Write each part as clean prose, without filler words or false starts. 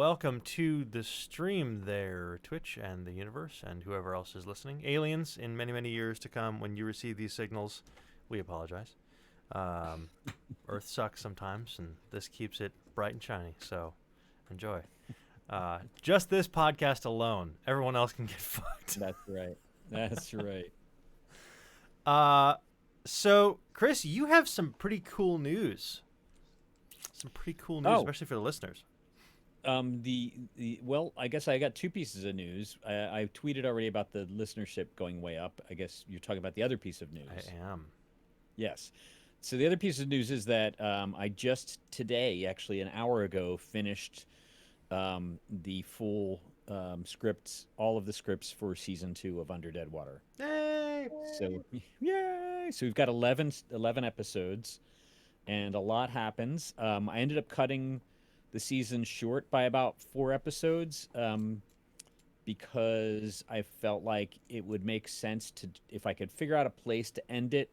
welcome to the stream there, Twitch and the universe and whoever else is listening. Aliens, in many, many years to come, when you receive these signals, we apologize. Earth sucks sometimes, and this keeps it bright and shiny, so enjoy. Just this podcast alone, everyone else can get fucked. That's right. That's right. So, Chris, you have some pretty cool news. Especially for the listeners. Well, I guess I got two pieces of news. I tweeted already about the listenership going way up. I guess you're talking about the other piece of news. I am. Yes. So the other piece of news is that I just today, actually an hour ago, finished the full scripts, all of the scripts for season 2 of Under Dead Water. Yay! So, yay! So we've got 11 episodes, and a lot happens. I ended up cutting the season short by about 4 episodes because I felt like it would make sense to, if I could figure out a place to end it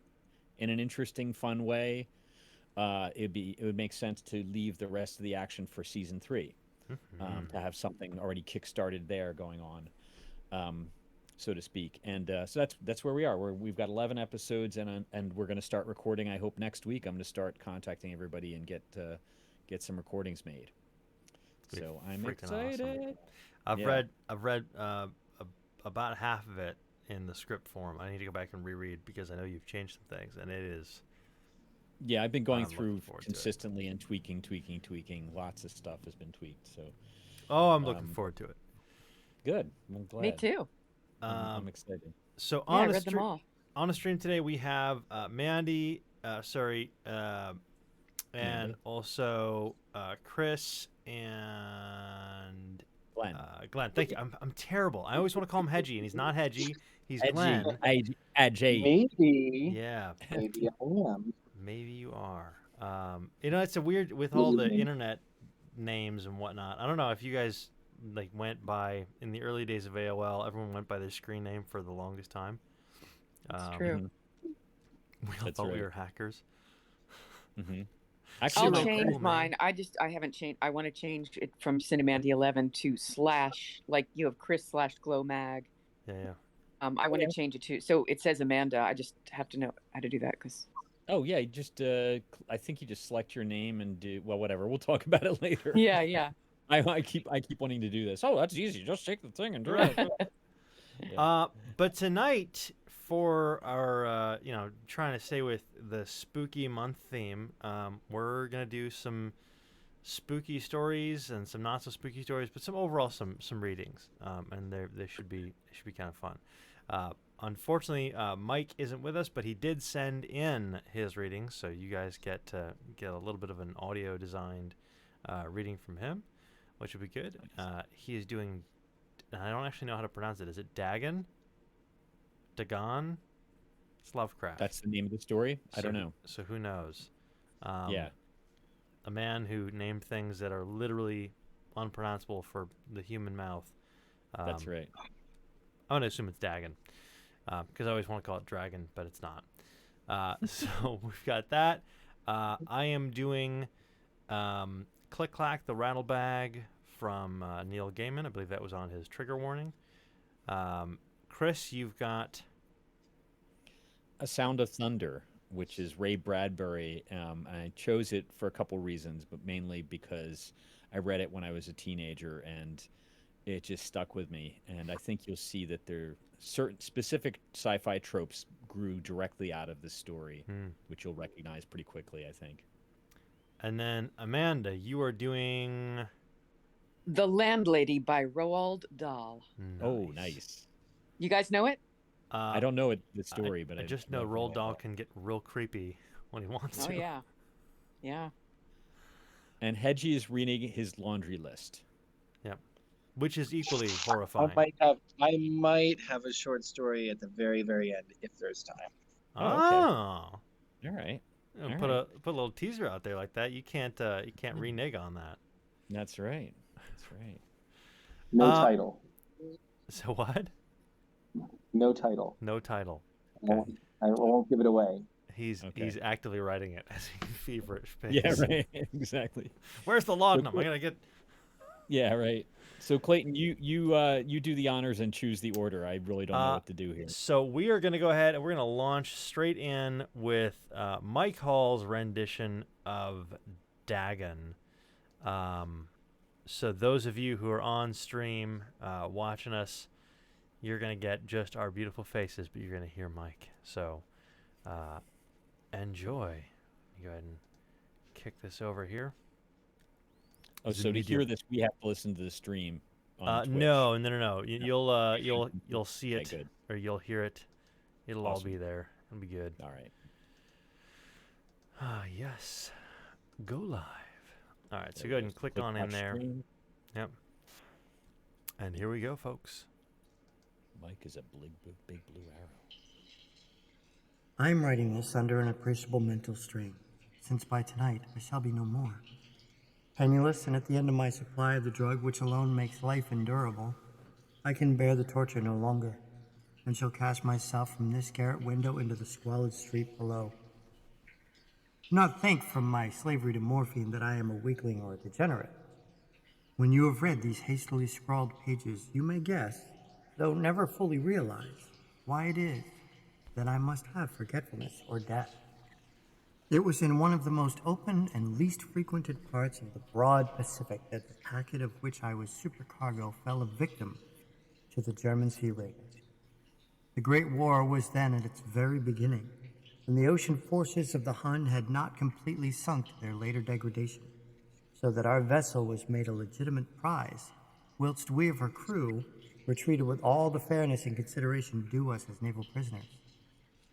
in an interesting, fun way, it would make sense to leave the rest of the action for season 3, to have something already kick-started there going on, so to speak. And so that's where we are. We've got 11 episodes, and we're going to start recording. I hope next week I'm going to start contacting everybody and get some recordings made. So I'm excited. Awesome. I've read about half of it in the script form. I need to go back and reread because I know you've changed some things, and it is. Yeah, I've been going through consistently and tweaking. Lots of stuff has been tweaked. So. Oh, I'm looking forward to it. Good. I'm glad. Me too. I'm excited. So I read them all. On the stream today we have Mandy, and also Chris and Glenn. Thank you. I'm terrible. I always want to call him Hedgie, and he's not Hedgie. He's Glenn. Ajay. Maybe. Yeah. Maybe I am. Maybe you are. It's a weird with all the internet names and whatnot. I don't know if you guys went by in the early days of AOL. Everyone went by their screen name for the longest time. It's true. We all thought we were hackers. Mm-hmm. I'll change mine. I haven't changed. I want to change it from Cinemandy 11 to / like you have Chris / glomag. Yeah. I want to change it to, so it says Amanda. I just have to know how to do that because. Oh yeah, you just I think you just select your name and do whatever. We'll talk about it later. Yeah. I keep wanting to do this. Oh, that's easy. Just take the thing and do it. Yeah. But tonight, for our trying to stay with the spooky month theme, we're gonna do some spooky stories and some not so spooky stories, but some readings, and they should be kind of fun. Unfortunately, Mike isn't with us, but he did send in his readings, so you guys get a little bit of an audio designed reading from him, which would be good. He is doing, I don't actually know how to pronounce it. Is it Dagon? It's Lovecraft. That's the name of the story? I don't know. So who knows? Yeah. A man who named things that are literally unpronounceable for the human mouth. That's right. I'm going to assume it's Dagon, because I always want to call it Dragon, but it's not. So we've got that. I am doing Click Clack the Rattle Bag from Neil Gaiman. I believe that was on his trigger warning. Chris, you've got A Sound of Thunder, which is Ray Bradbury. I chose it for a couple reasons, but mainly because I read it when I was a teenager and it just stuck with me. And I think you'll see that there certain specific sci-fi tropes grew directly out of this story, which you'll recognize pretty quickly, I think. And then Amanda, you are doing The Landlady by Roald Dahl. Nice. Oh, nice. You guys know it? I don't know the story, but I just know Roald Dahl can get real creepy when he wants to. Oh yeah. And Hedgie is reading his laundry list. Yep. Which is equally horrifying. I might have a short story at the very, very end if there's time. Oh. All right. Put a little teaser out there like that. You can't renege on that. That's right. No title. So what? No title. No title. Okay. I won't give it away. He's actively writing it as a feverish pace. Yeah, right. Exactly. Where's the laudanum? I gotta get. Yeah, right. So Clayton, you do the honors and choose the order. I really don't know what to do here. So we are going to go ahead and we're going to launch straight in with Mike Hall's rendition of Dagon. So those of you who are on stream watching us, you're going to get just our beautiful faces, but you're going to hear Mike. So enjoy. Go ahead and kick this over here. Oh, so to hear this, we have to listen to the stream on Twitch. No. You'll see it, Okay, good. or you'll hear it. It'll Awesome. all be there. It'll be good. All right. Yes. Go live. All right, so There go ahead it and is. click Click on in watch there. stream. Yep. And here we go, folks. Mike is a big blue arrow. I am writing this under an appreciable mental strain, since by tonight I shall be no more. Penniless and at the end of my supply of the drug which alone makes life endurable, I can bear the torture no longer, and shall cast myself from this garret window into the squalid street below. Do not think from my slavery to morphine that I am a weakling or a degenerate. When you have read these hastily scrawled pages, you may guess, though never fully realize, why it is that I must have forgetfulness or death. It was in one of the most open and least frequented parts of the broad Pacific that the packet of which I was supercargo fell a victim to the German sea raiders. The Great War was then at its very beginning, and the ocean forces of the Hun had not completely sunk to their later degradation, so that our vessel was made a legitimate prize, whilst we of her crew were treated with all the fairness and consideration due us as naval prisoners.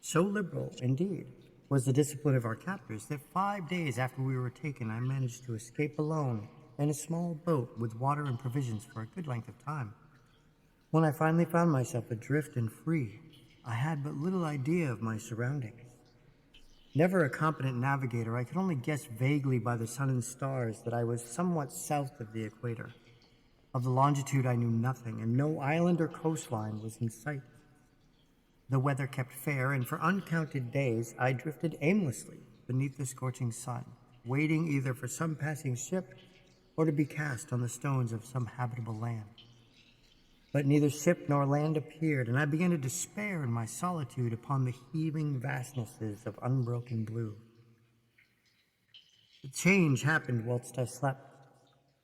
So liberal, indeed, was the discipline of our captors that 5 days after we were taken, I managed to escape alone in a small boat with water and provisions for a good length of time. When I finally found myself adrift and free, I had but little idea of my surroundings. Never a competent navigator, I could only guess vaguely by the sun and stars that I was somewhat south of the equator. Of the longitude I knew nothing, and no island or coastline was in sight. The weather kept fair, and for uncounted days I drifted aimlessly beneath the scorching sun, waiting either for some passing ship or to be cast on the stones of some habitable land. But neither ship nor land appeared, and I began to despair in my solitude upon the heaving vastnesses of unbroken blue. The change happened whilst I slept.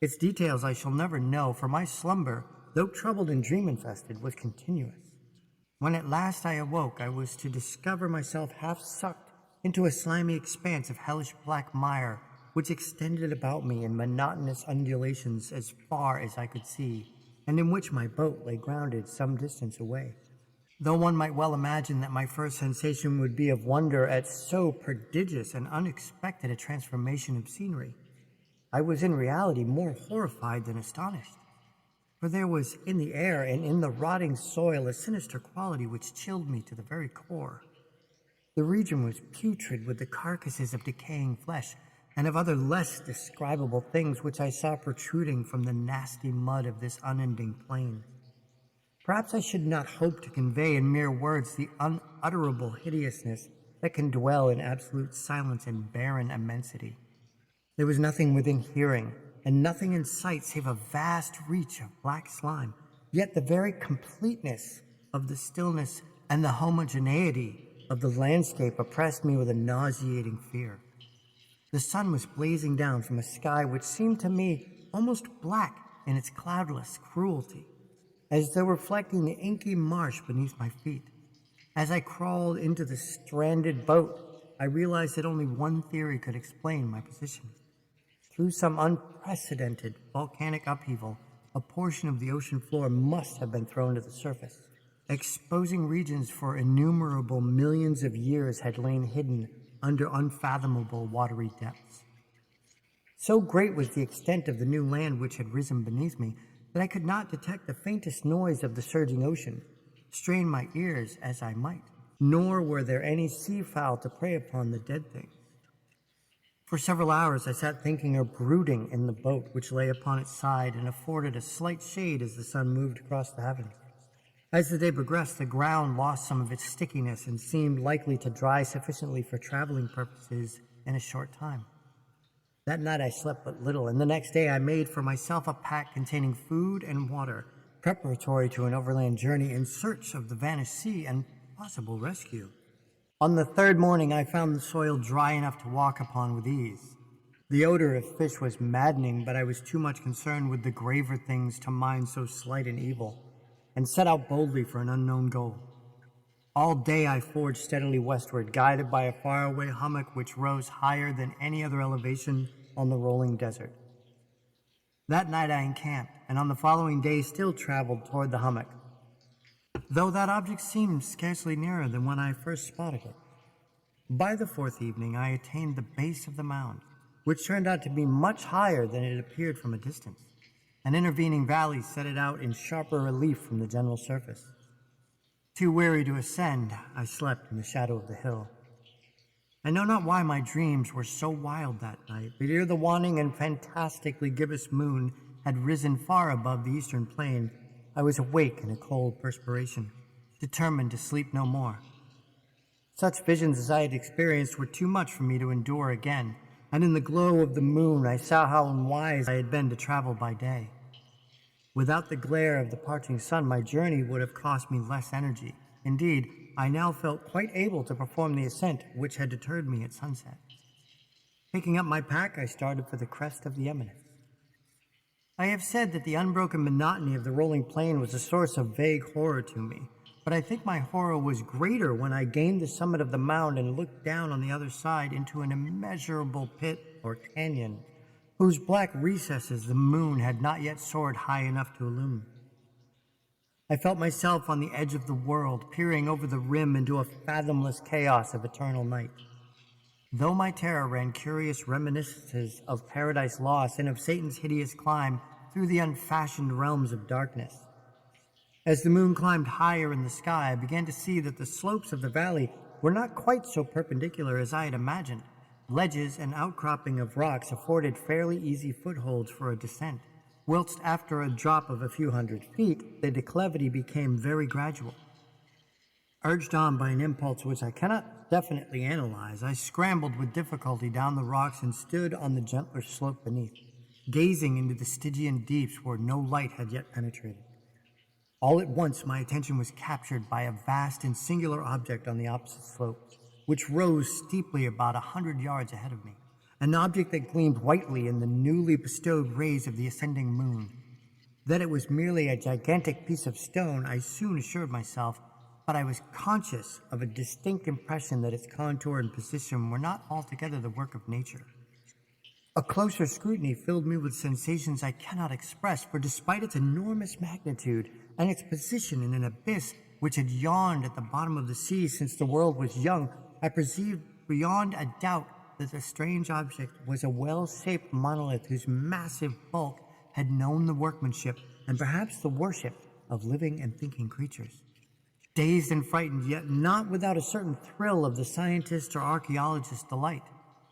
Its details I shall never know, for my slumber, though troubled and dream-infested, was continuous. When at last I awoke, I was to discover myself half sucked into a slimy expanse of hellish black mire, which extended about me in monotonous undulations as far as I could see, and in which my boat lay grounded some distance away. Though one might well imagine that my first sensation would be of wonder at so prodigious and unexpected a transformation of scenery, I was in reality more horrified than astonished. For there was in the air and in the rotting soil a sinister quality which chilled me to the very core. The region was putrid with the carcasses of decaying flesh and of other less describable things which I saw protruding from the nasty mud of this unending plain. Perhaps I should not hope to convey in mere words the unutterable hideousness that can dwell in absolute silence and barren immensity. There was nothing within hearing, and nothing in sight save a vast reach of black slime. Yet the very completeness of the stillness and the homogeneity of the landscape oppressed me with a nauseating fear. The sun was blazing down from a sky which seemed to me almost black in its cloudless cruelty, as though reflecting the inky marsh beneath my feet. As I crawled into the stranded boat, I realized that only one theory could explain my position. Through some unprecedented volcanic upheaval, a portion of the ocean floor must have been thrown to the surface. Exposing regions for innumerable millions of years had lain hidden under unfathomable watery depths. So great was the extent of the new land which had risen beneath me that I could not detect the faintest noise of the surging ocean, strain my ears as I might, nor were there any seafowl to prey upon the dead things. For several hours I sat thinking or brooding in the boat, which lay upon its side and afforded a slight shade as the sun moved across the heavens. As the day progressed, the ground lost some of its stickiness and seemed likely to dry sufficiently for traveling purposes in a short time. That night I slept but little, and the next day I made for myself a pack containing food and water, preparatory to an overland journey in search of the vanished sea and possible rescue. On the third morning I found the soil dry enough to walk upon with ease. The odor of fish was maddening, but I was too much concerned with the graver things to mind so slight an evil, and set out boldly for an unknown goal. All day I forged steadily westward, guided by a faraway hummock which rose higher than any other elevation on the rolling desert. That night I encamped, and on the following day still traveled toward the hummock, though that object seemed scarcely nearer than when I first spotted it. By the fourth evening I attained the base of the mound, which turned out to be much higher than it appeared from a distance. An intervening valley set it out in sharper relief from the general surface. Too weary to ascend, I slept in the shadow of the hill. I know not why my dreams were so wild that night, but ere the waning and fantastically gibbous moon had risen far above the eastern plain, I was awake in a cold perspiration, determined to sleep no more. Such visions as I had experienced were too much for me to endure again, and in the glow of the moon I saw how unwise I had been to travel by day. Without the glare of the parching sun, my journey would have cost me less energy. Indeed, I now felt quite able to perform the ascent which had deterred me at sunset. Picking up my pack, I started for the crest of the eminence. I have said that the unbroken monotony of the rolling plain was a source of vague horror to me, but I think my horror was greater when I gained the summit of the mound and looked down on the other side into an immeasurable pit or canyon, whose black recesses the moon had not yet soared high enough to illumine. I felt myself on the edge of the world, peering over the rim into a fathomless chaos of eternal night. Though my terror ran curious reminiscences of paradise lost and of Satan's hideous climb through the unfashioned realms of darkness. As the moon climbed higher in the sky, I began to see that the slopes of the valley were not quite so perpendicular as I had imagined. Ledges and outcropping of rocks afforded fairly easy footholds for a descent, whilst after a drop of a few hundred feet, the declivity became very gradual. Urged on by an impulse which I cannot definitely analyze, I scrambled with difficulty down the rocks and stood on the gentler slope beneath, gazing into the Stygian deeps where no light had yet penetrated. All at once my attention was captured by a vast and singular object on the opposite slope, which rose steeply about 100 yards ahead of me, an object that gleamed whitely in the newly bestowed rays of the ascending moon. That it was merely a gigantic piece of stone I soon assured myself, but I was conscious of a distinct impression that its contour and position were not altogether the work of nature. A closer scrutiny filled me with sensations I cannot express, for despite its enormous magnitude and its position in an abyss which had yawned at the bottom of the sea since the world was young, I perceived beyond a doubt that the strange object was a well-shaped monolith whose massive bulk had known the workmanship and perhaps the worship of living and thinking creatures. Dazed and frightened, yet not without a certain thrill of the scientist or archaeologist's delight,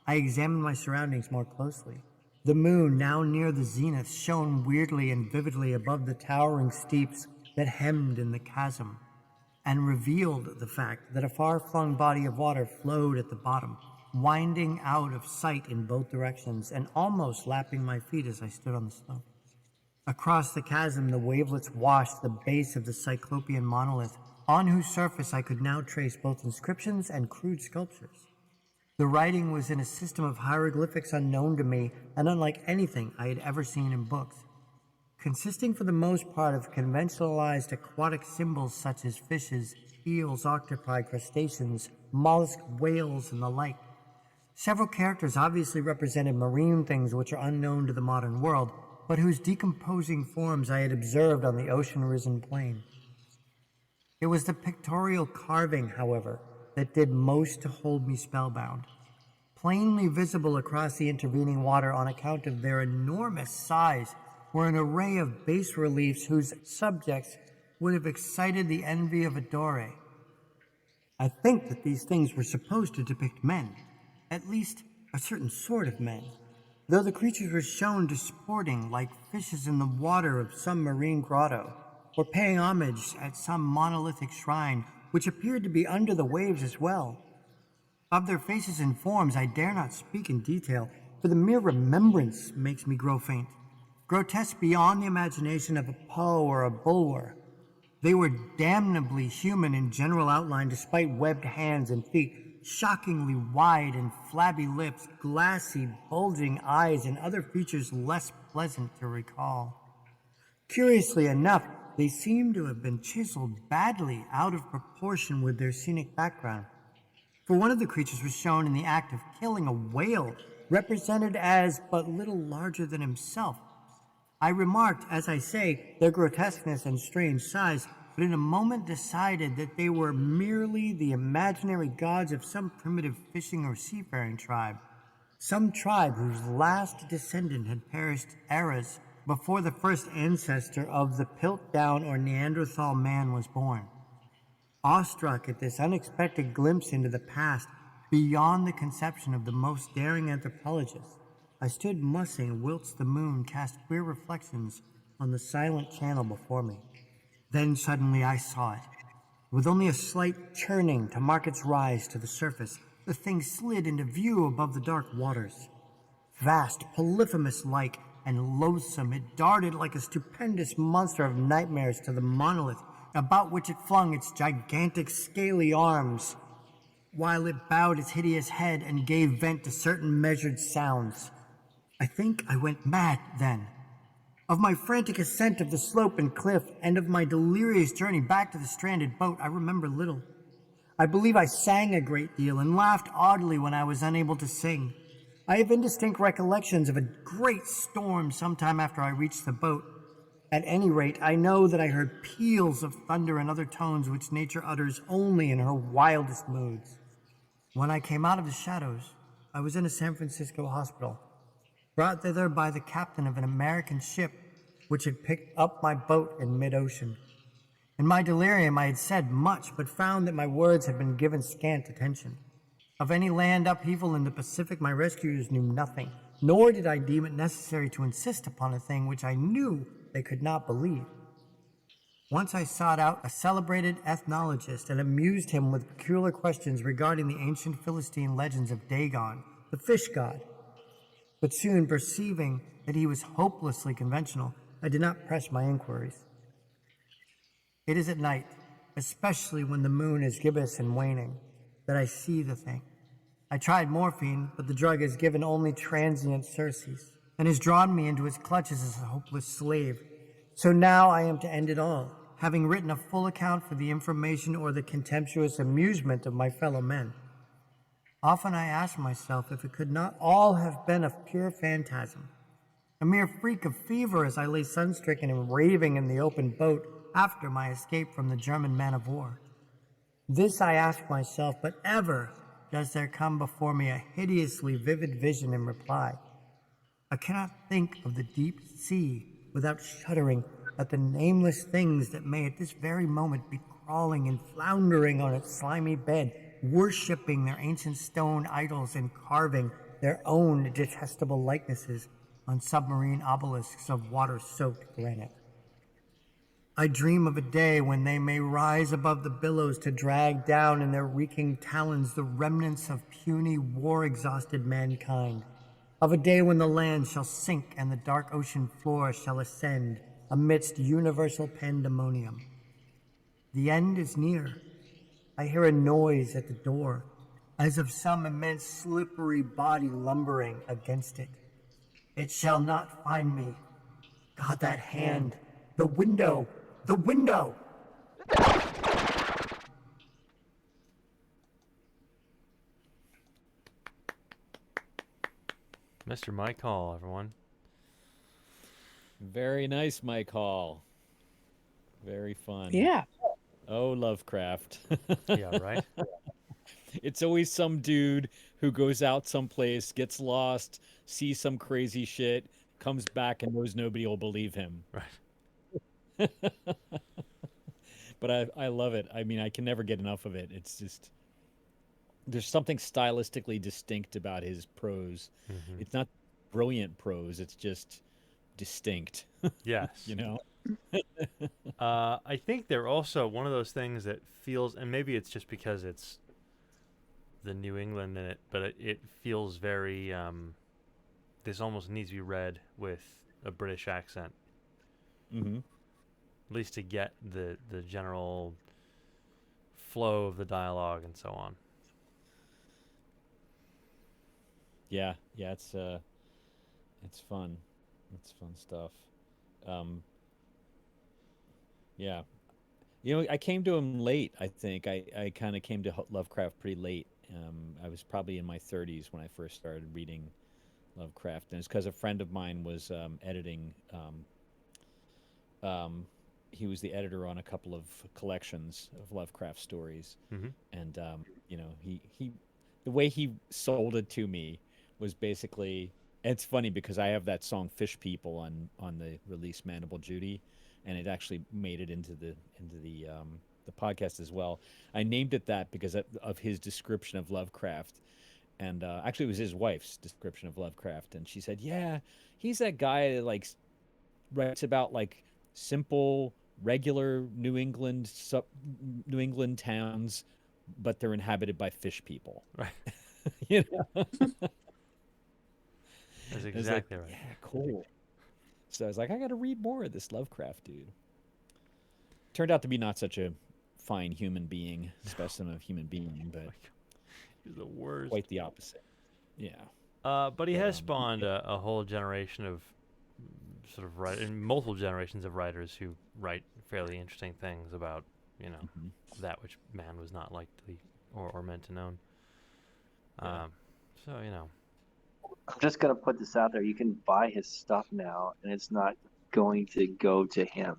I examined my surroundings more closely. The moon, now near the zenith, shone weirdly and vividly above the towering steeps that hemmed in the chasm, and revealed the fact that a far-flung body of water flowed at the bottom, winding out of sight in both directions and almost lapping my feet as I stood on the slope. Across the chasm, the wavelets washed the base of the cyclopean monolith, on whose surface I could now trace both inscriptions and crude sculptures. The writing was in a system of hieroglyphics unknown to me and unlike anything I had ever seen in books, consisting for the most part of conventionalized aquatic symbols such as fishes, eels, octopi, crustaceans, mollusk, whales, and the like. Several characters obviously represented marine things which are unknown to the modern world, but whose decomposing forms I had observed on the ocean-risen plain. It was the pictorial carving, however, that did most to hold me spellbound. Plainly visible across the intervening water on account of their enormous size were an array of bas-reliefs whose subjects would have excited the envy of a Dore. I think that these things were supposed to depict men, at least a certain sort of men, though the creatures were shown disporting like fishes in the water of some marine grotto, or paying homage at some monolithic shrine which appeared to be under the waves as well. Of their faces and forms I dare not speak in detail, for the mere remembrance makes me grow faint. Grotesque beyond the imagination of a Poe or a Bulwer. They were damnably human in general outline despite webbed hands and feet, shockingly wide and flabby lips, glassy, bulging eyes, and other features less pleasant to recall. Curiously enough, they seem to have been chiseled badly out of proportion with their scenic background. For one of the creatures was shown in the act of killing a whale, represented as but little larger than himself. I remarked, as I say, their grotesqueness and strange size, but in a moment decided that they were merely the imaginary gods of some primitive fishing or seafaring tribe. Some tribe whose last descendant had perished eras before the first ancestor of the Piltdown or Neanderthal man was born. Awestruck at this unexpected glimpse into the past, beyond the conception of the most daring anthropologists, I stood mussing whilst the moon cast queer reflections on the silent channel before me. Then suddenly I saw it. With only a slight churning to mark its rise to the surface, the thing slid into view above the dark waters. Vast, Polyphemus-like, and loathsome, it darted like a stupendous monster of nightmares to the monolith about which it flung its gigantic scaly arms, while it bowed its hideous head and gave vent to certain measured sounds. I think I went mad then. Of my frantic ascent of the slope and cliff, and of my delirious journey back to the stranded boat, I remember little. I believe I sang a great deal and laughed oddly when I was unable to sing. I have indistinct recollections of a great storm sometime after I reached the boat. At any rate, I know that I heard peals of thunder and other tones which nature utters only in her wildest moods. When I came out of the shadows, I was in a San Francisco hospital, brought thither by the captain of an American ship which had picked up my boat in mid-ocean. In my delirium I had said much, but found that my words had been given scant attention. Of any land upheaval in the Pacific my rescuers knew nothing, nor did I deem it necessary to insist upon a thing which I knew they could not believe. Once I sought out a celebrated ethnologist and amused him with peculiar questions regarding the ancient Philistine legends of Dagon, the fish god. But soon perceiving that he was hopelessly conventional, I did not press my inquiries. It is at night, especially when the moon is gibbous and waning, that I see the thing. I tried morphine, but the drug has given only transient surcease, and has drawn me into its clutches as a hopeless slave. So now I am to end it all, having written a full account for the information or the contemptuous amusement of my fellow men. Often I ask myself if it could not all have been a pure phantasm, a mere freak of fever as I lay sun-stricken and raving in the open boat after my escape from the German man-of-war. This I ask myself, but ever does there come before me a hideously vivid vision in reply. I cannot think of the deep sea without shuddering at the nameless things that may at this very moment be crawling and floundering on its slimy bed, worshipping their ancient stone idols and carving their own detestable likenesses on submarine obelisks of water-soaked granite. I dream of a day when they may rise above the billows to drag down in their reeking talons the remnants of puny, war-exhausted mankind. Of a day when the land shall sink and the dark ocean floor shall ascend amidst universal pandemonium. The end is near. I hear a noise at the door, as of some immense slippery body lumbering against it. It shall not find me. God, that hand! The window! The window! Mr. Mike Hall, everyone. Very nice, Mike Hall. Very fun. Yeah. Oh, Lovecraft. Yeah, right? It's always some dude who goes out someplace, gets lost, sees some crazy shit, comes back and knows nobody will believe him. Right. But I love it. I mean, I can never get enough of it. It's just, there's something stylistically distinct about his prose. Mm-hmm. It's not brilliant prose, it's just distinct. Yes. You know? I think they're also one of those things that feels, and maybe it's just because it's the New England in it, but it feels very this almost needs to be read with a British accent, Mm-hmm. at least to get the general flow of the dialogue and so on. Yeah, it's fun. It's fun stuff. Um, yeah, I came to him late. I think I kind of came to Lovecraft pretty late. I was probably in my 30s when I first started reading Lovecraft, and it's because a friend of mine was editing. Um, he was the editor on a couple of collections of Lovecraft stories, Mm-hmm. and he the way he sold it to me was basically. It's funny because I have that song "Fish People" on the release Mandible Judy, and it actually made it into the podcast as well. I named it that because of his description of Lovecraft, and actually it was his wife's description of Lovecraft, and she said, "Yeah, he's that guy that like writes about like simple, regular New England towns, but they're inhabited by fish people." Right. You know, That's I was like, exactly right. yeah, cool. So I was like, I got to read more of this Lovecraft dude. Turned out to be not such a fine human being, specimen of human being, but He's the worst. quite the opposite. Yeah. But he But, has spawned a whole generation of sort of multiple generations of writers who write fairly interesting things about, Mhm. that which man was not likely or meant to know. Yeah. So, I'm just gonna put this out there. You can buy his stuff now, and it's not going to go to him.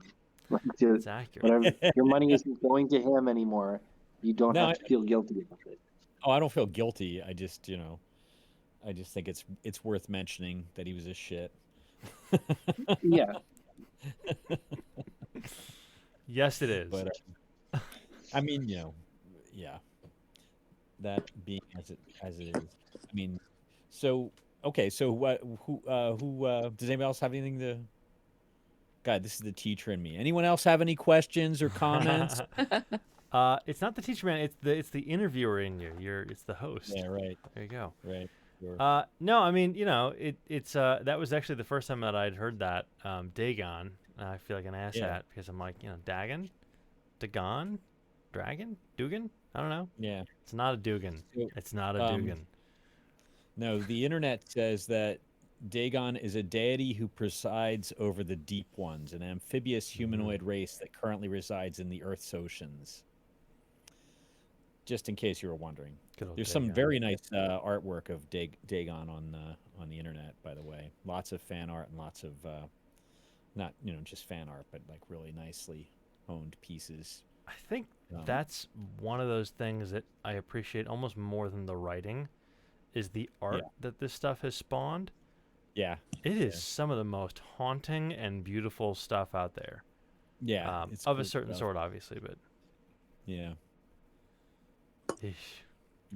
Like, it's accurate. whatever, your money isn't going to him anymore. You don't No, have to feel guilty about it. I don't feel guilty. I just, I just think it's worth mentioning that he was a shit. Yeah, Yes, it is. But I mean, yeah. That being as it is. I mean, so okay, so what who does anybody else have anything to God, this is the teacher in me. Anyone else have any questions or comments? It's not the teacher man. It's the interviewer in you. It's the host. Yeah, right. There you go. Right. Sure. No, I mean, it's that was actually the first time that I'd heard that Dagon. I feel like an asshat Yeah. because I'm like, Dagon, Dagon, Dragon, Dugan. I don't know. Yeah. It's not a Dugan. So, It's not a um, Dugan. No, the internet says that Dagon is a deity who presides over the deep ones, an amphibious humanoid race that currently resides in the Earth's oceans. Just in case you were wondering. Good old There's some Dagon. very nice artwork of Dagon on the internet, by the way. Lots of fan art and lots of not just fan art, but like really nicely honed pieces. I think that's one of those things that I appreciate almost more than the writing, is the art that this stuff has spawned. Yeah, It is some of the most haunting and beautiful stuff out there. yeah, Of it's a cool certain stuff. sort, obviously, but Yeah, eesh.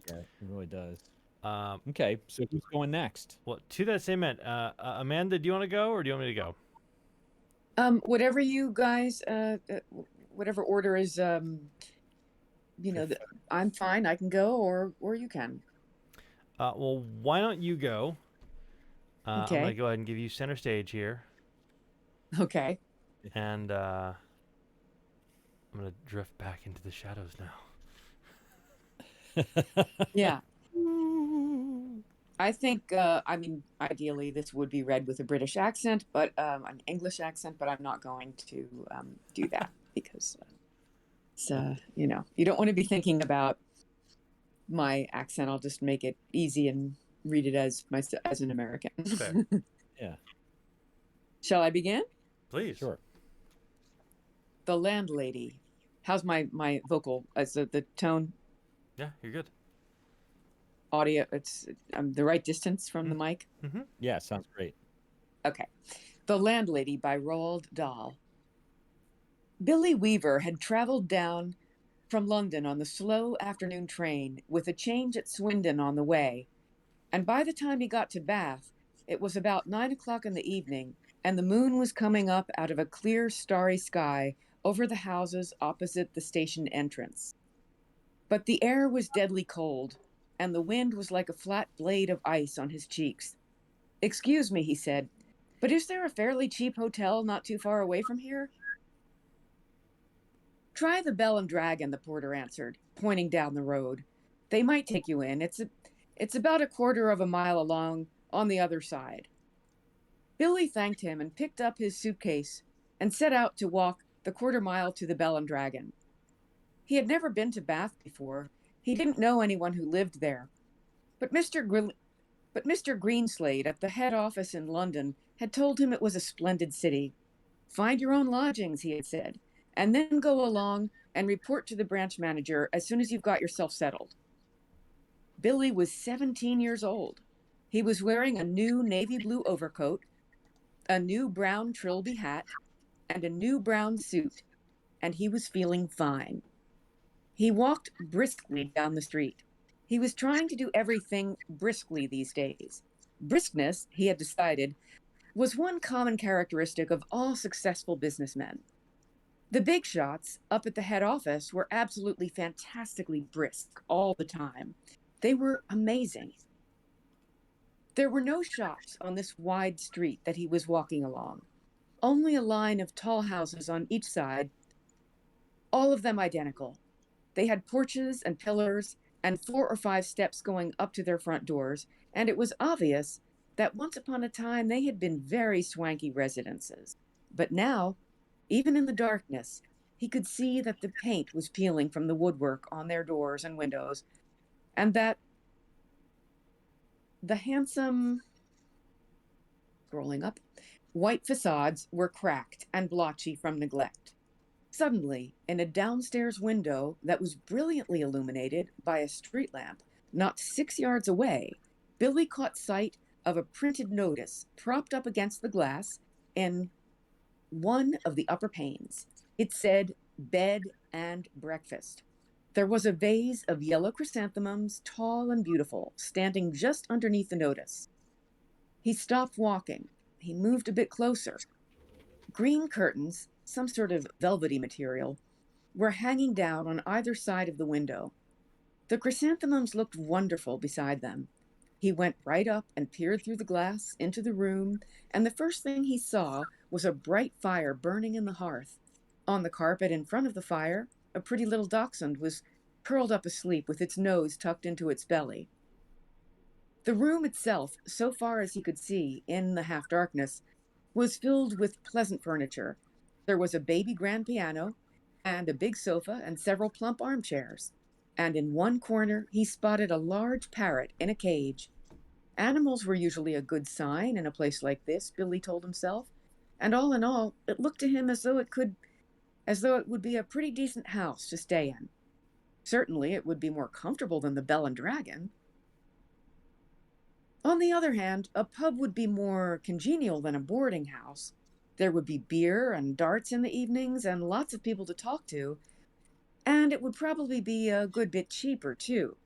yeah, it really does. Um, Okay, so who's going next? well, to that same end, Amanda, do you want to go or do you want me to go? Whatever you guys, whatever order is, I'm fine. I can go, or you can. Well, why don't you go? I'm Okay. gonna go ahead and give you center stage here, Okay. and I'm gonna drift back into the shadows now. Yeah. I think, I mean, ideally this would be read with a British accent, but an English accent, but I'm not going to do that because it's, you don't want to be thinking about my accent. I'll just make it easy and read it as an American. Fair. Yeah, Shall I begin? Please. sure. The landlady. How's my vocal as the tone? Yeah, you're good. Audio, it's the right distance from the mic. Mm-hmm. Yeah, sounds great. Okay. The Landlady by Roald Dahl. Billy Weaver had traveled down from London on the slow afternoon train with a change at Swindon on the way, and by the time he got to Bath, it was about 9 o'clock in the evening, and the moon was coming up out of a clear, starry sky over the houses opposite the station entrance. But the air was deadly cold, and the wind was like a flat blade of ice on his cheeks. "Excuse me," he said, "but is there a fairly cheap hotel not too far away from here?" "Try the Bell and Dragon," the porter answered, pointing down the road. "They might take you in. It's about a quarter of a mile along on the other side." Billy thanked him and picked up his suitcase and set out to walk the quarter mile to the Bell and Dragon. He had never been to Bath before. He didn't know anyone who lived there. But Mr. Greenslade at the head office in London had told him it was a splendid city. "Find your own lodgings," he had said, "and then go along and report to the branch manager as soon as you've got yourself settled." Billy was 17 years old. He was wearing a new navy blue overcoat, a new brown trilby hat, and a new brown suit, and he was feeling fine. He walked briskly down the street. He was trying to do everything briskly these days. Briskness, he had decided, was one common characteristic of all successful businessmen. The big shots up at the head office were absolutely fantastically brisk all the time. They were amazing. There were no shops on this wide street that he was walking along, only a line of tall houses on each side, all of them identical. They had porches and pillars and 4 or 5 steps going up to their front doors, and it was obvious that once upon a time they had been very swanky residences. But now, even in the darkness, he could see that the paint was peeling from the woodwork on their doors and windows, and that the handsome, scrolling up, white facades were cracked and blotchy from neglect. Suddenly, in a downstairs window that was brilliantly illuminated by a street lamp not 6 yards away, Billy caught sight of a printed notice propped up against the glass in one of the upper panes. It said, "Bed and Breakfast." There was a vase of yellow chrysanthemums, tall and beautiful, standing just underneath the notice. He stopped walking. He moved a bit closer. Green curtains, some sort of velvety material, were hanging down on either side of the window. The chrysanthemums looked wonderful beside them. He went right up and peered through the glass into the room, and the first thing he saw was a bright fire burning in the hearth. On the carpet in front of the fire, a pretty little dachshund was curled up asleep with its nose tucked into its belly. The room itself, so far as he could see in the half darkness, was filled with pleasant furniture. There was a baby grand piano, and a big sofa, and several plump armchairs. And in one corner he spotted a large parrot in a cage. Animals were usually a good sign in a place like this, Billy told himself, and all in all, it looked to him as though it would be a pretty decent house to stay in. Certainly it would be more comfortable than the Bell and Dragon. On the other hand, a pub would be more congenial than a boarding house. There would be beer and darts in the evenings and lots of people to talk to, and it would probably be a good bit cheaper, too.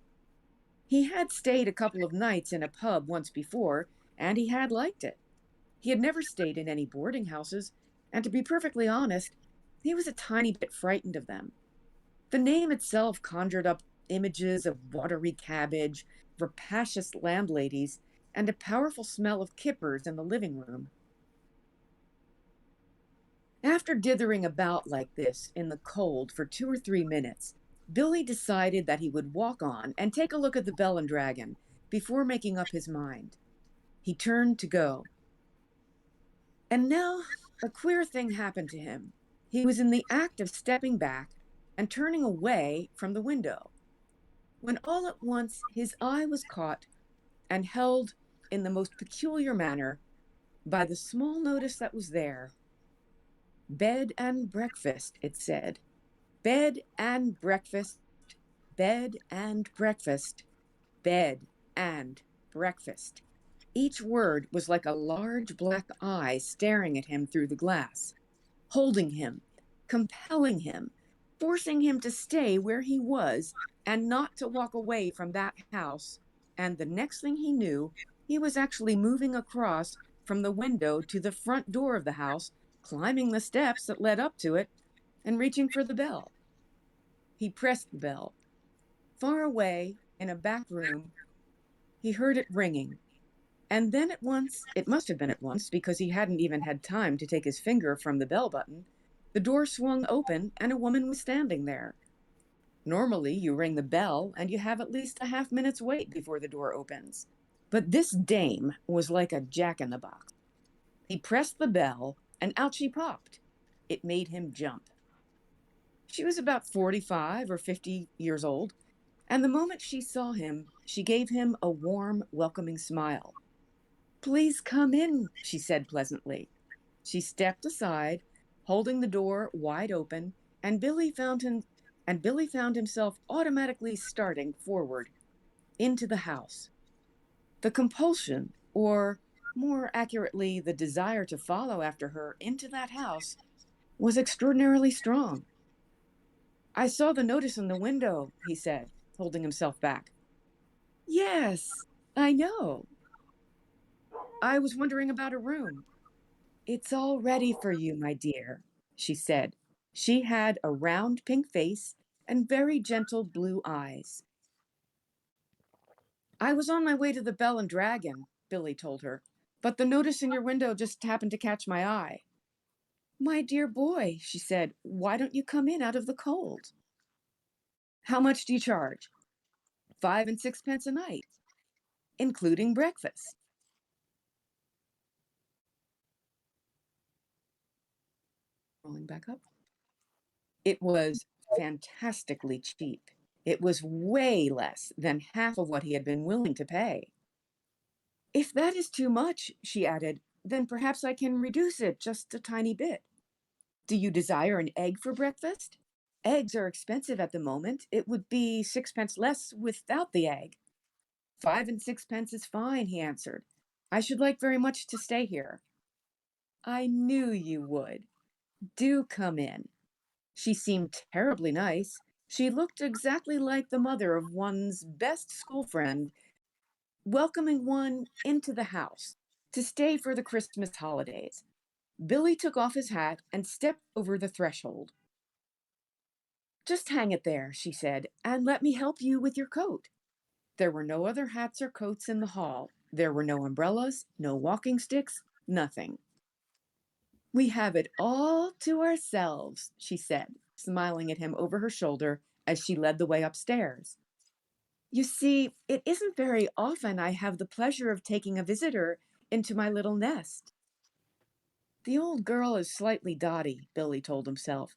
He had stayed a couple of nights in a pub once before, and he had liked it. He had never stayed in any boarding houses, and to be perfectly honest, he was a tiny bit frightened of them. The name itself conjured up images of watery cabbage, rapacious landladies, and a powerful smell of kippers in the living room. After dithering about like this in the cold for 2 or 3 minutes, Billy decided that he would walk on and take a look at the Bell and Dragon before making up his mind. He turned to go. And now a queer thing happened to him. He was in the act of stepping back and turning away from the window, when all at once his eye was caught and held in the most peculiar manner by the small notice that was there. "Bed and breakfast," it said. "Bed and breakfast, bed and breakfast, bed and breakfast." Each word was like a large black eye staring at him through the glass, holding him, compelling him, forcing him to stay where he was and not to walk away from that house. And the next thing he knew, he was actually moving across from the window to the front door of the house, climbing the steps that led up to it, and reaching for the bell. He pressed the bell. Far away, in a back room, he heard it ringing. And then at once, it must have been at once because he hadn't even had time to take his finger from the bell button, the door swung open and a woman was standing there. Normally, you ring the bell and you have at least a half-minute's wait before the door opens. But this dame was like a jack-in-the-box. He pressed the bell and out she popped. It made him jump. She was about 45 or 50 years old, and the moment she saw him, she gave him a warm, welcoming smile. "Please come in," she said pleasantly. She stepped aside, holding the door wide open, and Billy found himself automatically starting forward into the house. The compulsion, or more accurately, the desire to follow after her into that house, was extraordinarily strong. "I saw the notice in the window," he said, holding himself back. "Yes, I know. I was wondering about a room." "It's all ready for you, my dear," she said. She had a round pink face and very gentle blue eyes. "I was on my way to the Bell and Dragon," Billy told her, "but the notice in your window just happened to catch my eye." "My dear boy," she said, "why don't you come in out of the cold?" "How much do you charge?" 5 and 6 pence a night, including breakfast." Rolling back up. It was fantastically cheap. It was way less than half of what he had been willing to pay. "If that is too much," she added, "then perhaps I can reduce it just a tiny bit. Do you desire an egg for breakfast? Eggs are expensive at the moment. It would be 6 pence less without the egg." 5 and 6 pence is fine," he answered. "I should like very much to stay here." "I knew you would. Do come in." She seemed terribly nice. She looked exactly like the mother of one's best school friend, welcoming one into the house to stay for the Christmas holidays. Billy took off his hat and stepped over the threshold. "Just hang it there," she said, "and let me help you with your coat." There were no other hats or coats in the hall. There were no umbrellas, no walking sticks, nothing. "We have it all to ourselves," she said, smiling at him over her shoulder as she led the way upstairs. "You see, it isn't very often I have the pleasure of taking a visitor into my little nest." The old girl is slightly dotty, Billy told himself.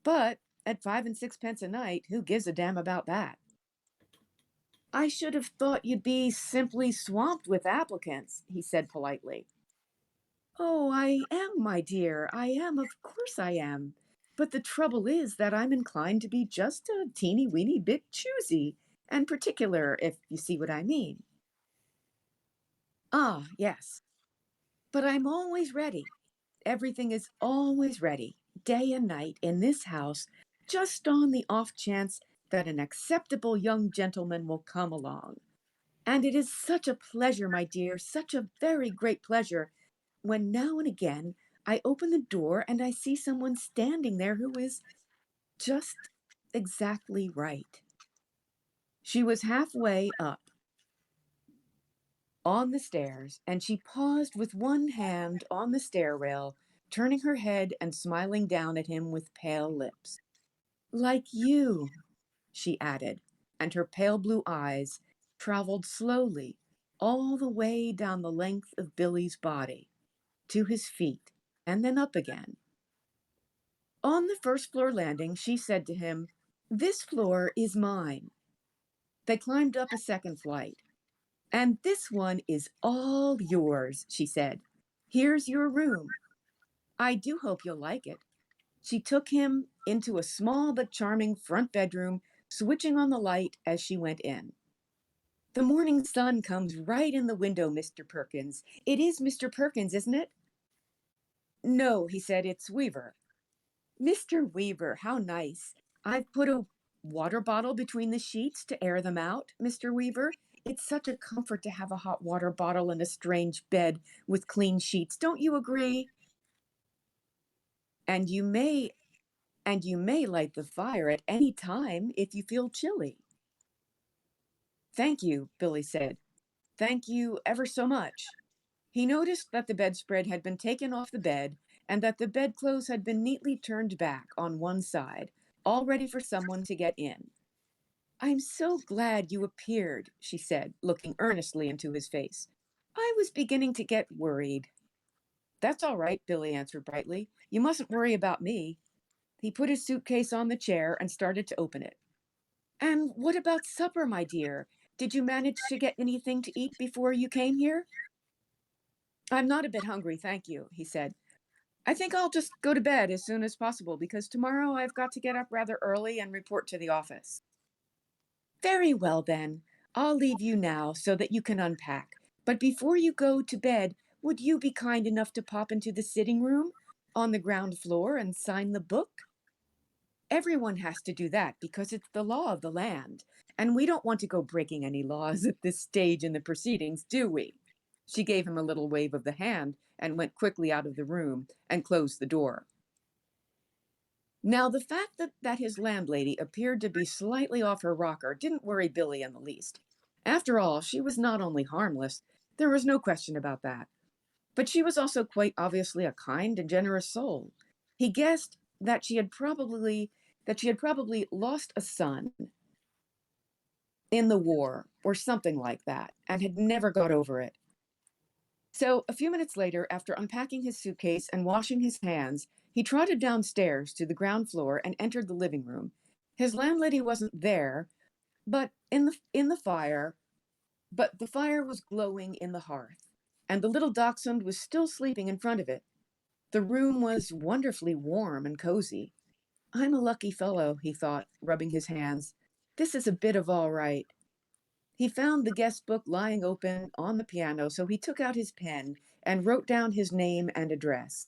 But at 5 and 6 pence a night, who gives a damn about that? "I should have thought you'd be simply swamped with applicants," he said politely. "Oh, I am, my dear. I am, of course I am. But the trouble is that I'm inclined to be just a teeny weeny bit choosy and particular, if you see what I mean." "Ah, yes. But I'm always ready. Everything is always ready, day and night, in this house, just on the off chance that an acceptable young gentleman will come along. And it is such a pleasure, my dear, such a very great pleasure, when now and again I open the door and I see someone standing there who is just exactly right." She was halfway up on the stairs, and she paused with one hand on the stair rail, turning her head and smiling down at him with pale lips. "Like you," she added, and her pale blue eyes traveled slowly all the way down the length of Billy's body to his feet and then up again. On the first floor landing, she said to him, "This floor is mine." They climbed up a second flight. "And this one is all yours," she said. "Here's your room. I do hope you'll like it." She took him into a small but charming front bedroom, switching on the light as she went in. "The morning sun comes right in the window, Mr. Perkins. It is Mr. Perkins, isn't it?" "No," he said, "it's Weaver." "Mr. Weaver, how nice. I've put a water bottle between the sheets to air them out, Mr. Weaver. It's such a comfort to have a hot water bottle and a strange bed with clean sheets. Don't you agree? And you may and you may light the fire at any time if you feel chilly." "Thank you," Billy said. Thank you ever so much. He noticed that the bedspread had been taken off the bed and that the bedclothes had been neatly turned back on one side, all ready for someone to get in. I'm so glad you appeared, she said, looking earnestly into his face. I was beginning to get worried. That's all right, Billy answered brightly. You mustn't worry about me. He put his suitcase on the chair and started to open it. And what about supper, my dear? Did you manage to get anything to eat before you came here? I'm not a bit hungry, thank you, he said. I think I'll just go to bed as soon as possible because tomorrow I've got to get up rather early and report to the office. Very well, then. I'll leave you now so that you can unpack. But before you go to bed, would you be kind enough to pop into the sitting room on the ground floor and sign the book? Everyone has to do that because it's the law of the land, and we don't want to go breaking any laws at this stage in the proceedings, do we? She gave him a little wave of the hand and went quickly out of the room and closed the door. Now, the fact that his landlady appeared to be slightly off her rocker didn't worry Billy in the least. After all, she was not only harmless, there was no question about that, but she was also quite obviously a kind and generous soul. He guessed that she had probably lost a son in the war or something like that and had never got over it. So, a few minutes later, after unpacking his suitcase and washing his hands, he trotted downstairs to the ground floor and entered the living room. His landlady wasn't there, but in the fire, but the fire was glowing in the hearth, and the little dachshund was still sleeping in front of it. The room was wonderfully warm and cozy. I'm a lucky fellow, he thought, rubbing his hands. This is a bit of all right. He found the guest book lying open on the piano, so he took out his pen and wrote down his name and address.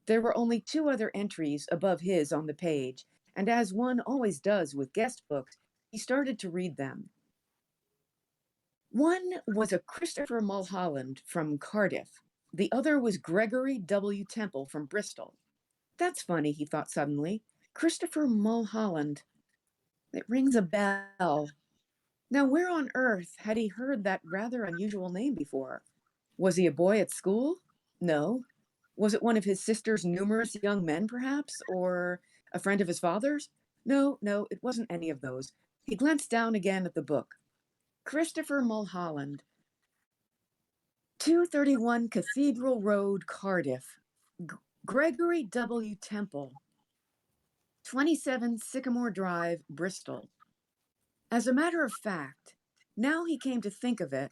There were only 2 other entries above his on the page, and as one always does with guest books, he started to read them. One was a Christopher Mulholland from Cardiff. The other was Gregory W. Temple from Bristol. That's funny, he thought suddenly. Christopher Mulholland. It rings a bell. Now, where on earth had he heard that rather unusual name before? Was he a boy at school? No. Was it one of his sister's numerous young men, perhaps? Or a friend of his father's? No, it wasn't any of those. He glanced down again at the book. Christopher Mulholland. 231 Cathedral Road, Cardiff. Gregory W. Temple. 27 Sycamore Drive, Bristol. As a matter of fact, now he came to think of it,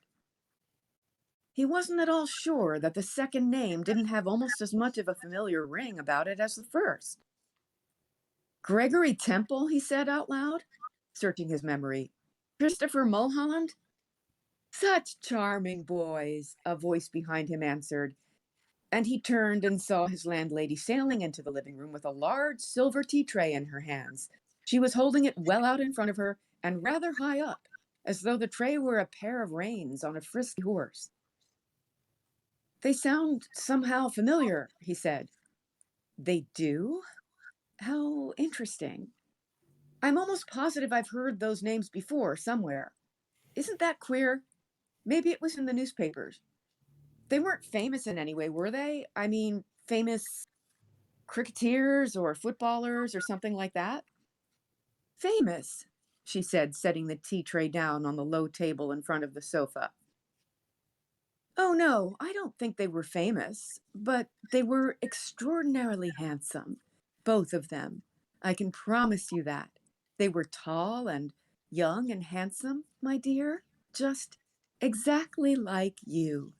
he wasn't at all sure that the second name didn't have almost as much of a familiar ring about it as the first. Gregory Temple, he said out loud, searching his memory. Christopher Mulholland? Such charming boys, a voice behind him answered, and he turned and saw his landlady sailing into the living room with a large silver tea tray in her hands. She was holding it well out in front of her and rather high up, as though the tray were a pair of reins on a frisky horse. They sound somehow familiar, he said. They do? How interesting. I'm almost positive I've heard those names before somewhere. Isn't that queer? Maybe it was in the newspapers. They weren't famous in any way, were they? I mean, famous cricketers or footballers or something like that? Famous, she said, setting the tea tray down on the low table in front of the sofa. Oh, no, I don't think they were famous, but they were extraordinarily handsome, both of them. I can promise you that. They were tall and young and handsome, my dear, just exactly like you.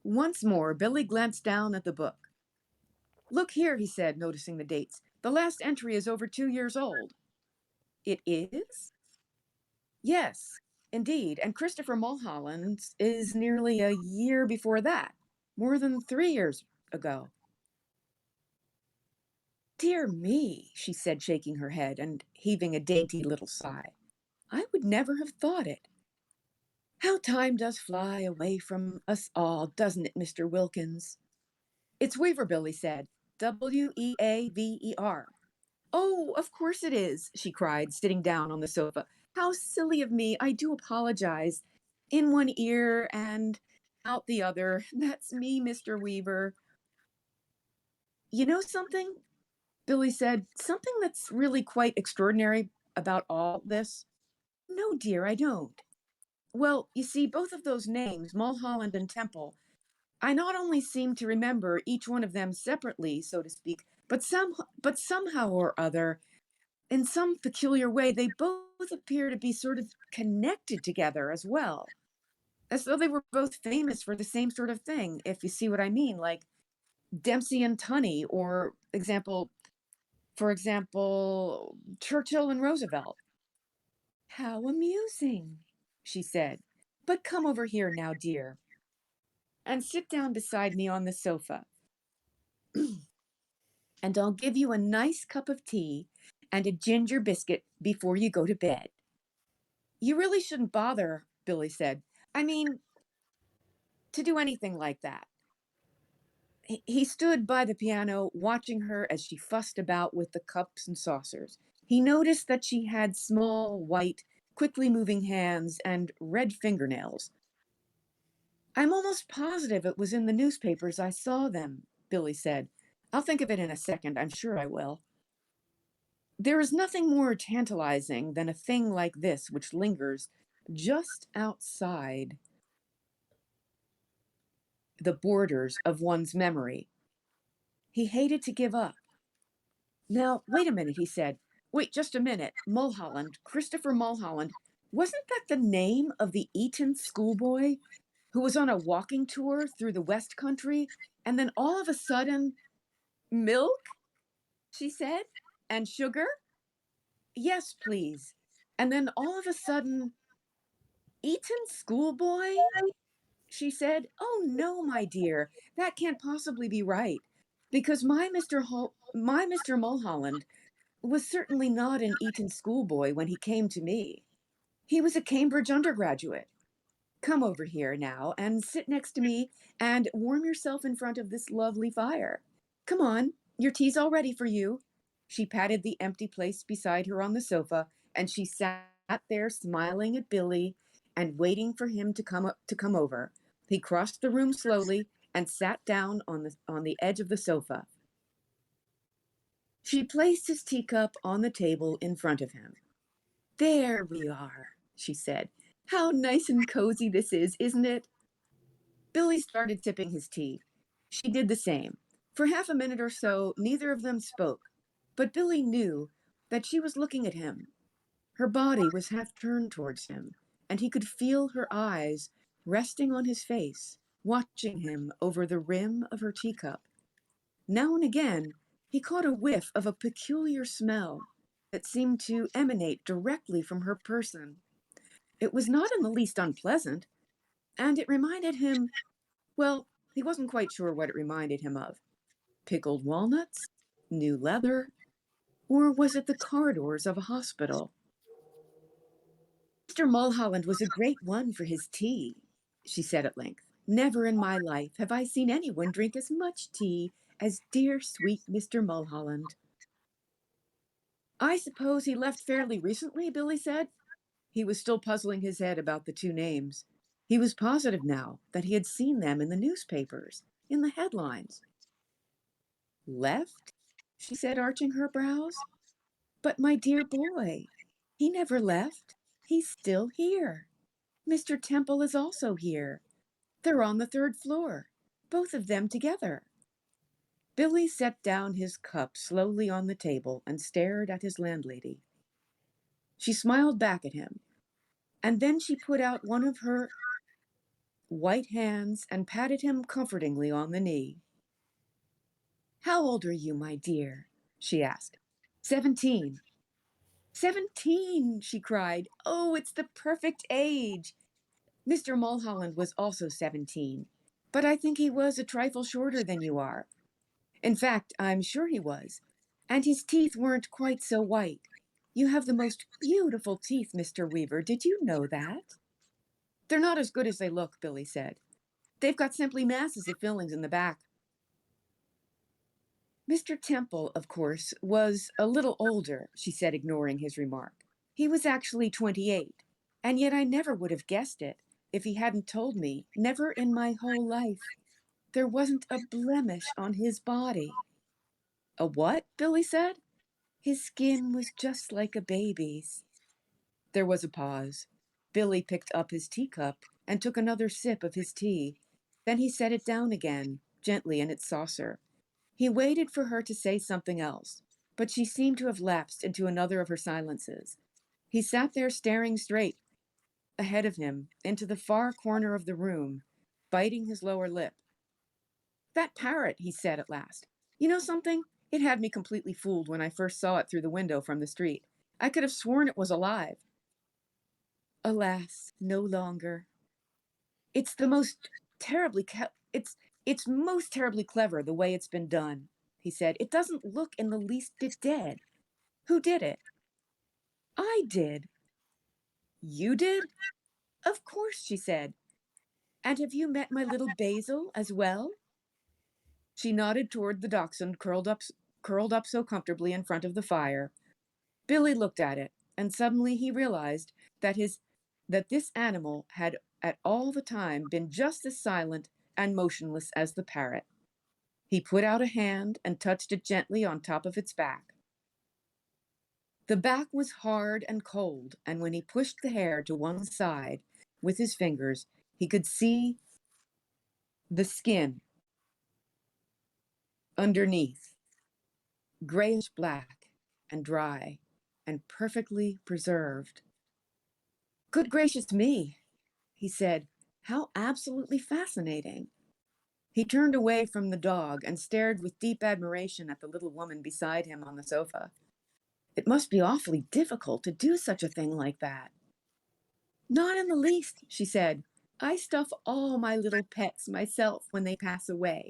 Once more, Billy glanced down at the book. Look here, he said, noticing the dates. The last entry is over 2 years old. It is? Yes, indeed. And Christopher Mulholland's is nearly a year before that, more than 3 years ago. Dear me, she said, shaking her head and heaving a dainty little sigh. I would never have thought it. How time does fly away from us all, doesn't it, Mr. Wilkins? It's Weaver, Billy said. Weaver. Oh, of course it is, she cried, sitting down on the sofa. How silly of me. I do apologize. in one ear and out the other. That's me, Mr. Weaver. You know something? Billy said, something that's really quite extraordinary about all this? No, dear, I don't. Well, you see, both of those names, Mulholland and Temple, I not only seem to remember each one of them separately, so to speak, but somehow or other, in some peculiar way, they both appear to be sort of connected together as well, as though they were both famous for the same sort of thing, if you see what I mean, like Dempsey and Tunney, or for example, Churchill and Roosevelt. How amusing, she said. But come over here now, dear, and sit down beside me on the sofa. And I'll give you a nice cup of tea and a ginger biscuit before you go to bed. You really shouldn't bother, Billy said. I mean, to do anything like that. He stood by the piano, watching her as she fussed about with the cups and saucers. He noticed that she had small, white, quickly moving hands and red fingernails. I'm almost positive it was in the newspapers I saw them, Billy said. I'll think of it in a second, I'm sure I will. There is nothing more tantalizing than a thing like this which lingers just outside the borders of one's memory. He hated to give up. Now, wait a minute, he said. Wait just a minute. Mulholland, Christopher Mulholland. Wasn't that the name of the Eton schoolboy who was on a walking tour through the West Country? And then all of a sudden, milk? She said. And sugar? Yes, please. And then all of a sudden, Eton schoolboy? She said. Oh, no, my dear. That can't possibly be right. Because my Mr. Mulholland was certainly not an Eton schoolboy when he came to me. He was a Cambridge undergraduate. Come over here now and sit next to me and warm yourself in front of this lovely fire. Come on, your tea's all ready for you. She patted the empty place beside her on the sofa, and she sat there smiling at Billy and waiting for him to come over. He crossed the room slowly and sat down on the edge of the sofa. She placed his teacup on the table in front of him. There we are, she said. How nice and cozy this is, isn't it? Billy started sipping his tea. She did the same. For half a minute or so, neither of them spoke, but Billy knew that she was looking at him. Her body was half turned towards him, and he could feel her eyes resting on his face, watching him over the rim of her teacup. Now and again, he caught a whiff of a peculiar smell that seemed to emanate directly from her person. It was not in the least unpleasant, and it reminded him, well, he wasn't quite sure what it reminded him of. Pickled walnuts? New leather? Or was it the corridors of a hospital? Mr. Mulholland was a great one for his tea, she said at length. Never in my life have I seen anyone drink as much tea as dear sweet Mr. Mulholland. I suppose he left fairly recently, Billy said. He was still puzzling his head about the two names. He was positive now that he had seen them in the newspapers, in the headlines. Left? She said, arching her brows. But my dear boy, he never left. He's still here. Mr. Temple is also here. They're on the third floor, both of them together. Billy set down his cup slowly on the table and stared at his landlady. She smiled back at him, and then she put out one of her white hands and patted him comfortingly on the knee. How old are you, my dear? She asked. 17. 17, she cried. Oh, it's the perfect age. Mr. Mulholland was also 17, but I think he was a trifle shorter than you are. In fact, I'm sure he was. And his teeth weren't quite so white. You have the most beautiful teeth, Mr. Weaver. Did you know that? They're not as good as they look, Billy said. They've got simply masses of fillings in the back. Mr. Temple, of course, was a little older, she said, ignoring his remark. He was actually 28, and yet I never would have guessed it. if he hadn't told me, never in my whole life. There wasn't a blemish on his body. A what? Billy said. His skin was just like a baby's. There was a pause. Billy picked up his teacup and took another sip of his tea. Then he set it down again, gently in its saucer. He waited for her to say something else, but she seemed to have lapsed into another of her silences. He sat there staring straight ahead of him into the far corner of the room, biting his lower lip. That parrot, he said at last. You know something? It had me completely fooled when I first saw it through the window from the street. I could have sworn it was alive. Alas, no longer. It's the most terribly it's most terribly clever the way it's been done, he said. It doesn't look in the least bit dead. Who did it? I did. You did? Of course, she said. And have you met my little Basil as well? She nodded toward the dachshund curled up so comfortably in front of the fire. Billy looked at it, and suddenly he realized that this animal had at all the time been just as silent and motionless as the parrot. He put out a hand and touched it gently on top of its back. The back was hard and cold, and when he pushed the hair to one side with his fingers, he could see the skin underneath, grayish black and dry and perfectly preserved. Good gracious me, he said. How absolutely fascinating. He turned away from the dog and stared with deep admiration at the little woman beside him on the sofa. It must be awfully difficult to do such a thing like that. Not in the least, she said. I stuff all my little pets myself when they pass away.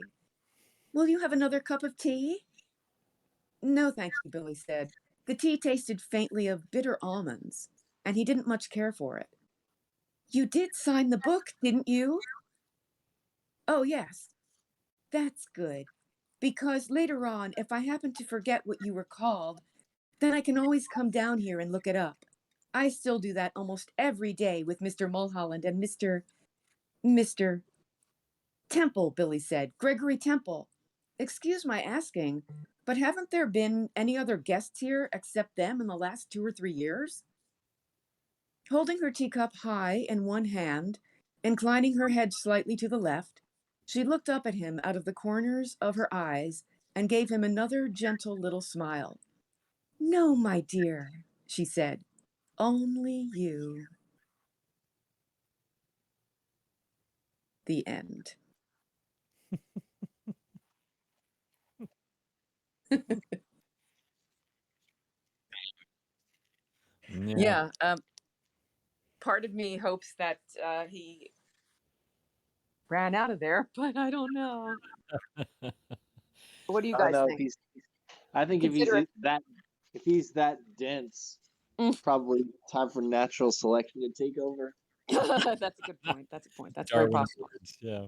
Will you have another cup of tea? No, thank you, Billy said. The tea tasted faintly of bitter almonds, and he didn't much care for it. You did sign the book, didn't you? Oh, yes. That's good. Because later on, if I happen to forget what you were called, then I can always come down here and look it up. I still do that almost every day with Mr. Mulholland and Mr. Temple, Billy said. Gregory Temple. Excuse my asking, but haven't there been any other guests here except them in the last 2 or 3 years? Holding her teacup high in one hand, inclining her head slightly to the left, she looked up at him out of the corners of her eyes and gave him another gentle little smile. No, my dear, she said. Only you. The end. Yeah. Part of me hopes that he ran out of there, but I don't know. What do you I don't guys know think? I think if he's that dense, it's probably time for natural selection to take over. That's a good point. That's very Darwin possible. words, yeah.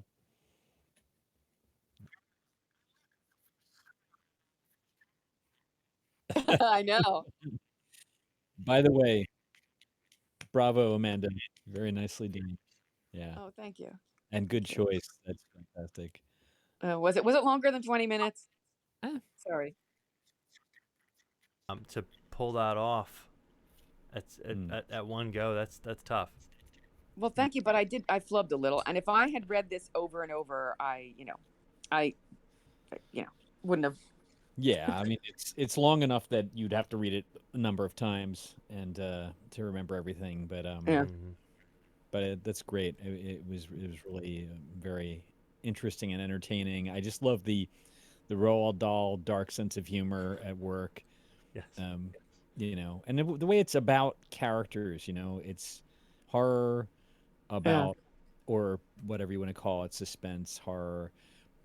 I know. By the way, bravo, Amanda. Very nicely done. Yeah. Oh, thank you. And good choice. That's fantastic. Was it longer than 20 minutes? Sorry. To pull that off at one go, that's tough. Well, thank you, but I flubbed a little, and if I had read this over and over, I wouldn't have. Yeah, I mean it's long enough that you'd have to read it a number of times and to remember everything. But Yeah. but that's great. It was really very interesting and entertaining. I just love the Roald Dahl dark sense of humor at work. Yes. And the way it's about characters. It's horror about or whatever you want to call it, suspense, horror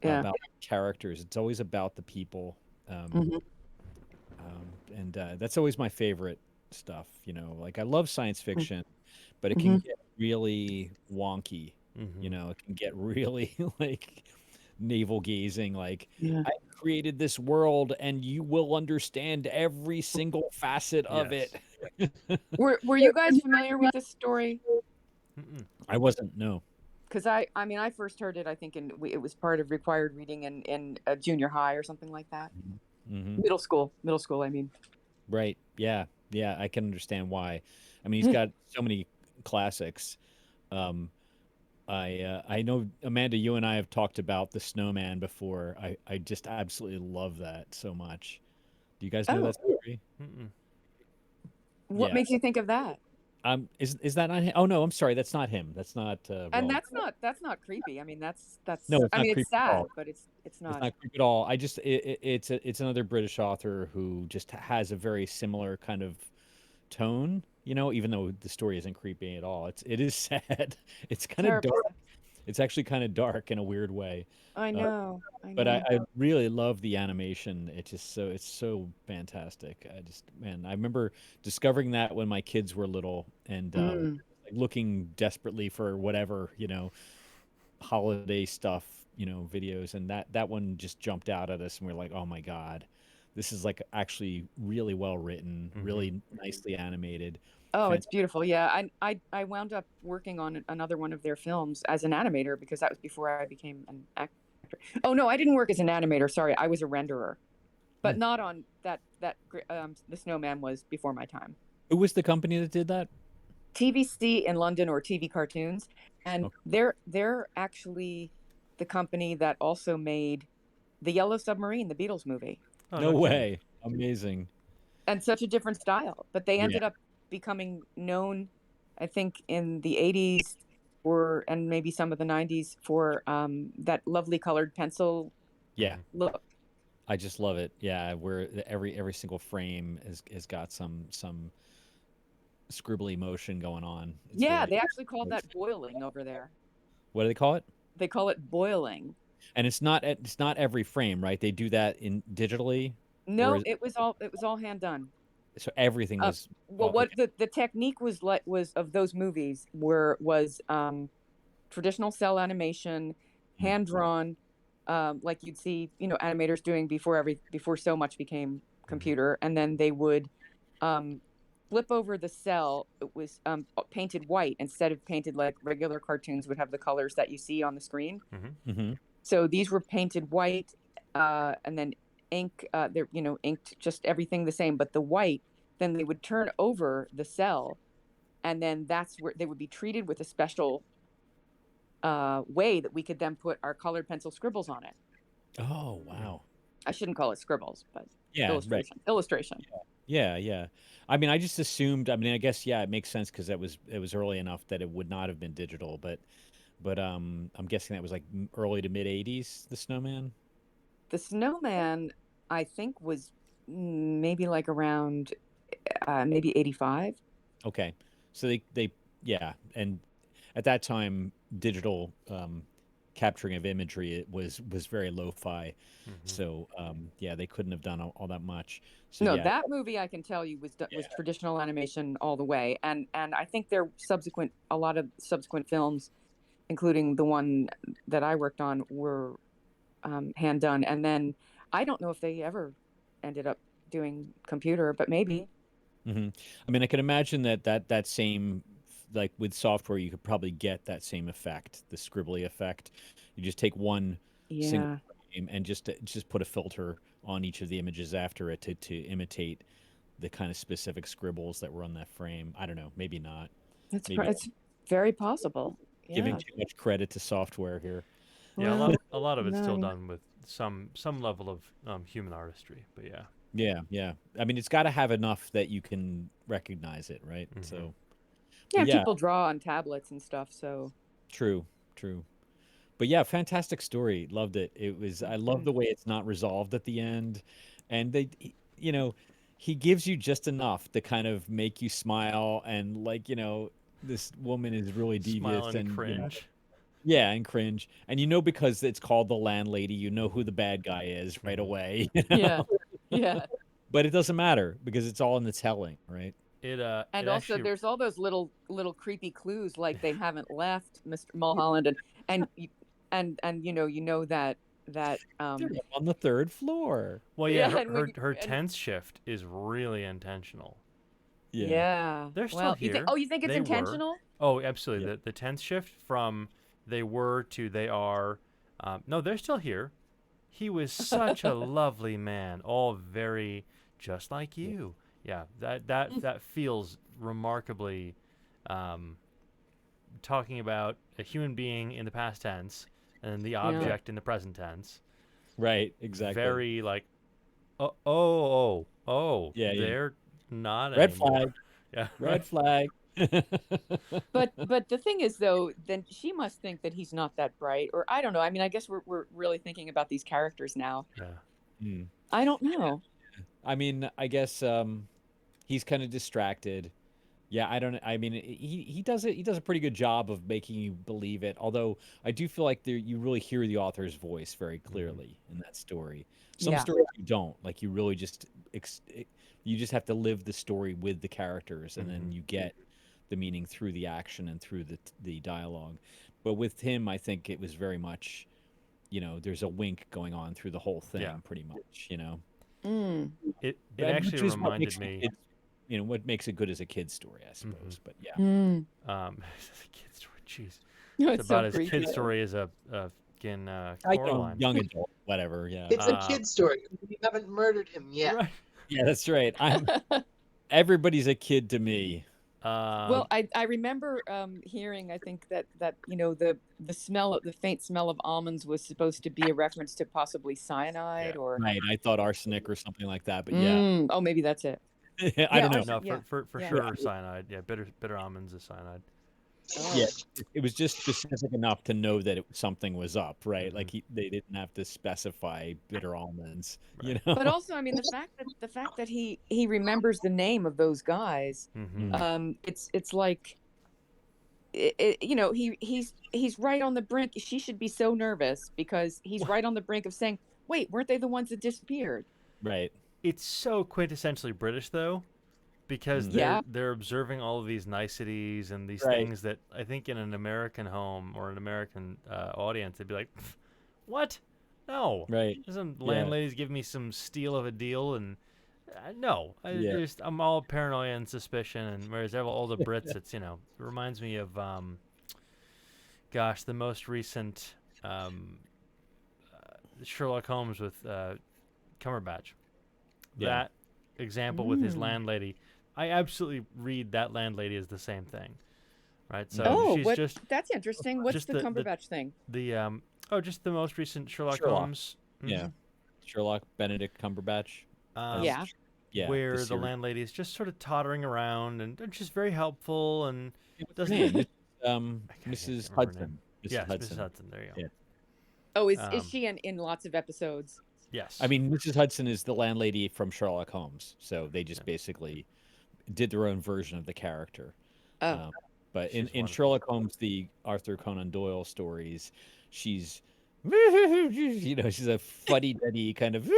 about characters. It's always about the people. And that's always my favorite stuff. Like I love science fiction, but it can get really wonky. It can get really like navel gazing. Like I created this world, and you will understand every single facet of it. Were you guys familiar with this story? I wasn't. No. Because I mean, I first heard it, I think, it was part of required reading in junior high or something like that. Hmm. Middle school, I mean. Right. Yeah. Yeah. I can understand why. I mean, he's got so many classics. Um, I know Amanda, you and I have talked about the Snowman before. I just absolutely love that so much. Do you guys know Oh, that story? Mm-mm. what Yeah. makes you think of that? Is that not him? Oh no, I'm sorry. That's not him. That's not And Roald. that's not creepy. I mean, No, it's I not mean, creepy it's at all. sad, but it's It's not. not creepy at all. I just it's another British author who just has a very similar kind of tone. You know, even though the story isn't creepy at all, it is sad. It's kind of Terribly dark. sad. It's actually kind of dark in a weird way. I Uh, know. I but know. I really love the animation. It's so fantastic. I just man, I remember discovering that when my kids were little and Mm. like looking desperately for whatever holiday stuff, videos, and that one just jumped out at us, and we're like, oh my god, this is like actually really well written, Mm-hmm. really nicely animated. Oh, Fan- it's beautiful. Yeah, I wound up working on another one of their films as an animator because that was before I became an actor. Oh no, I didn't work as an animator. Sorry, I was a renderer, Hmm. but not on the Snowman was before my time. Who was the company that did that? TVC in London, or TV Cartoons, and Okay. they're actually the company that also made the Yellow Submarine, the Beatles movie, Oh, No no kidding. way, amazing. and such a different style. But they Yeah, ended up becoming known, I think, in the '80s for, and maybe some of the '90s for that lovely colored pencil yeah, Mm-hmm. look. I just love it. Yeah, where every single frame has got some scribbly motion going on. It's Yeah, really they actually call that boiling over there. what do they call it? They call it boiling. And it's not every frame, right? They do that in digitally, or No, it was all hand done. so everything Uh, was well, oh, what okay. the technique was of those movies was traditional cell animation, Mhm. hand drawn, like you'd see, animators doing before so much became Mm-hmm. computer, and then they would um, flip over the cell. It was painted white instead of painted like regular cartoons would have the colors that you see on the screen. Mm-hmm. Mhm. So these were painted white, and then ink. They're inked just everything the same, but the white. Then they would turn over the cell, and then that's where they would be treated with a special way that we could then put our colored pencil scribbles on it. Oh, wow. I shouldn't call it scribbles, but Yeah, right. illustration. Yeah, yeah. I mean, I just assumed. I mean, I guess yeah, it makes sense because it was early enough that it would not have been digital, but I'm guessing that was like early to mid '80s. The Snowman. The snowman, I think, was maybe like around maybe 85. Okay, so they yeah, and at that time, digital capturing of imagery it was very lo-fi, Mm-hmm. so yeah, they couldn't have done all that much. So No, yeah, that movie I can tell you was yeah, traditional animation all the way, and I think a lot of subsequent films, including the one that I worked on, were hand done. And then I don't know if they ever ended up doing computer, but maybe. hmm. I mean, I can imagine that same like with software, you could probably get that same effect, the scribbly effect. You just take one single Yeah, frame and just put a filter on each of the images after it to imitate the kind of specific scribbles that were on that frame. I don't know, maybe not. Maybe it's very possible. giving Yeah. too much credit to software here. Yeah, Well, a lot of it's no, I still mean, done with some level of human artistry, but yeah. Yeah, yeah. I mean, it's got to have enough that you can recognize it, right? Mm-hmm. So, but yeah, yeah, people draw on tablets and stuff. So true, true. But yeah, fantastic story. Loved it. I love good. the way it's not resolved at the end. And you know, he gives you just enough to kind of make you smile and like, this woman is really Smile devious and and, cringe. yeah, and cringe. And because it's called the landlady, you know who the bad guy is right Mm-hmm. away, Yeah, yeah. But it doesn't matter because it's all in the telling, right? It And also, actually there's all those little creepy clues, like they haven't left Mr. Mulholland, and you know that They're up on the third floor. well, yeah, yeah, and her tense shift is really intentional. Yeah. They're still Well, here. you think it's They were. intentional? Oh, absolutely. Yeah. The tense shift from they were to they are. No, they're still here. He was such a lovely man, all very just like you. Yeah, that feels remarkably talking about a human being in the past tense and the Yeah. object in the present tense. Right. Exactly. Very like, Yeah. they're not Red anymore. flag. Yeah, Red flag. But the thing is, though, then she must think that he's not that bright, or I don't know. I mean, I guess we're really thinking about these characters now. Yeah. Hmm. I don't know. I mean, I guess he's kind of distracted. Yeah, I don't. I mean, he does it. He does a pretty good job of making you believe it. Although I do feel like you really hear the author's voice very clearly in that story. Some Yeah. stories you don't. Like you really just you just have to live the story with the characters, and then you get the meaning through the action and through the dialogue. But with him, I think it was very much, there's a wink going on through the whole thing, Yeah. pretty much. Mm. It Which actually is what reminded makes me. what makes it good as a kid's story, I suppose. But yeah. Mm. It's a kid story. Jeez, No, it's it's so about as creepy. kid story as a fucking I know, Coraline. young adult, whatever. Yeah, It's a kid story. You haven't murdered him yet. Right. yeah, that's right. Everybody's a kid to me. Well, I remember hearing, I think that the faint smell of almonds was supposed to be a reference to possibly cyanide, Yeah. or Right, I thought arsenic or something like that, but yeah, Mm. Oh, maybe that's it. I don't know. arsenic. no, Yeah. for Yeah. sure cyanide. Yeah, bitter almonds is cyanide. Oh. Yeah, it was just specific enough to know that something was up, right? Like they didn't have to specify bitter almonds, you know. But also, I mean, the fact that he remembers the name of those guys, it's like, he's right on the brink. She should be so nervous because he's right on the brink of saying, "Wait, weren't they the ones that disappeared?" Right. It's so quintessentially British though, because Yeah. they're observing all of these niceties and these Right. things that I think in an American home or an American audience they'd be like, "What? No." Right. Some Yeah. landladies give me some steal of a deal, and no, Yeah. I'm all paranoia and suspicion. And whereas all the Brits, it reminds me of, the most recent Sherlock Holmes with Cumberbatch. Yeah. That example with his landlady, I absolutely read that landlady as the same thing, right? So she's just that's interesting. What's just the the- Cumberbatch thing? just the most recent Sherlock Sherlock. Holmes. Yeah. Sherlock Benedict Cumberbatch. Yeah. Yeah. Where the series. landlady is just sort of tottering around and just very helpful and What's her doesn't. name? I can't Mrs. remember her Hudson. name. Mrs. Yes, Hudson. Mrs. Hudson. There you go. Yeah. Oh, is Um, she in lots of episodes? Yes. I mean, Mrs. Hudson is the landlady from Sherlock Holmes, so they just basically did their own version of the character. Oh. But She's in wonderful. Sherlock Holmes, the Arthur Conan Doyle stories, she's she's a fuddy-duddy kind of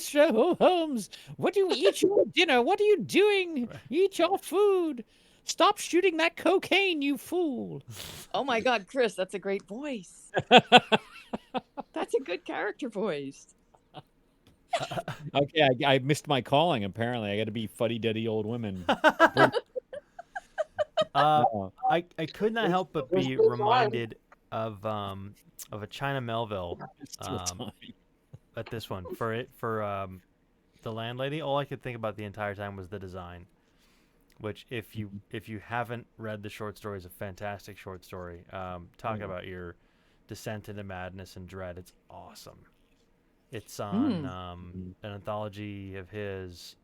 Sherlock Holmes. What do you eat your dinner? What are you doing? Eat your food. Stop shooting that cocaine, you fool. Oh my God, Chris, that's a great voice. That's a good character voice. Okay, I missed my calling. Apparently, I got to be fuddy-duddy old women. I could not help but be reminded of a China Melville at this one for the landlady. All I could think about the entire time was the design, which if you haven't read the short story, is a fantastic short story. Talk about your descent into madness and dread. It's awesome. It's on an anthology of his,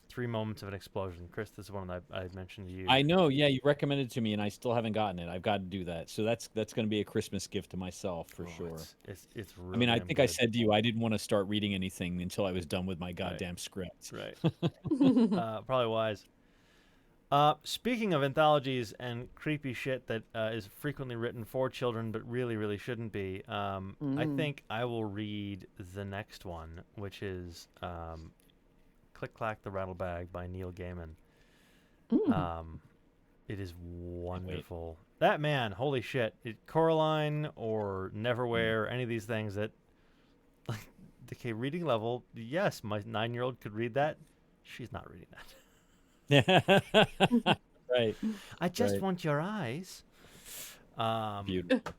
3 Moments of an Explosion. Chris, this is one that I mentioned to you. I know, yeah, you recommended it to me, and I still haven't gotten it. I've got to do that. So that's going to be a Christmas gift to myself for sure. It's really I mean, I damn think I good. said to you I didn't want to start reading anything until I was done with my goddamn script. Right. Probably wise. Speaking of anthologies and creepy shit that is frequently written for children but really, really shouldn't be, I think I will read the next one, which is Click Clack the Rattle Bag by Neil Gaiman. It is wonderful. That man, holy shit. Coraline or Neverwhere, any of these things that, okay, reading level, yes, my 9-year-old could read that. She's not reading that. Right. I just Right. want your eyes. Beautiful.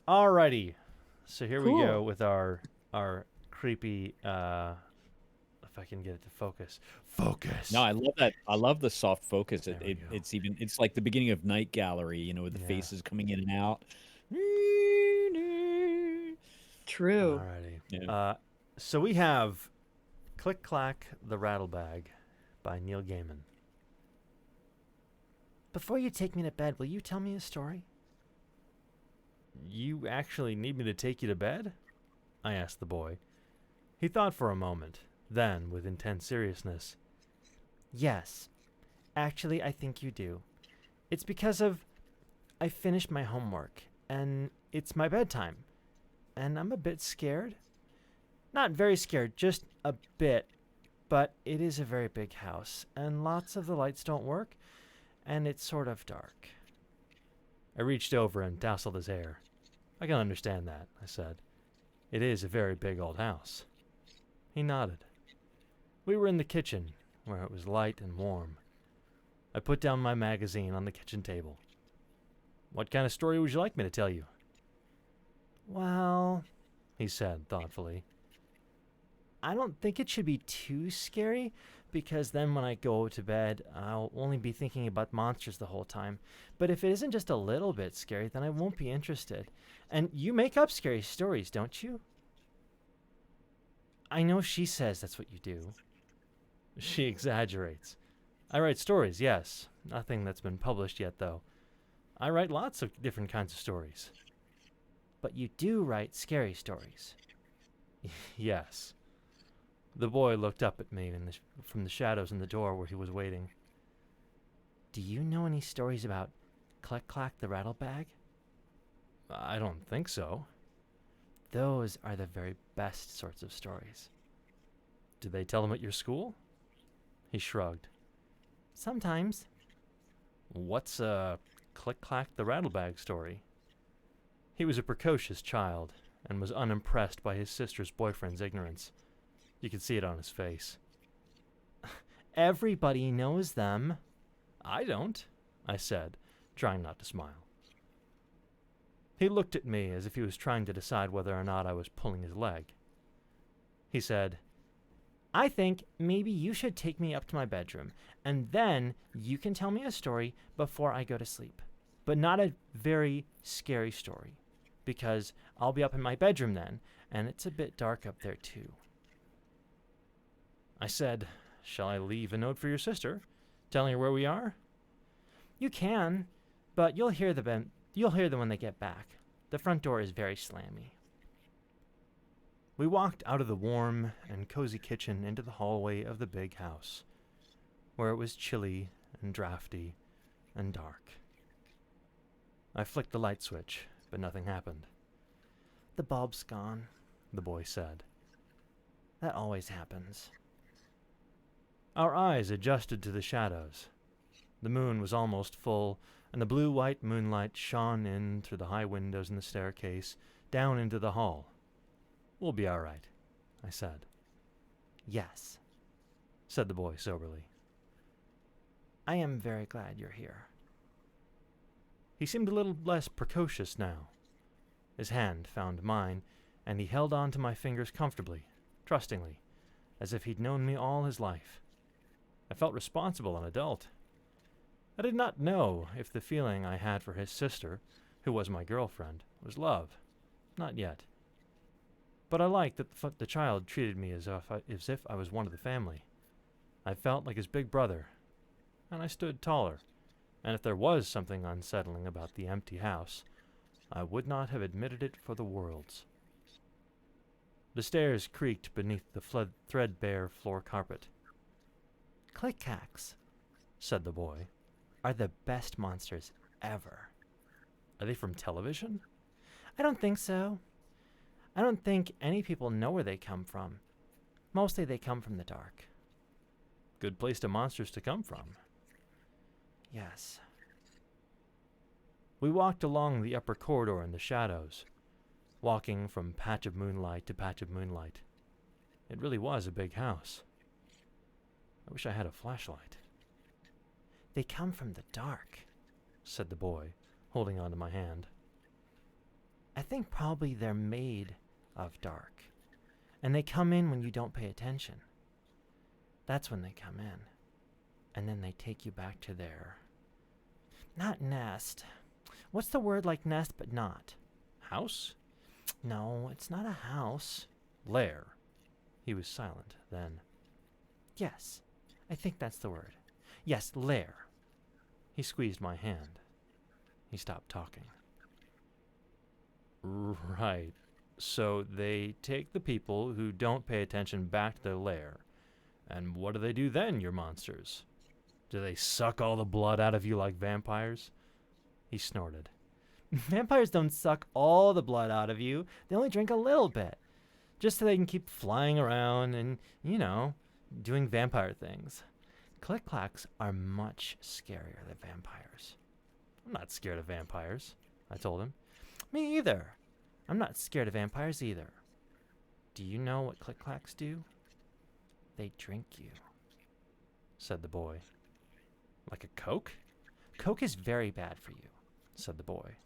Alrighty. So here we go Cool. with our creepy. If I can get it to focus. Focus. No, I love that. I love the soft focus. There we go. It's like the beginning of Night Gallery, with the Yeah. faces coming in and out. True. Alrighty. Yeah. So we have Click Clack the Rattlebag by Neil Gaiman. Before you take me to bed, will you tell me a story? You actually need me to take you to bed? I asked the boy. He thought for a moment, then, with intense seriousness, yes, actually, I think you do. It's because I finished my homework, and it's my bedtime, and I'm a bit scared. Not very scared, just a bit, but it is a very big house, and lots of the lights don't work, and it's sort of dark. I reached over and tousled his hair. I can understand that, I said. It is a very big old house. He nodded. We were in the kitchen, where it was light and warm. I put down my magazine on the kitchen table. What kind of story would you like me to tell you? Well, he said thoughtfully, I don't think it should be too scary, because then when I go to bed, I'll only be thinking about monsters the whole time. But if it isn't just a little bit scary, then I won't be interested. And you make up scary stories, don't you? I know she says that's what you do. She exaggerates. I write stories, yes. Nothing that's been published yet, though. I write lots of different kinds of stories. But you do write scary stories. Yes. The boy looked up at me from the shadows in the door where he was waiting. Do you know any stories about Click Clack the Rattlebag? I don't think so. Those are the very best sorts of stories. Did they tell them at your school? He shrugged. Sometimes. What's a Click Clack the Rattlebag story? He was a precocious child and was unimpressed by his sister's boyfriend's ignorance. You could see it on his face. Everybody knows them. I don't, I said, trying not to smile. He looked at me as if he was trying to decide whether or not I was pulling his leg. He said, I think maybe you should take me up to my bedroom, and then you can tell me a story before I go to sleep. But not a very scary story, because I'll be up in my bedroom then, and it's a bit dark up there too. I said, shall I leave a note for your sister, telling her where we are? You can, but you'll hear them when they get back. The front door is very slammy. We walked out of the warm and cozy kitchen into the hallway of the big house, where it was chilly and drafty and dark. I flicked the light switch, but nothing happened. The bulb's gone, the boy said. That always happens. Our eyes adjusted to the shadows. The moon was almost full, and the blue-white moonlight shone in through the high windows in the staircase, down into the hall. We'll be all right, I said. Yes, said the boy soberly. I am very glad you're here. He seemed a little less precocious now. His hand found mine, and he held on to my fingers comfortably, trustingly, as if he'd known me all his life. I felt responsible and adult. I did not know if the feeling I had for his sister, who was my girlfriend, was love. Not yet. But I liked that the child treated me as if I was one of the family. I felt like his big brother, and I stood taller, and if there was something unsettling about the empty house, I would not have admitted it for the worlds. The stairs creaked beneath the threadbare floor carpet. Click-clacks, said the boy, are the best monsters ever. Are they from television? I don't think so. I don't think any people know where they come from. Mostly they come from the dark. Good place to monsters to come from. Yes. We walked along the upper corridor in the shadows, walking from patch of moonlight to patch of moonlight. It really was a big house. I wish I had a flashlight. They come from the dark, said the boy, holding onto my hand. I think probably they're made of dark, and they come in when you don't pay attention. That's when they come in, and then they take you back to their... Not nest. What's the word like nest but not? House? No, it's not a house. Lair. He was silent. Then, yes, I think that's the word. Yes, lair. He squeezed my hand. He stopped talking. Right. So they take the people who don't pay attention back to their lair. And what do they do then, your monsters? Do they suck all the blood out of you like vampires? He snorted. Vampires don't suck all the blood out of you. They only drink a little bit. Just so they can keep flying around and, doing vampire things. Click-clacks are much scarier than vampires. I'm not scared of vampires, I told him. Me either. I'm not scared of vampires either. Do you know what click-clacks do? They drink you, said the boy. Like a Coke? Coke is very bad for you, said the boy.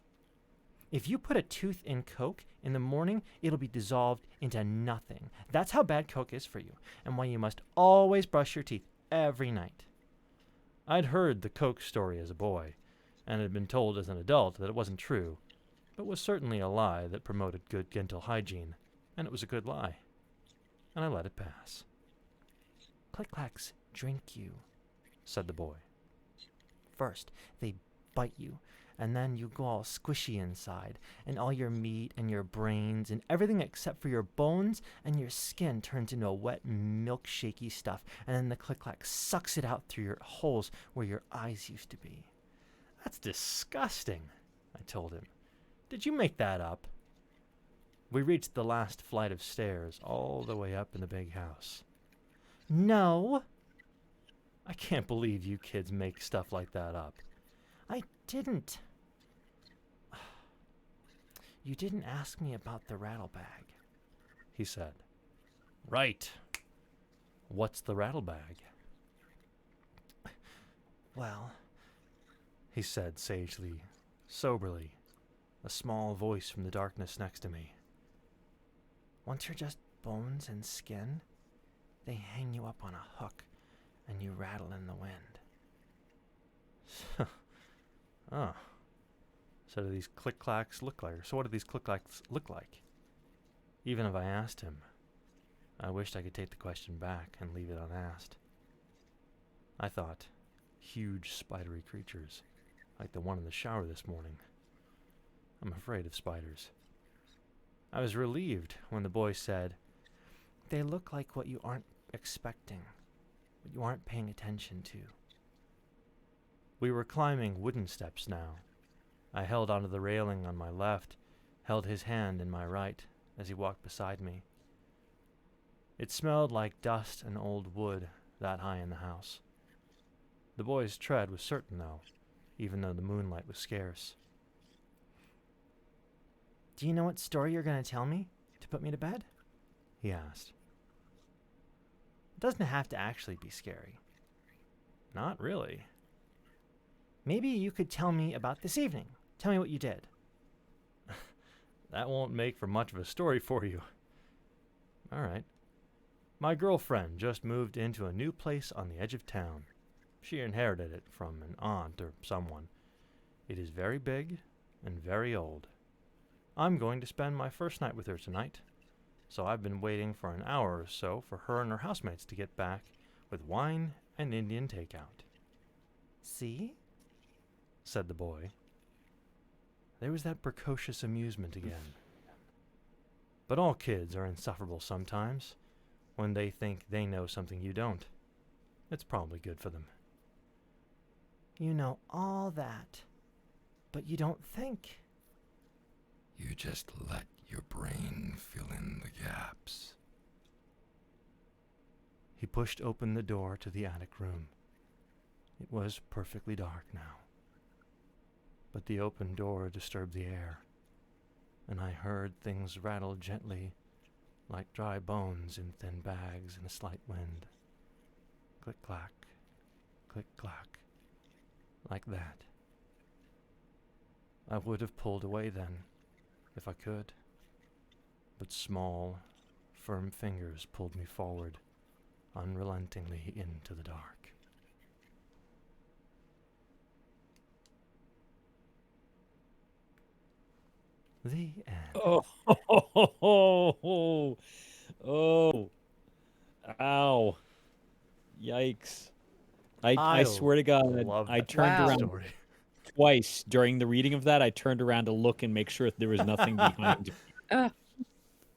If you put a tooth in Coke in the morning, it'll be dissolved into nothing. That's how bad Coke is for you, and why you must always brush your teeth every night. I'd heard the Coke story as a boy, and had been told as an adult that it wasn't true, but was certainly a lie that promoted good dental hygiene, and it was a good lie. And I let it pass. Click-clacks drink you, said the boy. First, they bite you, and then you go all squishy inside, and all your meat and your brains and everything except for your bones and your skin turns into a wet, milkshakey stuff, and then the click-clack sucks it out through your holes where your eyes used to be. That's disgusting, I told him. Did you make that up? We reached the last flight of stairs, all the way up in the big house. No! I can't believe you kids make stuff like that up. I didn't. You didn't ask me about the rattle bag, he said. Right. What's the rattle bag? Well, he said sagely, soberly, a small voice from the darkness next to me. Once you're just bones and skin, they hang you up on a hook and you rattle in the wind. Oh. So do these click-clacks look like? So what do these click-clacks look like? Even if I asked him, I wished I could take the question back and leave it unasked. I thought, huge spidery creatures, like the one in the shower this morning. I'm afraid of spiders. I was relieved when the boy said, they look like what you aren't expecting, what you aren't paying attention to. We were climbing wooden steps now. I held onto the railing on my left, held his hand in my right as he walked beside me. It smelled like dust and old wood that high in the house. The boy's tread was certain, though, even though the moonlight was scarce. Do you know what story you're going to tell me to put me to bed? He asked. It doesn't have to actually be scary. Not really. Maybe you could tell me about this evening. Tell me what you did. That won't make for much of a story for you. All right. My girlfriend just moved into a new place on the edge of town. She inherited it from an aunt or someone. It is very big and very old. I'm going to spend my first night with her tonight, so I've been waiting for an hour or so for her and her housemates to get back with wine and Indian takeout. See? Said the boy. There was that precocious amusement again. But all kids are insufferable sometimes, when they think they know something you don't. It's probably good for them. You know all that, but you don't think. You just let your brain fill in the gaps. He pushed open the door to the attic room. It was perfectly dark now. But the open door disturbed the air, and I heard things rattle gently, like dry bones in thin bags in a slight wind. Click-clack, click-clack, like that. I would have pulled away then, if I could. But small, firm fingers pulled me forward, unrelentingly into the dark. The end. Oh, oh, ow, yikes! I swear to God, love I that turned Wow. around story. twice during the reading of that. I turned around to look and make sure there was nothing behind. Uh,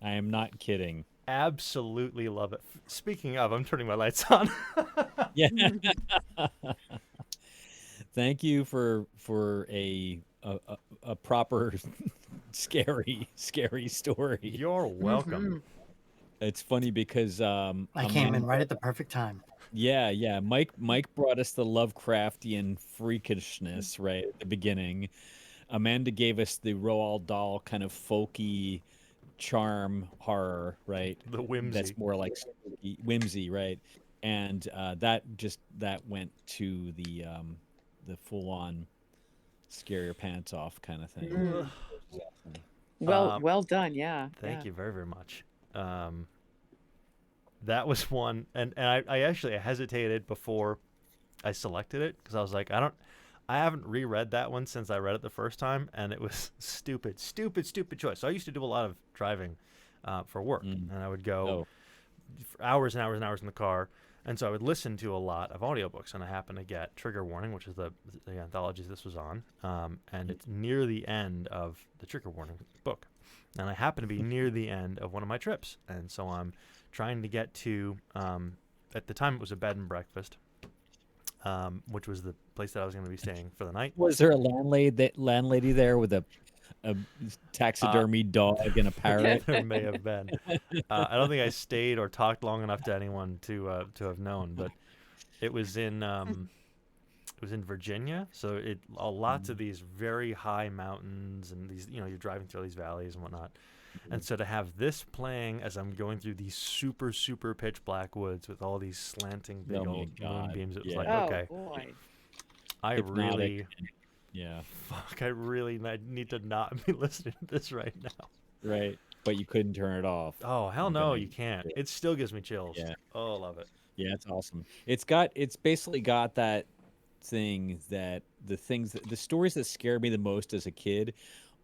I am not kidding. Absolutely love it. Speaking of, I'm turning my lights on. Yeah. Thank you for a proper scary story. You're welcome. mhm. It's funny because I came in right at the perfect time. yeah. Mike brought us the Lovecraftian freakishness right at the beginning. Amanda gave us the Roald Dahl kind of folky charm horror, right? The whimsy. That's more like spooky, whimsy, right? And that went to the full on scare your pants off kind of thing. Mm. Exactly. Well done. Yeah. Thank you very, very much. That was one, and I actually hesitated before I selected it because I was like, I haven't reread that one since I read it the first time, and it was stupid choice. So I used to do a lot of driving for work, and I would go for hours and hours and hours in the car, and so I would listen to a lot of audiobooks, and I happened to get Trigger Warning, which is the anthology this was on, and it's near the end of the Trigger Warning book, and I happen to be near the end of one of my trips, and so I'm trying to get to, at the time it was a bed and breakfast, which was the place that I was going to be staying for the night. Was there a landlady there with a taxidermy dog and a parrot? There may have been. I don't think I stayed or talked long enough to anyone to have known, but it was in Virginia, so lots of these very high mountains, and these, you're driving through all these valleys and whatnot. And so to have this playing as I'm going through these super, super pitch black woods with all these slanting big old moonbeams, it was like, Oh okay, boy. I Hypnotic. really need to not be listening to this right now. Right. But you couldn't turn it off. Oh, hell no, you can't. It still gives me chills. Yeah. Oh, I love it. Yeah, it's awesome. It's basically got that thing that the stories that scared me the most as a kid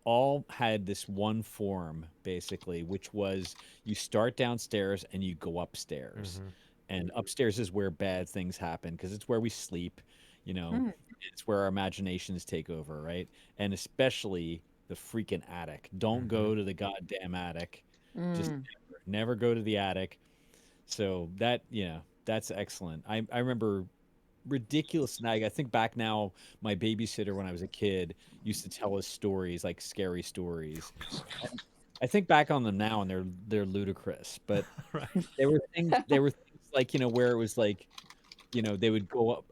all had this one form, basically, which was you start downstairs and you go upstairs. And upstairs is where bad things happen because it's where we sleep, it's where our imaginations take over, right? And especially the freaking attic. Don't go to the goddamn attic. Just never go to the attic. So that's excellent. I remember ridiculous. And I think back now, my babysitter when I was a kid used to tell us stories, like scary stories. And I think back on them now, and they're ludicrous. But Right. there were things like where it was like they would go up,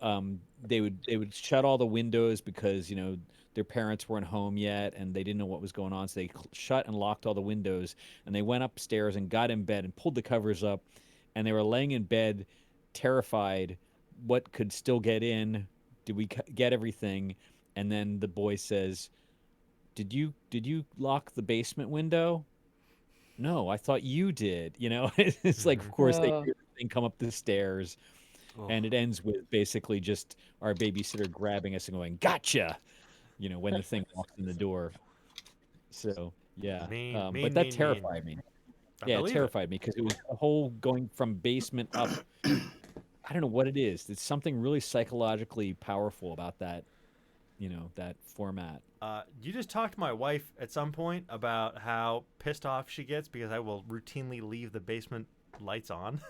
they would shut all the windows because their parents weren't home yet and they didn't know what was going on, so they shut and locked all the windows, and they went upstairs and got in bed and pulled the covers up, and they were laying in bed terrified what could still get in, did we get everything? And then the boy says, did you lock the basement window? No, I thought you did. It's like, of course they hear the thing come up the stairs. And it ends with basically just our babysitter grabbing us and going, gotcha, when the thing walks in the door. So, yeah. But that terrified me. Yeah, it terrified me because it was the whole going from basement up. I don't know what it is. It's something really psychologically powerful about that, that format. You just talked to my wife at some point about how pissed off she gets because I will routinely leave the basement lights on.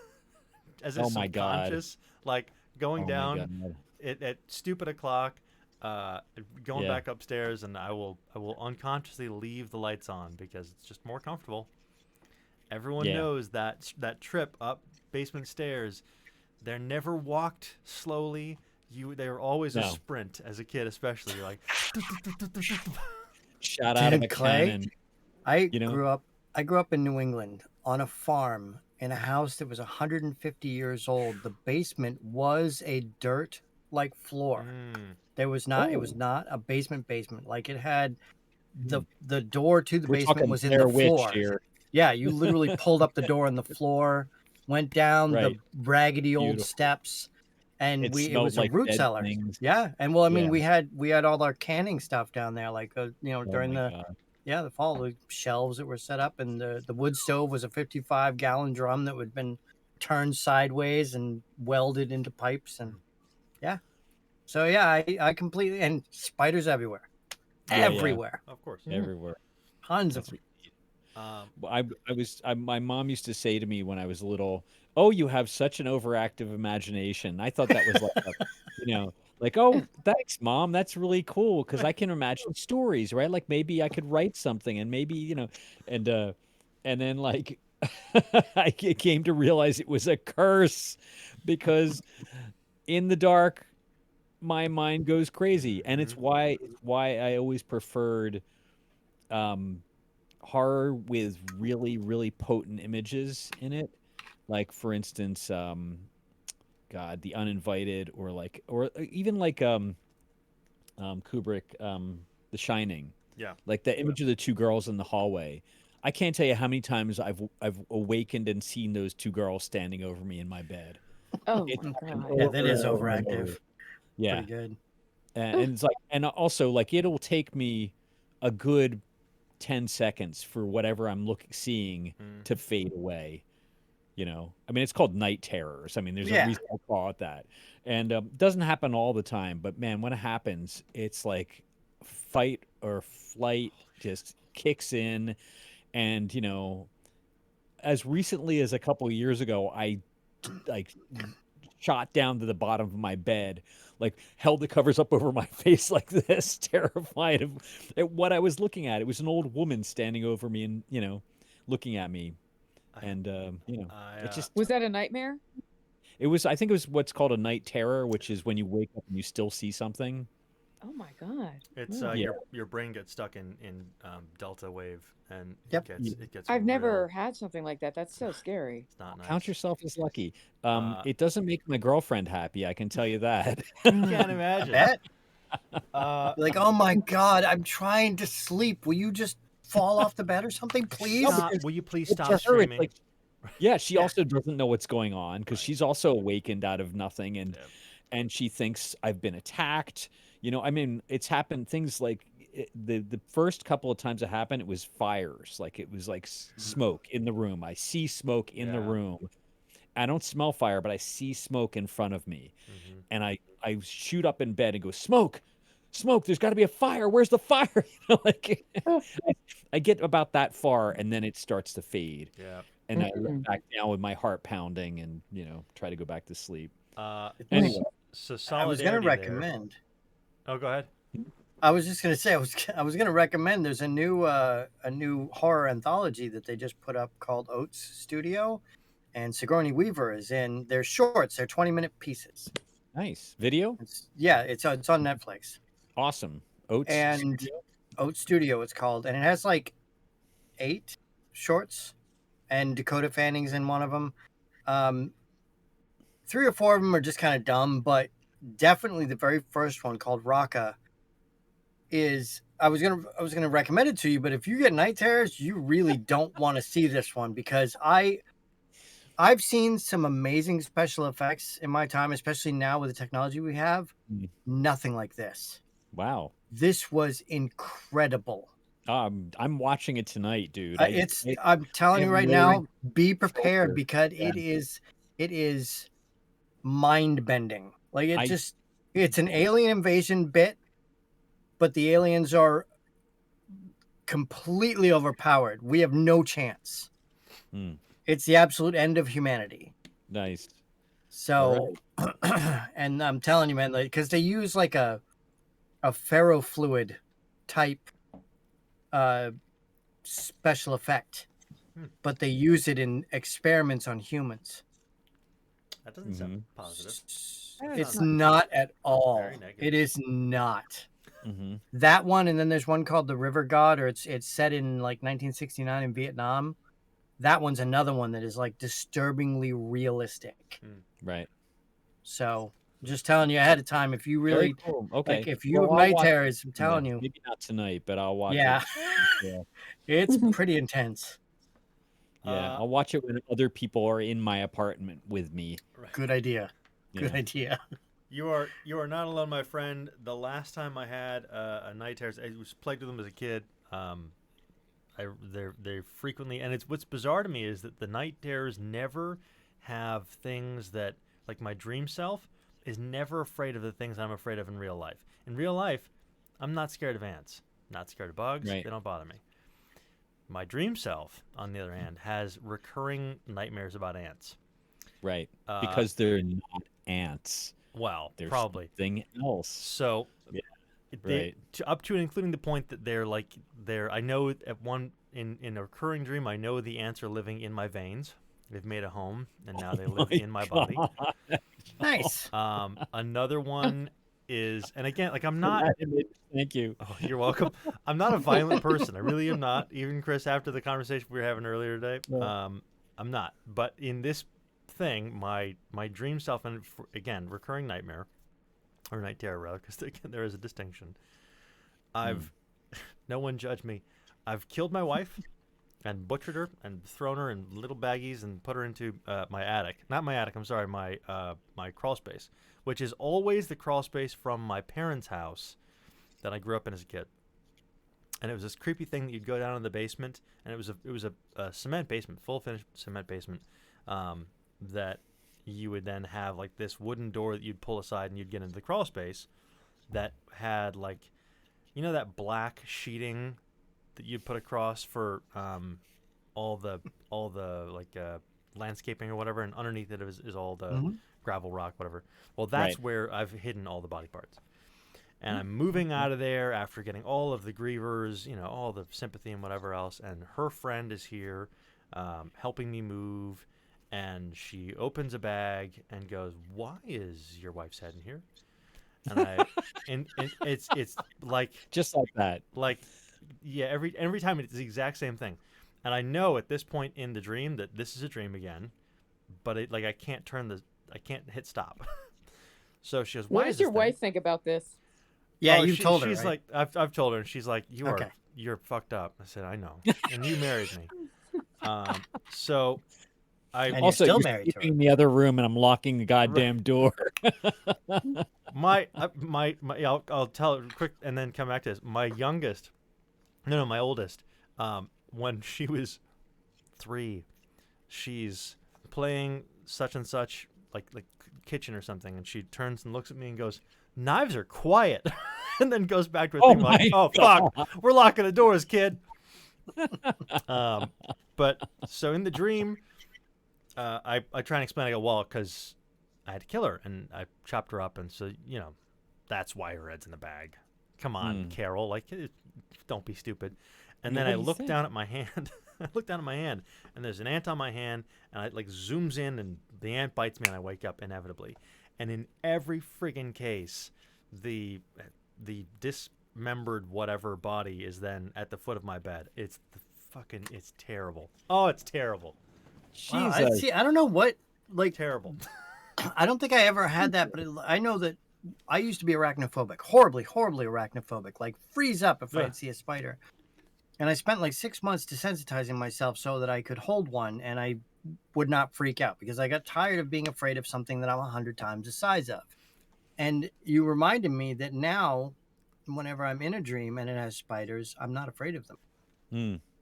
As a subconscious, like going down at stupid o'clock, going back upstairs, and I will unconsciously leave the lights on because it's just more comfortable. Everyone knows that trip up basement stairs, they're never walked slowly. They were always a sprint as a kid, especially. You're like shot out of a Clay, cannon. I grew up in New England on a farm in a house that was 150 years old. The basement was a dirt like floor. There was not. It was not a basement. Like it had the door to the We're basement talking was in Blair the Witch floor. here. Yeah, you literally pulled up the door on the floor, went down the Right. raggedy old Beautiful. steps, and It it smelled was a like root dead cellar. things. Yeah, and well, I mean, Yeah. we had all our canning stuff down there, like Oh during my the God. the fall, the shelves that were set up, and the wood stove was a 55-gallon drum that would been turned sideways and welded into pipes, and yeah. So yeah, I completely, and spiders everywhere, Yeah. everywhere, Of course. Everywhere. tons of That's them. my mom used to say to me when I was little, "Oh, you have such an overactive imagination." I thought that was like a, you know, like, "Oh, thanks, mom. That's really cool because I can imagine stories, right? Like maybe I could write something and maybe, and then like came to realize it was a curse because in the dark my mind goes crazy, and it's why I always preferred um horror with really, really potent images in it. Like for instance, God, The Uninvited, or even like Kubrick, The Shining. Yeah. Like the image of the two girls in the hallway. I can't tell you how many times I've awakened and seen those two girls standing over me in my bed. Oh It's my happened god. Yeah, that over is and over and over. overactive. Yeah, Pretty good. and it's like, and also like it'll take me a good 10 seconds for whatever I'm seeing to fade away. I mean, it's called night terrors. I mean, there's a Yeah. reason I call it that. And doesn't happen all the time, but man, when it happens, it's like fight or flight just kicks in. And, as recently as a couple of years ago, I like shot down to the bottom of my bed, like held the covers up over my face like this, terrified of at what I was looking at. It was an old woman standing over me and, looking at me. And, it just, Was that a nightmare? I think it was what's called a night terror, which is when you wake up and you still see something. Oh my god. It's Oh. your brain gets stuck in delta wave, and Yep. it gets. I've never real- had something like that. That's so scary. It's not nice. Count yourself as lucky. Uh, It doesn't make my girlfriend happy, I can tell you that. Can't imagine. Bet. Like, oh my god, I'm trying to sleep. Will you just fall off the bed or something, please? Stop. Will you please But to stop her, it's streaming? like, yeah, she also doesn't know what's going on because she's also awakened out of nothing, and she thinks I've been attacked. I mean, it's happened things like the first couple of times it happened, it was fires, like it was like smoke in the room. I see smoke in the Yeah. room. I don't smell fire, but I see smoke in front of me, and I shoot up in bed and go, smoke. Smoke, there's got to be a fire. Where's the fire? Like I get about that far and then it starts to fade. Yeah. And I look back down with my heart pounding and, try to go back to sleep. Anyway, I so was solidarity gonna there. recommend. Oh, go ahead. I was just gonna say I was gonna recommend. There's a new horror anthology that they just put up called Oats Studio, and Sigourney Weaver is in. They're shorts. They're 20-minute pieces. Nice. Video? It's on Netflix. Awesome. Oats. And Oats Studio it's called, and it has like 8 shorts, and Dakota Fanning's in one of them. 3 or 4 of them are just kind of dumb, but definitely the very first one called Raka is I was gonna recommend it to you, but if you get night terrors, you really don't want to see this one because I've seen some amazing special effects in my time, especially now with the technology we have. Nothing like this. Wow. This was incredible. I'm watching it tonight, dude. I'm telling you right now, be prepared because Yeah. it is mind bending. Like it's an alien invasion bit, but the aliens are completely overpowered. We have no chance. It's the absolute end of humanity. Nice. So, and I'm telling you, man, because they use like a ferrofluid type special effect, but they use it in experiments on humans. That doesn't sound positive. It's not at all. Very negative. It is not. That one, and then there's one called The River God, or it's set in like 1969 in Vietnam. That one's another one that is like disturbingly realistic. Right. So just telling you ahead of time. If you Very really cool. Okay. like, if you have I'll night watch terrors, I'm it. telling you, Maybe not tonight, but I'll watch yeah, it. Yeah. it's pretty intense. Yeah. I'll watch it when other people are in my apartment with me. Good idea. Good Yeah. idea. You are not alone, my friend. The last time I had a night terrors, I was plagued with them as a kid. They're frequently, and it's what's bizarre to me is that the night terrors never have things that, like, my dream self is never afraid of the things I'm afraid of in real life. In real life, I'm not scared of ants, not scared of bugs. Right. They don't bother me. My dream self, on the other hand, has recurring nightmares about ants. Right. Because they're not ants. Well, They're probably something else. So, Yeah, right. Up to and including the point that they're. I know at one in a recurring dream, I know the ants are living in my veins. They've made a home, and now they live in my body. Nice. Another one is, and again, like, I'm not. Thank you. Oh, you're welcome. I'm not a violent person. I really am not. Even Chris, after the conversation we were having earlier today, I'm not. But in this thing, my dream self, and again, recurring nightmare, or night terror rather, because again there is a distinction. No one judge me. I've killed my wife and butchered her and thrown her in little baggies and put her into my attic. Not my attic. I'm sorry, my crawl space, which is always the crawl space from my parents' house that I grew up in as a kid. And it was this creepy thing that you'd go down in the basement, and it was a cement basement, full finished cement basement, that you would then have like this wooden door that you'd pull aside and you'd get into the crawl space that had, like, you know, that black sheeting that you'd put across for all the like landscaping or whatever, and underneath it is all the gravel, rock, whatever. Well, that's where I've hidden all the body parts. And I'm moving out of there after getting all of the grievers, you know, all the sympathy and whatever else. And her friend is here helping me move. And she opens a bag and goes, "Why is your wife's head in here?" And it's like, just like that. Like, yeah, every time it's the exact same thing. And I know at this point in the dream that this is a dream again, but I can't hit stop. So she goes, "Why What does your wife think about this?" Yeah, you've told her. She's right? like, I've told her, and she's like, Okay. you're fucked up." I said, "I know," and you married me. So I And Also, you're still you're married to her. sleeping in the other room, and I'm locking the goddamn door. my I'll tell it quick and then come back to this. My oldest, when she was 3, she's playing such and such, like kitchen or something, and she turns and looks at me and goes, "Knives are quiet," and then goes back to her thing like, "Oh fuck, we're locking the doors, kid." But so in the dream, I try and explain. I go, "Well, because I had to kill her, and I chopped her up, and so, you know, that's why her head's in the bag. Come on, Carol, like, don't be stupid." And then I look down at my hand. I look down at my hand, and there's an ant on my hand, and I like zooms in, and the ant bites me, and I wake up inevitably. And in every friggin' case, the dismembered whatever body is then at the foot of my bed. It's terrible. Oh, it's terrible. Wow, Jesus. I don't know what, like, Terrible. I don't think I ever had that, but I know that I used to be arachnophobic, horribly arachnophobic, like freeze up if I'd see a spider. And I spent like 6 months desensitizing myself so that I could hold one and I would not freak out, because I got tired of being afraid of something that I'm 100 times the size of. And you reminded me that now, whenever I'm in a dream and it has spiders, I'm not afraid of them.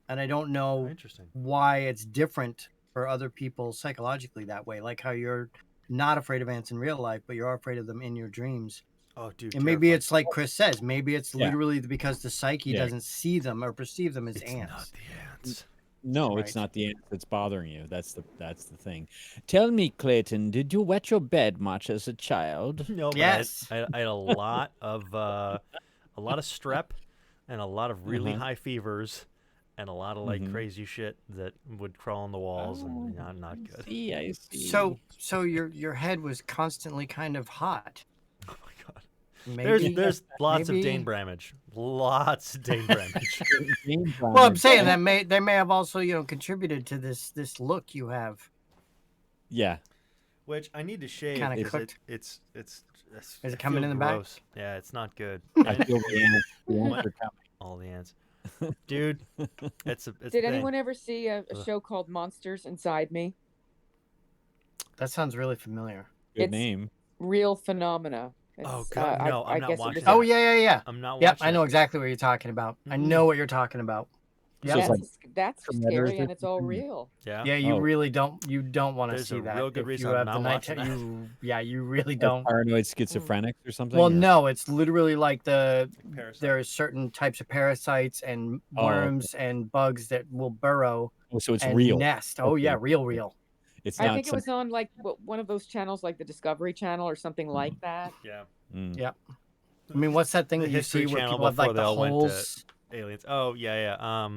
And I don't know why it's different for other people psychologically that way, like how you're not afraid of ants in real life, but you're afraid of them in your dreams. Oh, dude. And maybe it's like Chris says, maybe it's Yeah. literally because the psyche doesn't see them or perceive them as It's ants. not the ants. No, it's not the ant that's bothering you. That's the thing. Tell me, Clayton, did you wet your bed much as a child? No, but Yes. I had a lot of strep and a lot of really high fevers and a lot of like crazy shit that would crawl on the walls and not good. I see. So your head was constantly kind of hot. Oh my god. Maybe, There's lots maybe- of Dane Bramage. Lots of Dane Bramage. Well, I'm saying that they may have also, contributed to this look you have. Yeah. Which I need to shave Kinda because cooked. it's Is it coming in the back? gross. Yeah, it's not good. I feel the ants. The ants are coming. All the ants. Dude, it's a Did thing. anyone ever see a show called Monsters Inside Me? That sounds really familiar. Good It's name. Real phenomena. Oh, It's, God, no, I'm I not guess it watching was. that. Oh, yeah. I'm not Yep, watching I know it. exactly what you're talking about. I Mhm. know what you're talking about. So Yep. it's like That's Predators scary or and it's all something? real. Yeah. Yeah, you Oh. really don't want to There's see a that. real good If reason you I'm have the not watching night, that. you really Like don't. paranoid schizophrenics or something? Well, or- no, it's literally like Parasite. there's certain types of parasites and Oh, okay. worms and bugs that will burrow Oh, so it's and real. nest. Oh Okay. yeah, real. It's I not think it some. was on like one of those channels, like the Discovery Channel or something like that. Yeah. Mm. Yep. I mean, what's that thing The that you History see where Channel people have before like they the all went to holes? aliens. Oh, yeah.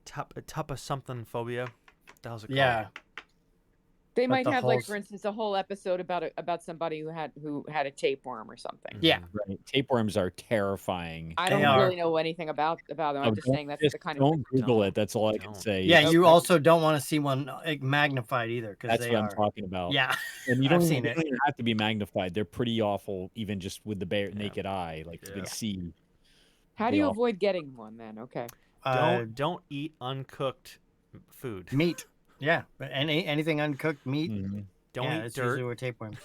Tupa something phobia. That was a called? Yeah. They Like might the have, like, holes. for instance, a whole episode about somebody who had a tapeworm or something. Yeah. Right. Tapeworms are terrifying. I They don't are. really know anything about them. Oh, I'm just saying that's the kind of. don't Google Don't- it. That's all I can don't. say. Yeah, It's- you also don't want to see one magnified either because That's they what are. I'm talking about. Yeah. And you I've don't seen they it. don't even have to be magnified. They're pretty awful, even just with the naked eye. Like you Yeah. can see. How do they you all- avoid getting one then? Okay. Don't eat uncooked food. Meat. Yeah, but anything uncooked meat. Mhm. Don't yeah, eat it's dirt. usually where tapeworms.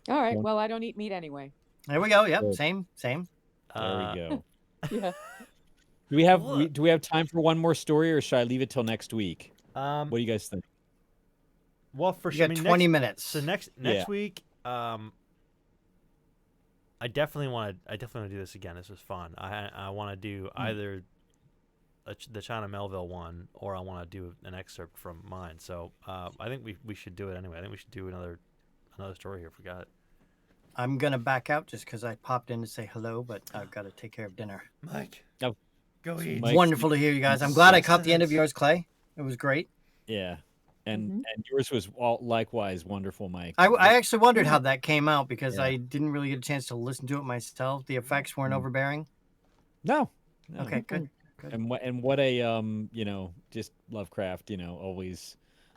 All right. Don't- Well, I don't eat meat anyway. There we go. Yep, Good. same. There we go. Yeah. Do we have time for one more story, or should I leave it till next week? What do you guys think? Well, for You sure. got 20 minutes. So next Yeah. week, I definitely want to do this again. This was fun. I want to do either the China Melville one, or I want to do an excerpt from mine. So I think we should do it anyway. I think we should do another story here if we got it. I'm gonna back out just because I popped in to say hello, but I've got to take care of dinner. Mike, Oh, go eat. Mike- Wonderful to hear you guys. I'm glad I caught the end of yours, Clay. It was great. Yeah, and Mhm. and yours was likewise wonderful, Mike. I actually wondered how that came out because Yeah. I didn't really get a chance to listen to it myself. The effects weren't overbearing. No. Okay, good. And what a just Lovecraft,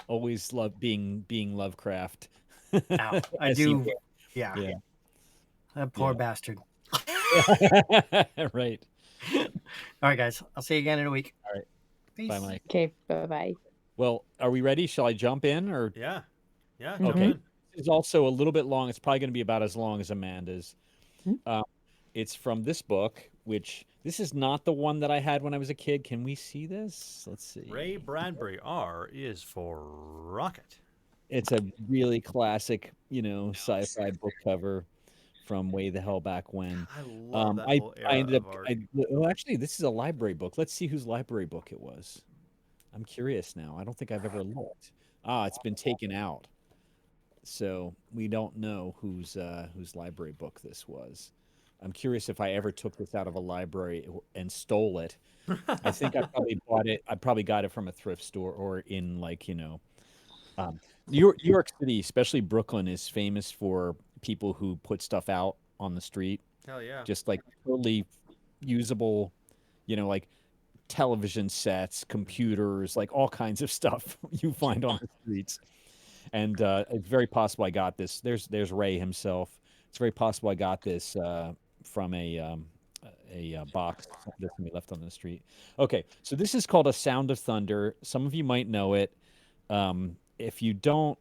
always love being Lovecraft. Ow, I As he do. was. Yeah. Yeah. That poor Yeah. bastard. Right. All right, guys. I'll see you again in a week. All right. Peace. Bye, Mike. Okay. Bye. Well, are we ready? Shall I jump in or? Yeah. Okay. It's also a little bit long. It's probably going to be about as long as Amanda's. Hmm. It's from this book, which this is not the one that I had when I was a kid. Can we see this? Let's see. Ray Bradbury. R is for Rocket. It's a really classic, sci-fi book cover from way the hell back when. I love that I whole era ended of up. art. Well, actually, this is a library book. Let's see whose library book it was. I'm curious now. I don't think I've ever looked. It's been taken out, so we don't know whose library book this was. I'm curious if I ever took this out of a library and stole it. I think I probably bought it. I probably got it from a thrift store or in New York City, especially Brooklyn, is famous for people who put stuff out on the street. Hell yeah. Just like totally usable, like television sets, computers, like all kinds of stuff you find on the streets. And it's very possible I got this. There's Ray himself. It's very possible I got this from a box that somebody left on the street. Okay, so this is called A Sound of Thunder. Some of you might know it. If you don't,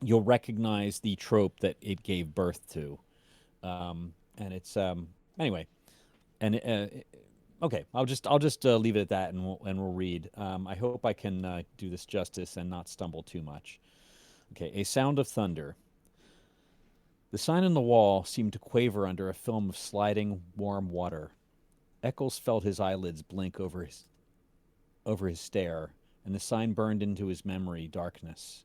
you'll recognize the trope that it gave birth to. And it's anyway. And okay, I'll just leave it at that, and we'll read. I hope I can do this justice and not stumble too much. Okay, A Sound of Thunder. The sign on the wall seemed to quaver under a film of sliding, warm water. Eccles felt his eyelids blink over his stare, and the sign burned into his memory darkness.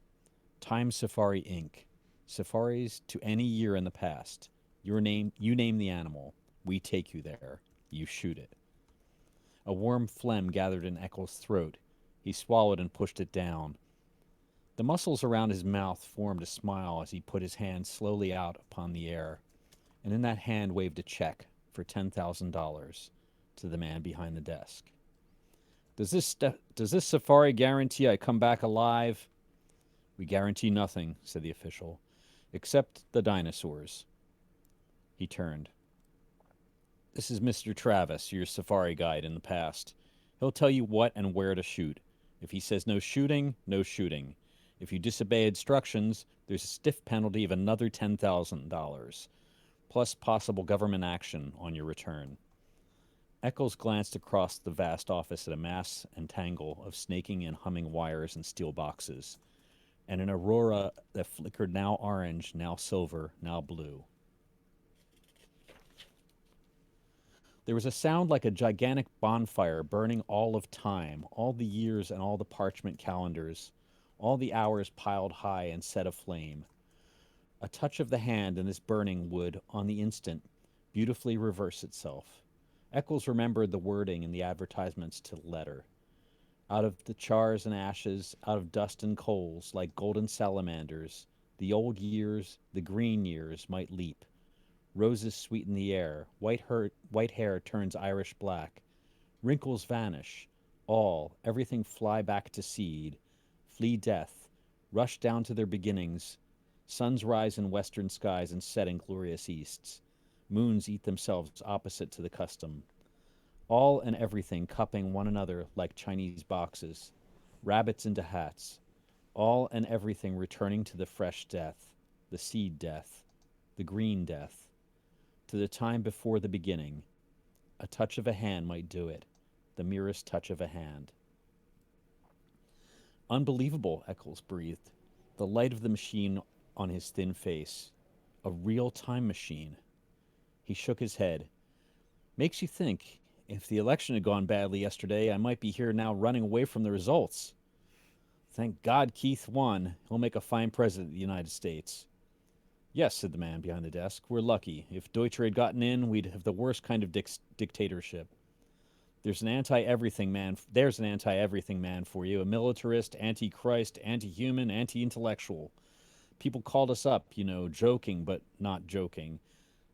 Time Safari Inc. Safaris to any year in the past. You name the animal. We take you there. You shoot it. A warm phlegm gathered in Eccles' throat. He swallowed and pushed it down. The muscles around his mouth formed a smile as he put his hand slowly out upon the air, and in that hand waved a check for $10,000 to the man behind the desk. Does this safari guarantee I come back alive? We guarantee nothing, said the official. Except the dinosaurs. He turned. This is Mr. Travis, your safari guide in the past. He'll tell you what and where to shoot. If he says no shooting, no shooting. If you disobey instructions, there's a stiff penalty of another $10,000, plus possible government action on your return. Eccles glanced across the vast office at a mass and tangle of snaking and humming wires and steel boxes, and an aurora that flickered now orange, now silver, now blue. There was a sound like a gigantic bonfire burning all of time, all the years and all the parchment calendars, all the hours piled high and set aflame. A touch of the hand in this burning would, on the instant, beautifully reverse itself. Eccles remembered the wording in the advertisements to the letter. Out of the chars and ashes, out of dust and coals, like golden salamanders, the old years, the green years, might leap. Roses sweeten the air, white hair turns Irish black, wrinkles vanish, all, everything fly back to seed, flee death, rush down to their beginnings, suns rise in western skies and set in glorious easts, moons eat themselves opposite to the custom, all and everything cupping one another like Chinese boxes, rabbits into hats, all and everything returning to the fresh death, the seed death, the green death, to the time before the beginning. A touch of a hand might do it, the merest touch of a hand. Unbelievable, Eccles breathed, the light of the machine on his thin face. A real time machine. He shook his head. Makes you think, if the election had gone badly yesterday, I might be here now running away from the results. Thank God Keith won. He'll make a fine president of the United States. Yes, said the man behind the desk. We're lucky. If Deutscher had gotten in, we'd have the worst kind of dictatorship. There's an anti-everything man for you, a militarist, anti-Christ, anti-human, anti-intellectual. People called us up, joking but not joking.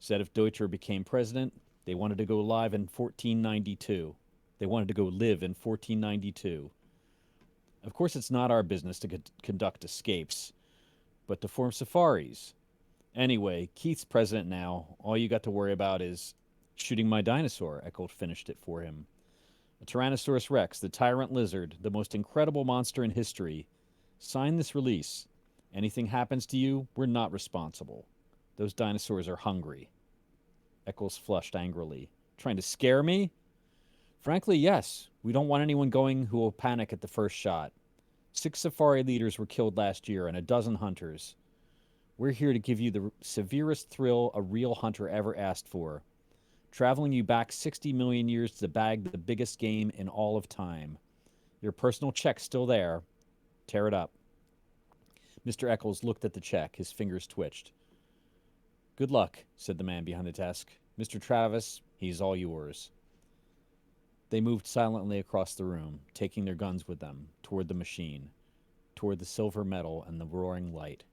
Said if Deutscher became president, they wanted to go live in 1492. They wanted to go live in 1492. Of course, it's not our business to conduct escapes, but to form safaris. Anyway, Keith's president now. All you got to worry about is shooting my dinosaur. Eccles finished it for him. A Tyrannosaurus Rex, the tyrant lizard, the most incredible monster in history. Sign this release. Anything happens to you, we're not responsible. Those dinosaurs are hungry. Eccles flushed angrily. Trying to scare me? Frankly, yes. We don't want anyone going who will panic at the first shot. 6 safari leaders were killed last year and a dozen hunters. We're here to give you the severest thrill a real hunter ever asked for. Traveling you back 60 million years to bag the biggest game in all of time. Your personal check's still there. Tear it up. Mr. Eccles looked at the check. His fingers twitched. Good luck, said the man behind the desk. Mr. Travis, he's all yours. They moved silently across the room, taking their guns with them, toward the machine, toward the silver metal and the roaring light.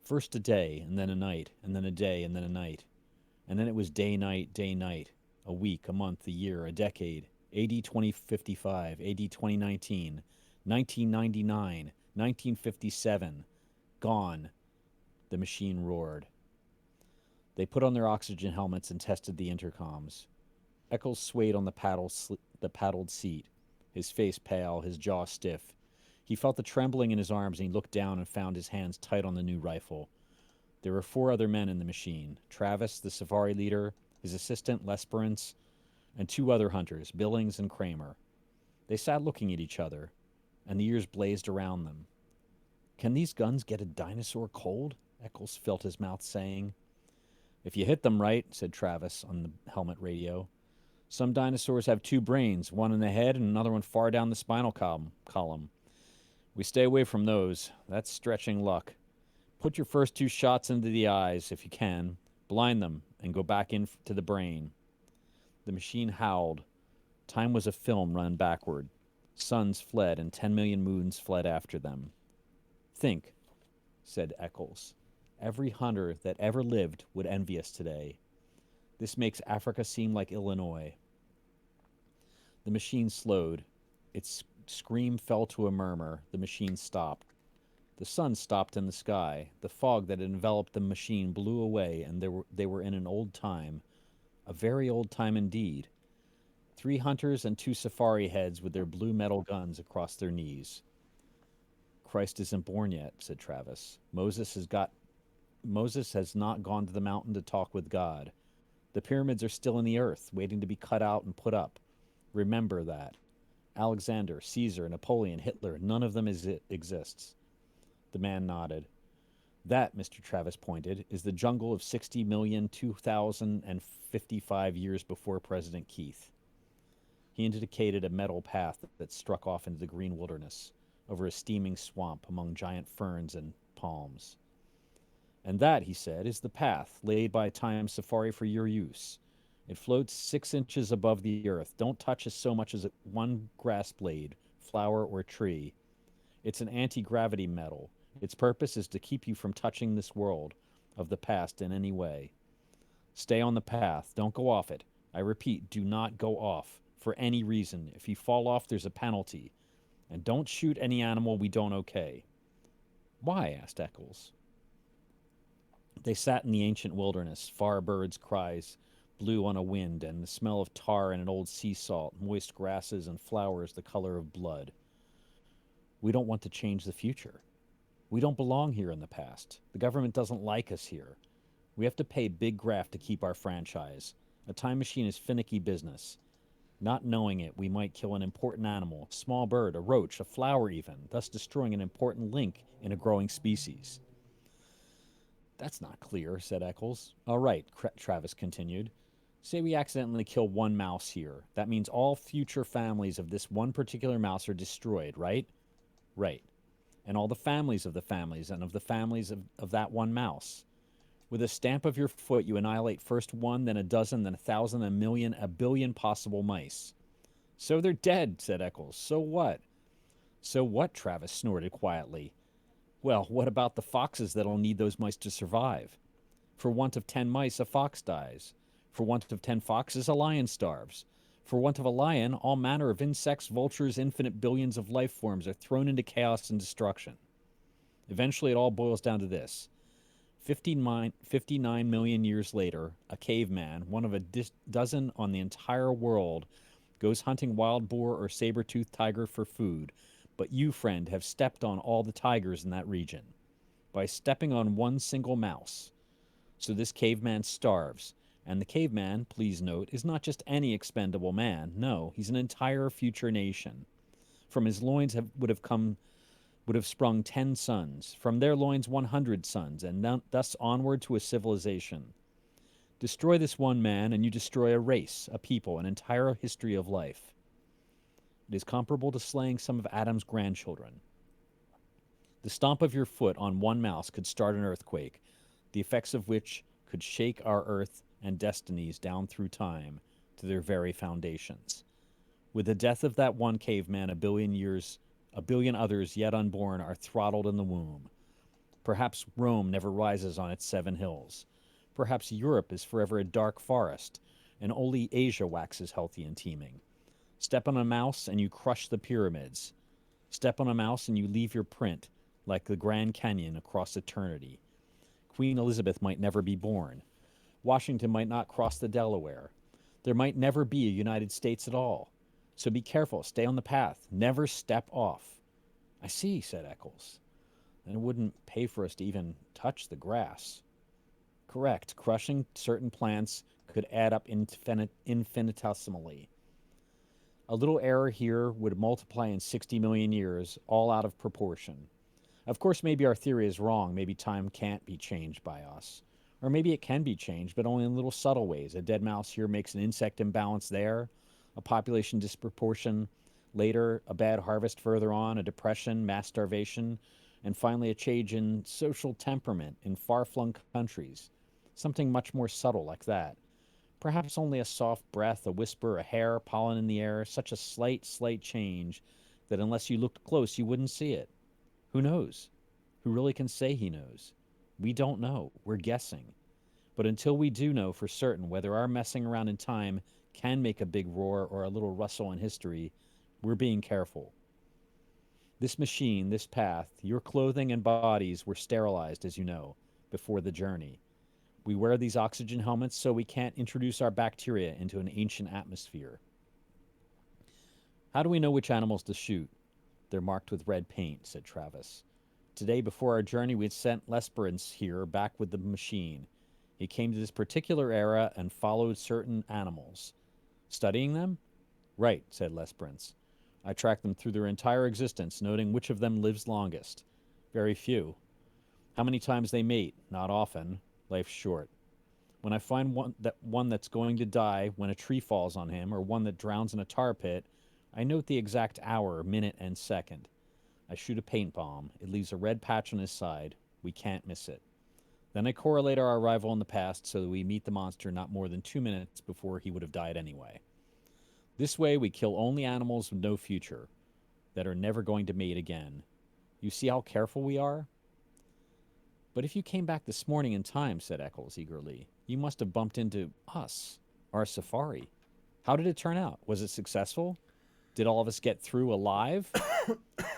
First a day, and then a night, and then a day, and then a night. And then it was day, night, a week, a month, a year, a decade, AD 2055, AD 2019, 1999, 1957. Gone. The machine roared. They put on their oxygen helmets and tested the intercoms. Eccles swayed on the paddled seat, his face pale, his jaw stiff. He felt the trembling in his arms, and he looked down and found his hands tight on the new rifle. There were 4 other men in the machine. Travis, the safari leader, his assistant, Lesperance, and 2 other hunters, Billings and Kramer. They sat looking at each other, and the ears blazed around them. Can these guns get a dinosaur cold? Eccles felt his mouth saying. If you hit them right, said Travis on the helmet radio. Some dinosaurs have 2 brains, one in the head and another one far down the spinal column. We stay away from those. That's stretching luck. Put your first 2 shots into the eyes, if you can. Blind them, and go back into the brain. The machine howled. Time was a film run backward. Suns fled, and 10 million moons fled after them. Think, said Eccles. Every hunter that ever lived would envy us today. This makes Africa seem like Illinois. The machine slowed. Its scream fell to a murmur. The machine stopped. The sun stopped in the sky. The fog that had enveloped the machine blew away, and they were in an old time, a very old time indeed. 3 hunters and 2 safari heads with their blue metal guns across their knees. Christ isn't born yet, said Travis. Moses has not gone to the mountain to talk with God. The pyramids are still in the earth, waiting to be cut out and put up. Remember that. Alexander, Caesar, Napoleon, Hitler, none of them exists. The man nodded. That, Mr. Travis pointed, is the jungle of 60,002,055 years before President Keith. He indicated a metal path that struck off into the green wilderness, over a steaming swamp among giant ferns and palms. And that, he said, is the path laid by Time Safari for your use. It floats 6 inches above the earth. Don't touch us so much as one grass blade, flower, or tree. It's an anti-gravity metal. Its purpose is to keep you from touching this world of the past in any way. Stay on the path. Don't go off it. I repeat, do not go off for any reason. If you fall off, there's a penalty. And don't shoot any animal we don't okay. Why? Asked Eccles. They sat in the ancient wilderness. Far birds' cries blew on a wind, and the smell of tar and an old sea salt, moist grasses and flowers the color of blood. We don't want to change the future. We don't belong here in the past. The government doesn't like us here. We have to pay big graft to keep our franchise. A time machine is finicky business. Not knowing it, we might kill an important animal, a small bird, a roach, a flower even, thus destroying an important link in a growing species. That's not clear, said Eccles. All right, Travis continued. Say we accidentally kill one mouse here. That means all future families of this one particular mouse are destroyed, right? Right. And all the families of the families and of the families of that one mouse. With a stamp of your foot, you annihilate first one, then a dozen, then 1,000, a million, a billion possible mice. So they're dead, said Eccles. So what? So what? Travis snorted quietly. Well, what about the foxes that'll need those mice to survive? For want of 10 mice, a fox dies. For want of 10 foxes, a lion starves. For want of a lion, all manner of insects, vultures, infinite billions of life forms are thrown into chaos and destruction. Eventually, it all boils down to this. 59 million years later, a caveman, one of a dozen on the entire world, goes hunting wild boar or saber-toothed tiger for food. But you, friend, have stepped on all the tigers in that region by stepping on one single mouse. So this caveman starves. And the caveman, please note, is not just any expendable man. No, he's an entire future nation. From his loins would have sprung 10 sons. From their loins 100 sons, and thus onward to a civilization. Destroy this one man, and you destroy a race, a people, an entire history of life. It is comparable to slaying some of Adam's grandchildren. The stomp of your foot on one mouse could start an earthquake, the effects of which could shake our earth and destinies down through time to their very foundations. With the death of that one caveman, a billion others yet unborn are throttled in the womb. Perhaps Rome never rises on its 7 hills. Perhaps Europe is forever a dark forest, and only Asia waxes healthy and teeming. Step on a mouse and you crush the pyramids. Step on a mouse and you leave your print, like the Grand Canyon across eternity. Queen Elizabeth might never be born. Washington might not cross the Delaware. There might never be a United States at all. So be careful, stay on the path, never step off. I see, said Eccles. Then it wouldn't pay for us to even touch the grass. Correct, crushing certain plants could add up infinitesimally. A little error here would multiply in 60 million years, all out of proportion. Of course, maybe our theory is wrong. Maybe time can't be changed by us. Or maybe it can be changed, but only in little subtle ways. A dead mouse here makes an insect imbalance there, a population disproportion later, a bad harvest further on, a depression, mass starvation, and finally a change in social temperament in far-flung countries. Something much more subtle like that. Perhaps only a soft breath, a whisper, a hair, pollen in the air, such a slight change that unless you looked close, you wouldn't see it. Who knows? Who really can say he knows? We don't know. We're guessing. But until we do know for certain whether our messing around in time can make a big roar or a little rustle in history, we're being careful. This machine, this path, your clothing and bodies were sterilized, as you know, before the journey. We wear these oxygen helmets so we can't introduce our bacteria into an ancient atmosphere. How do we know which animals to shoot? They're marked with red paint, said Travis. Today, before our journey, we'd sent Lesperance here back with the machine. He came to this particular era and followed certain animals. Studying them? Right, said Lesperance. I tracked them through their entire existence, noting which of them lives longest. Very few. How many times they mate? Not often. Life's short. When I find one that's going to die when a tree falls on him, or one that drowns in a tar pit, I note the exact hour, minute, and second. I shoot a paint bomb. It leaves a red patch on his side. We can't miss it. Then I correlate our arrival in the past so that we meet the monster not more than 2 minutes before he would have died anyway. This way, we kill only animals with no future, that are never going to mate again. You see how careful we are? But if you came back this morning in time, said Eccles eagerly, you must have bumped into us, our safari. How did it turn out? Was it successful? Did all of us get through alive?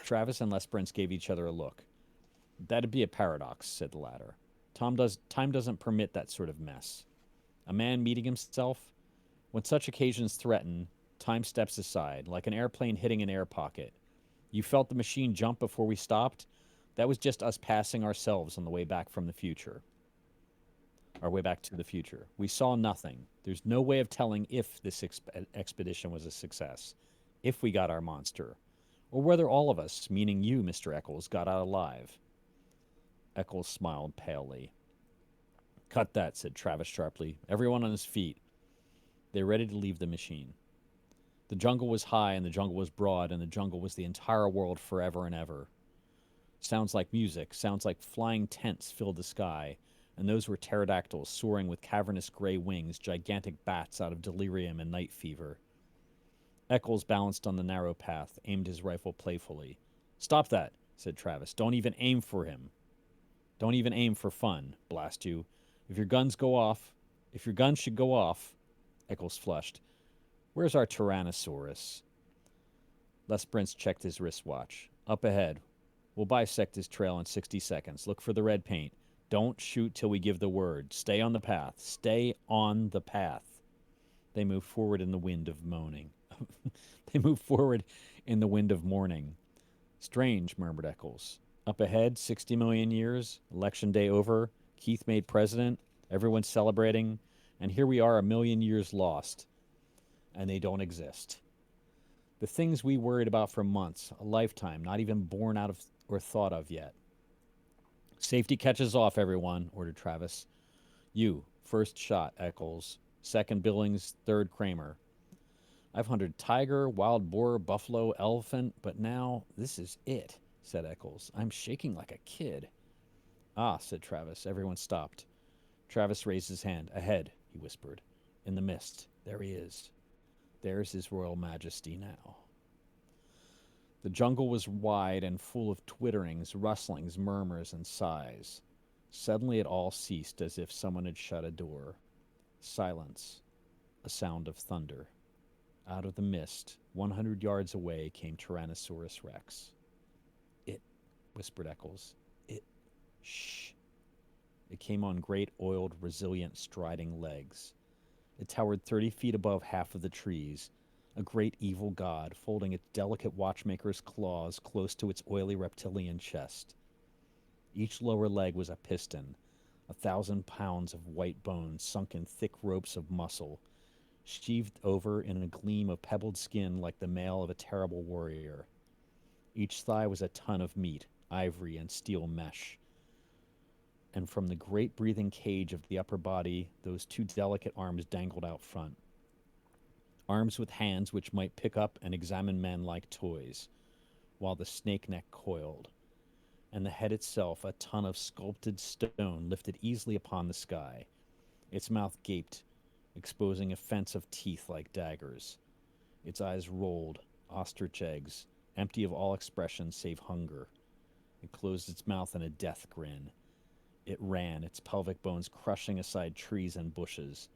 Travis and Lesperance gave each other a look. That'd be a paradox, said the latter. Time doesn't permit that sort of mess. A man meeting himself? When such occasions threaten, time steps aside, like an airplane hitting an air pocket. You felt the machine jump before we stopped? That was just us passing ourselves on the way back from the future. Our way back to the future. We saw nothing. There's no way of telling if this expedition was a success, if we got our monster, or whether all of us, meaning you, Mr. Eccles, got out alive. Eccles smiled palely. Cut that, said Travis sharply. Everyone on his feet. They were ready to leave the machine. The jungle was high, and the jungle was broad, and the jungle was the entire world forever and ever. Sounds like music, sounds like flying tents filled the sky, and those were pterodactyls soaring with cavernous gray wings, gigantic bats out of delirium and night fever. Eccles balanced on the narrow path, aimed his rifle playfully. Stop that, said Travis. Don't even aim for him. Don't even aim for fun, blast you. If your guns should go off, Eccles flushed. Where's our Tyrannosaurus? Lesperance checked his wristwatch. Up ahead. We'll bisect his trail in 60 seconds. Look for the red paint. Don't shoot till we give the word. Stay on the path. Stay on the path. They moved forward in the wind of moaning. They moved forward in the wind of mourning. Strange, murmured Eccles. Up ahead, 60 million years, election day over, Keith made president, everyone's celebrating, and here we are 1 million years lost, and they don't exist. The things we worried about for months, a lifetime, not even born out of or thought of yet. Safety catches off, everyone, ordered Travis. You, first shot, Eccles. Second Billings, third Kramer. I've hunted tiger, wild boar, buffalo, elephant, but now this is it, said Eccles. I'm shaking like a kid. Ah, said Travis. Everyone stopped. Travis raised his hand. Ahead, he whispered. In the mist. There he is. There's his royal majesty now. The jungle was wide and full of twitterings, rustlings, murmurs, and sighs. Suddenly it all ceased as if someone had shut a door. Silence. A sound of thunder. Out of the mist, 100 yards away, came Tyrannosaurus Rex. It, whispered Eccles. It. Shh. It came on great, oiled, resilient, striding legs. It towered 30 feet above half of the trees, a great evil god, folding its delicate watchmaker's claws close to its oily reptilian chest. Each lower leg was a piston, 1,000 pounds of white bone sunk in thick ropes of muscle, sheathed over in a gleam of pebbled skin like the mail of a terrible warrior. Each thigh was a ton of meat, ivory and steel mesh. And from the great breathing cage of the upper body, those two delicate arms dangled out front. Arms with hands which might pick up and examine men like toys, while the snake neck coiled, and the head itself a ton of sculpted stone lifted easily upon the sky. Its mouth gaped, exposing a fence of teeth like daggers. Its eyes rolled, ostrich eggs, empty of all expression save hunger. It closed its mouth in a death grin. It ran, its pelvic bones crushing aside trees and bushes,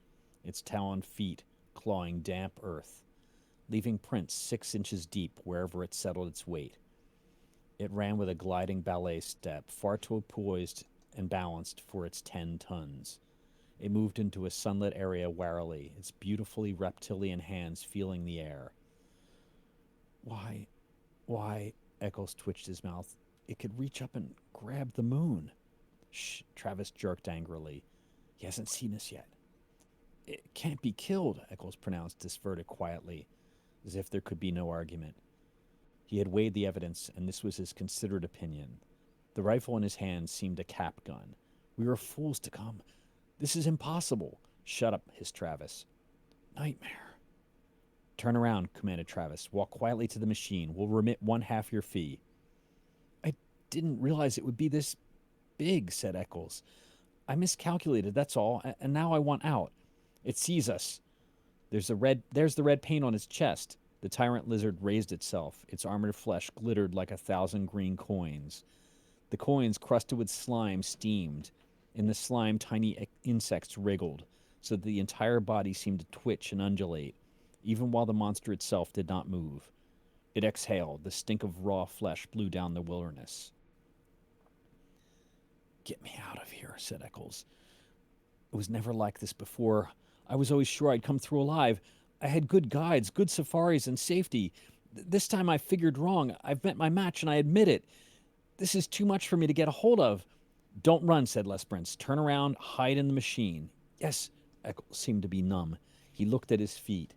its taloned feet clawing damp earth, leaving prints 6 inches deep wherever it settled its weight. It ran with a gliding ballet step, far too poised and balanced for its 10 tons. It moved into a sunlit area warily, its beautifully reptilian hands feeling the air. Why, Eccles twitched his mouth. It could reach up and grab the moon. Shh, Travis jerked angrily. He hasn't seen us yet. It can't be killed, Eccles pronounced, disverted quietly, as if there could be no argument. He had weighed the evidence, and this was his considered opinion. The rifle in his hand seemed a cap gun. We were fools to come. This is impossible. Shut up, hissed Travis. Nightmare. Turn around, commanded Travis. Walk quietly to the machine. We'll remit 1/2 your fee. I didn't realize it would be this big, said Eccles. I miscalculated, that's all, and now I want out. It sees us. There's the red paint on its chest. The tyrant lizard raised itself. Its armored flesh glittered like 1,000 green coins. The coins, crusted with slime, steamed. In the slime, tiny insects wriggled, so that the entire body seemed to twitch and undulate, even while the monster itself did not move. It exhaled. The stink of raw flesh blew down the wilderness. Get me out of here, said Eccles. It was never like this before. I was always sure I'd come through alive. I had good guides, good safaris, and safety. This time I figured wrong. I've met my match, and I admit it. This is too much for me to get a hold of. Don't run, said Lesbrance. Turn around, hide in the machine. Yes, Eccles seemed to be numb. He looked at his feet,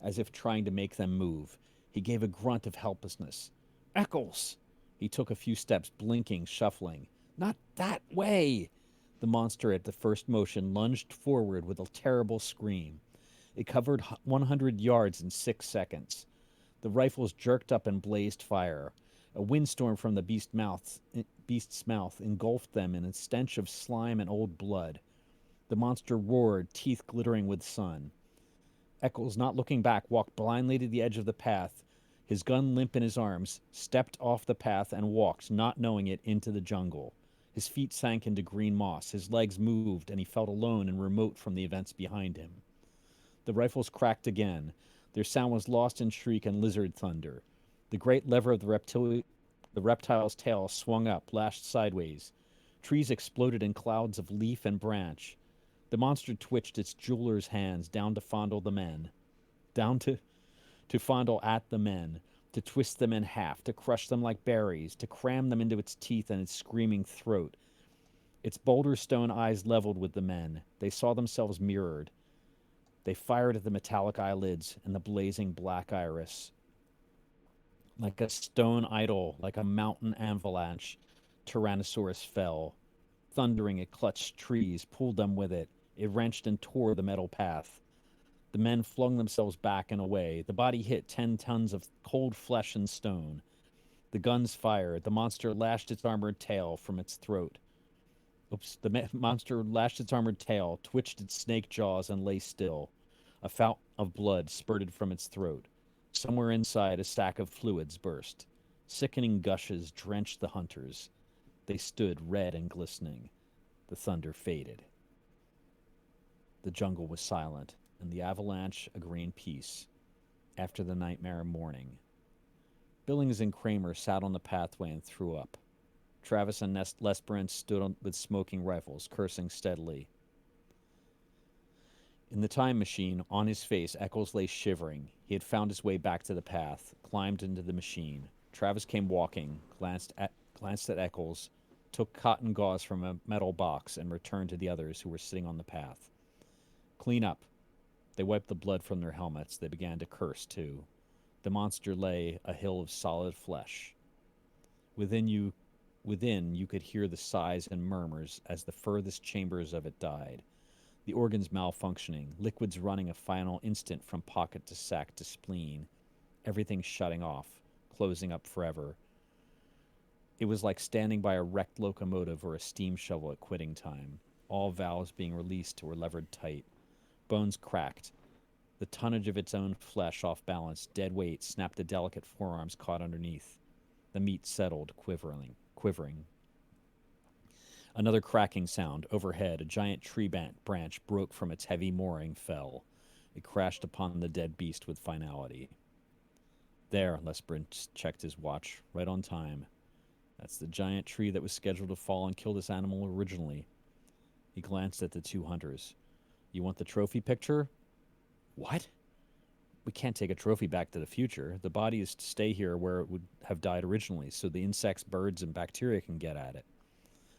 as if trying to make them move. He gave a grunt of helplessness. Eccles! He took a few steps, blinking, shuffling. Not that way! The monster at the first motion lunged forward with a terrible scream. It covered 100 yards in 6 seconds. The rifles jerked up and blazed fire. A windstorm from the beast's mouth engulfed them in a stench of slime and old blood. The monster roared, teeth glittering with sun. Eccles, not looking back, walked blindly to the edge of the path, his gun limp in his arms, stepped off the path and walked, not knowing it, into the jungle. His feet sank into green moss, his legs moved, and he felt alone and remote from the events behind him. The rifles cracked again. Their sound was lost in shriek and lizard thunder. The great lever of the reptile's tail swung up, lashed sideways. Trees exploded in clouds of leaf and branch. The monster twitched its jeweler's hands down to fondle the men, to fondle at the men, to twist them in half, to crush them like berries, to cram them into its teeth and its screaming throat. Its boulder stone eyes leveled with the men. They saw themselves mirrored. They fired at the metallic eyelids and the blazing black iris. Like a stone idol, like a mountain avalanche, Tyrannosaurus fell. Thundering, it clutched trees, pulled them with it. It wrenched and tore the metal path. The men flung themselves back and away. The body hit 10 tons of cold flesh and stone. The guns fired. The monster lashed its armored tail from its throat. The monster lashed its armored tail, twitched its snake jaws, and lay still. A fountain of blood spurted from its throat. Somewhere inside, a sack of fluids burst. Sickening gushes drenched the hunters. They stood red and glistening. The thunder faded. The jungle was silent, and the avalanche a green peace. After the nightmare morning, Billings and Kramer sat on the pathway and threw up. Travis and Lesbrance stood with smoking rifles, cursing steadily. In the time machine, on his face, Eccles lay shivering. He had found his way back to the path, climbed into the machine. Travis came walking, glanced at Eccles, took cotton gauze from a metal box, and returned to the others who were sitting on the path. Clean up. They wiped the blood from their helmets. They began to curse, too. The monster lay, a hill of solid flesh. Within, you could hear the sighs and murmurs as the furthest chambers of it died. The organs malfunctioning, liquids running a final instant from pocket to sac to spleen. Everything shutting off, closing up forever. It was like standing by a wrecked locomotive or a steam shovel at quitting time. All valves being released or levered tight. Bones cracked. The tonnage of its own flesh off balance, dead weight, snapped the delicate forearms caught underneath. The meat settled, quivering. Another cracking sound. Overhead, a giant tree branch broke from its heavy mooring, fell. It crashed upon the dead beast with finality. There, Lesbrance checked his watch, right on time. That's the giant tree that was scheduled to fall and kill this animal originally. He glanced at the two hunters. You want the trophy picture? What? We can't take a trophy back to the future. The body is to stay here where it would have died originally, so the insects, birds, and bacteria can get at it,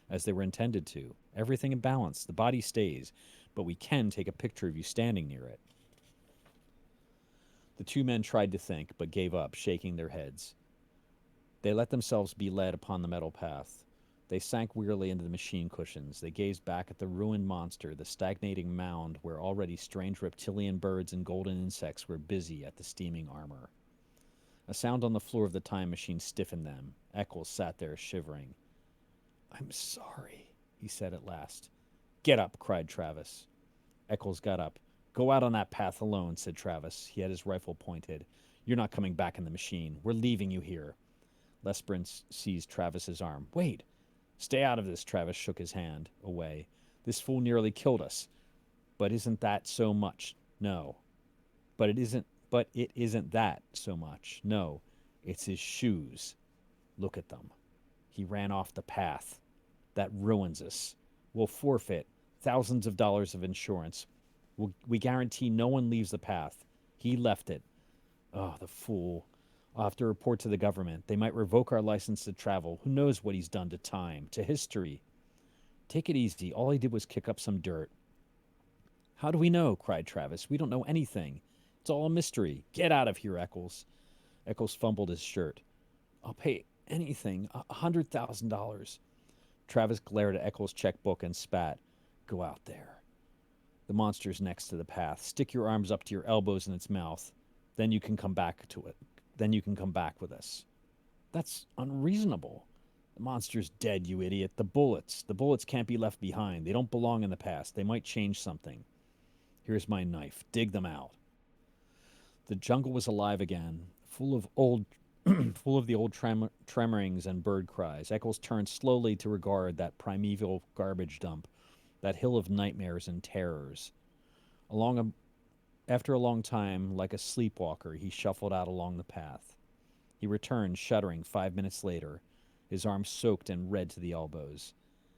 as they were intended to. Everything in balance. The body stays, but we can take a picture of you standing near it. The two men tried to think, but gave up, shaking their heads. They let themselves be led upon the metal path. They sank wearily into the machine cushions. They gazed back at the ruined monster, the stagnating mound where already strange reptilian birds and golden insects were busy at the steaming armor. A sound on the floor of the time machine stiffened them. Eccles sat there shivering. I'm sorry, he said at last. Get up, cried Travis. Eccles got up. Go out on that path alone, said Travis. He had his rifle pointed. You're not coming back in the machine. We're leaving you here. Lesbrun seized Travis's arm. Wait. Stay out of this, Travis shook his hand away. This fool nearly killed us. But isn't that so much? No. But it isn't that so much. No. It's his shoes. Look at them. He ran off the path. That ruins us. We'll forfeit thousands of dollars of insurance. We guarantee no one leaves the path. He left it. Oh, the fool. I'll have to report to the government. They might revoke our license to travel. Who knows what he's done to time, to history. Take it easy. All he did was kick up some dirt. How do we know? Cried Travis. We don't know anything. It's all a mystery. Get out of here, Eccles. Eccles fumbled his shirt. I'll pay anything. $100,000. Travis glared at Eccles' checkbook and spat. Go out there. The monster's next to the path. Stick your arms up to your elbows in its mouth. Then you can come back to it. Then you can come back with us. That's unreasonable. The monster's dead, you idiot. The bullets can't be left behind. They don't belong in the past. They might change something. Here's my knife. Dig them out. The jungle was alive again, full of the old tremorings and bird cries. Eccles turned slowly to regard that primeval garbage dump, that hill of nightmares and terrors. After a long time, like a sleepwalker, he shuffled out along the path. He returned, shuddering 5 minutes later, his arms soaked and red to the elbows.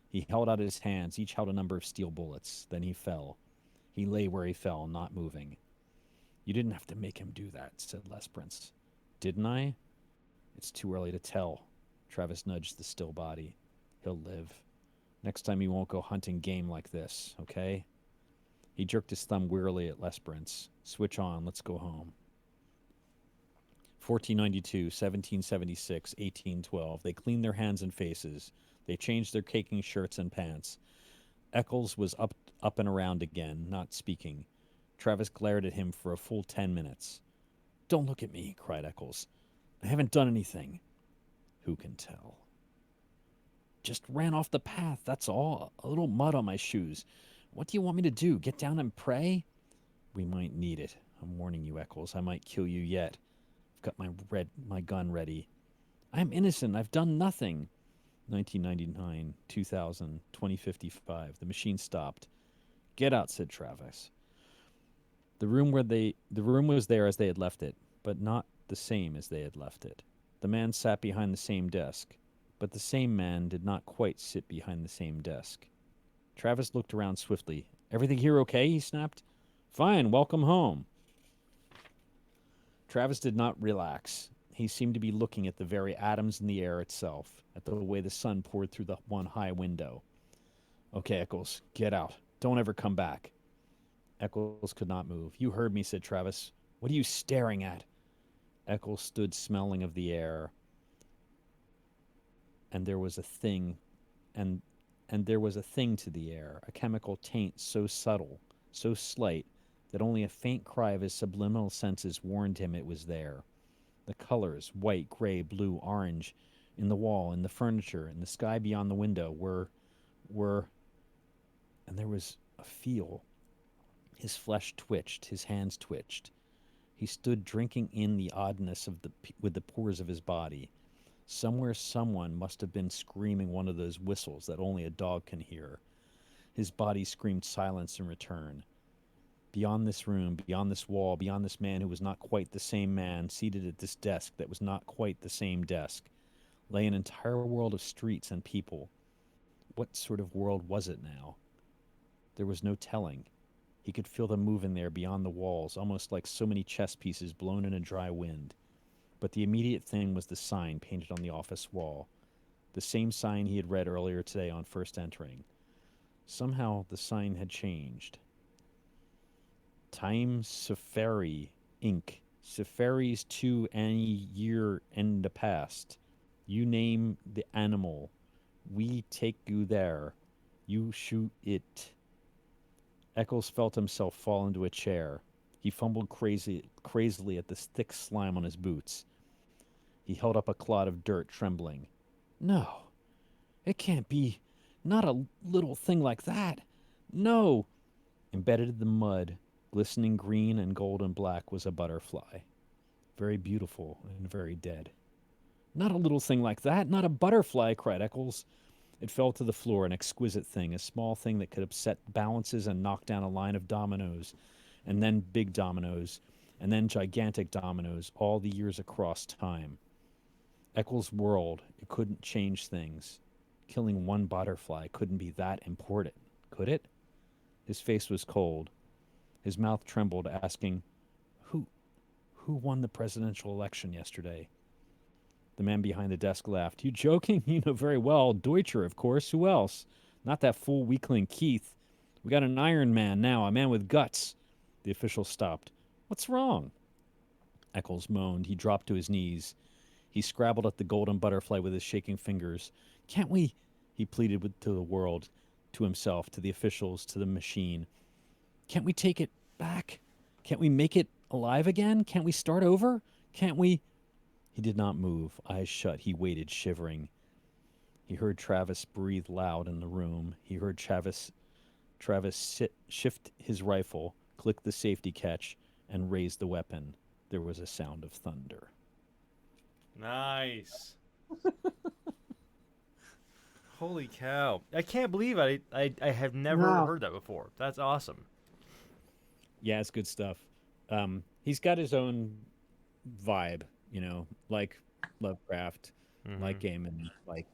He held out his hands, each held a number of steel bullets. Then he fell. He lay where he fell, not moving. You didn't have to make him do that, said Lesbrun. Didn't I? It's too early to tell. Travis nudged the still body. He'll live. Next time he won't go hunting game like this, okay? He jerked his thumb wearily at Lesbrun. Switch on, let's go home. 1492, 1776, 1812. They cleaned their hands and faces. They changed their caking shirts and pants. Eccles was up and around again, not speaking. Travis glared at him for a full 10 minutes. Don't look at me, cried Eccles. I haven't done anything. Who can tell? Just ran off the path, that's all. A little mud on my shoes. What do you want me to do? Get down and pray? We might need it. I'm warning you, Eccles. I might kill you yet. I've got my gun ready. I'm innocent. I've done nothing. 1999, 2000, 2055. The machine stopped. Get out, said Travis. The room was there as they had left it, but not the same as they had left it. The man sat behind the same desk, but the same man did not quite sit behind the same desk. Travis looked around swiftly. Everything here okay? He snapped. Fine, welcome home. Travis did not relax. He seemed to be looking at the very atoms in the air itself, at the way the sun poured through the one high window. Okay, Eccles, get out. Don't ever come back. Eccles could not move. You heard me, said Travis. What are you staring at? Eccles stood smelling of the air, and there was a thing to the air, a chemical taint so subtle, so slight, that only a faint cry of his subliminal senses warned him it was there. The colors, white, gray, blue, orange, in the wall, in the furniture, in the sky beyond the window were, and there was a feel. His flesh twitched, his hands twitched. He stood drinking in the oddness with the pores of his body. Somewhere someone must have been screaming one of those whistles that only a dog can hear. His body screamed silence in return. Beyond this room, beyond this wall, beyond this man who was not quite the same man, seated at this desk that was not quite the same desk, lay an entire world of streets and people. What sort of world was it now? There was no telling. He could feel them move in there beyond the walls, almost like so many chess pieces blown in a dry wind. But the immediate thing was the sign painted on the office wall, the same sign he had read earlier today on first entering. Somehow the sign had changed. Time Safari Inc. Safaris to any year in the past. You name the animal. We take you there. You shoot it. Eccles felt himself fall into a chair. He fumbled crazily at the thick slime on his boots. He held up a clod of dirt, trembling. No, it can't be. Not a little thing like that. No. Embedded in the mud, glistening green and gold and black, was a butterfly. Very beautiful and very dead. Not a little thing like that. Not a butterfly, cried Eccles. It fell to the floor, an exquisite thing, a small thing that could upset balances and knock down a line of dominoes, and then big dominoes, and then gigantic dominoes, all the years across time. Eccles whirled. It couldn't change things. Killing one butterfly couldn't be that important, could it? His face was cold. His mouth trembled, asking, Who who won the presidential election yesterday? The man behind the desk laughed. You joking? You know very well. Deutscher, of course. Who else? Not that fool weakling Keith. We got an Iron Man now, a man with guts. The official stopped. What's wrong? Eccles moaned. He dropped to his knees. He scrabbled at the golden butterfly with his shaking fingers. Can't we? He pleaded to the world, to himself, to the officials, to the machine. Can't we take it back? Can't we make it alive again? Can't we start over? Can't we? He did not move, eyes shut. He waited, shivering. He heard Travis breathe loud in the room. He heard Travis shift his rifle, click the safety catch, and raise the weapon. There was a sound of thunder. Nice. Holy cow. I can't believe I have never heard that before. That's awesome. Yeah, it's good stuff. He's got his own vibe, like Lovecraft, like Gaiman, like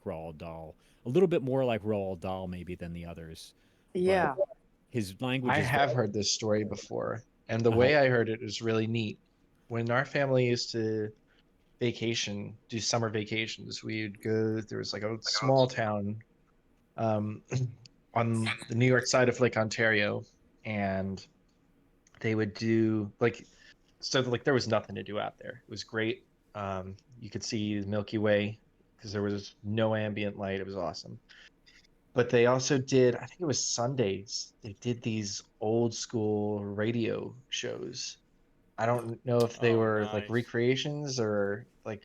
Roald Dahl. A little bit more like Roald Dahl maybe than the others. Yeah. But his language I is have heard this story before, and the way I heard it is really neat. When our family used to do summer vacations, we'd go, there was like a small town on the New York side of Lake Ontario, and they would do there was nothing to do out there. It was great. You could see the Milky Way because there was no ambient light. It was awesome. But they also did, I think it was Sundays, they did these old school radio shows. I don't know if they were like Nice. recreations or like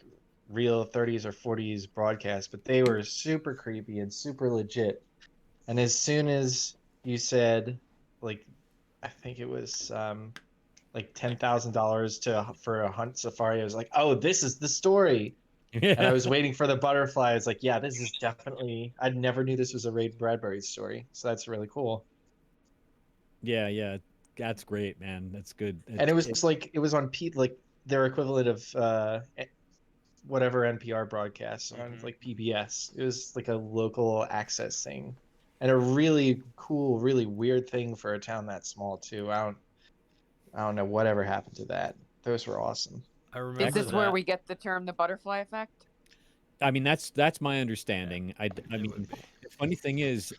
real 30s or 40s broadcasts, but they were super creepy and super legit. And as soon as you said, like, I think it was like $10,000 for a hunt safari, I was like, oh, this is the story. And I was waiting for the butterfly. It's like, yeah, this is definitely. I never knew this was a Ray Bradbury story, so that's really cool. yeah, that's great, man. That's good. And it was like it was on like their equivalent of whatever NPR broadcasts on like PBS. It was like a local access thing, and a really cool, really weird thing for a town that small too. I don't know whatever happened to that. Those were awesome. I remember Is this where we get the term the butterfly effect? I mean, that's my understanding. I mean, the funny thing is,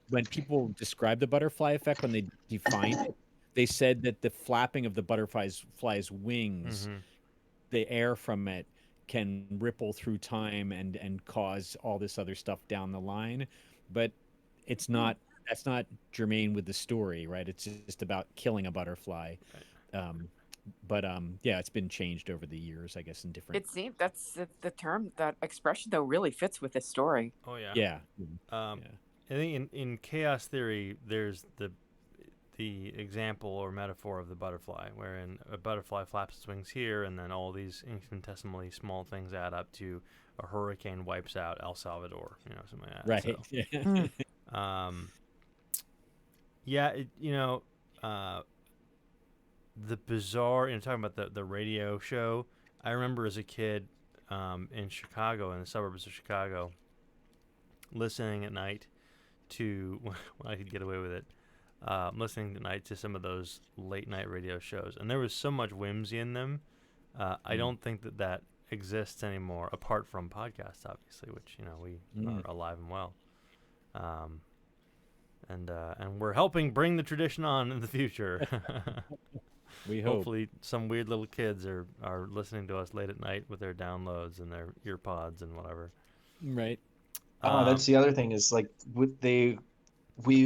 when people describe the butterfly effect, when they define it, they said that the flapping of the fly's wings, the air from it, can ripple through time and cause all this other stuff down the line. But it's not. That's not germane with the story, right? It's just about killing a butterfly. But yeah, it's been changed over the years, I guess, in different. It seems that's the term, that expression though really fits with this story. Oh yeah. Yeah. I think in chaos theory, there's the example or metaphor of the butterfly, wherein a butterfly flaps its wings here, and then all these infinitesimally small things add up to a hurricane wipes out El Salvador, something like that. Right. So, yeah, the bizarre, talking about the radio show, I remember as a kid in Chicago, in the suburbs of Chicago, listening at night to when I could get away with it. Listening at night to some of those late night radio shows, and there was so much whimsy in them. I don't think that exists anymore, apart from podcasts, obviously, which we are alive and well. And we're helping bring the tradition on in the future. We hope. Hopefully, some weird little kids are listening to us late at night with their downloads and their ear pods and whatever. Right. Oh, that's the other thing is like we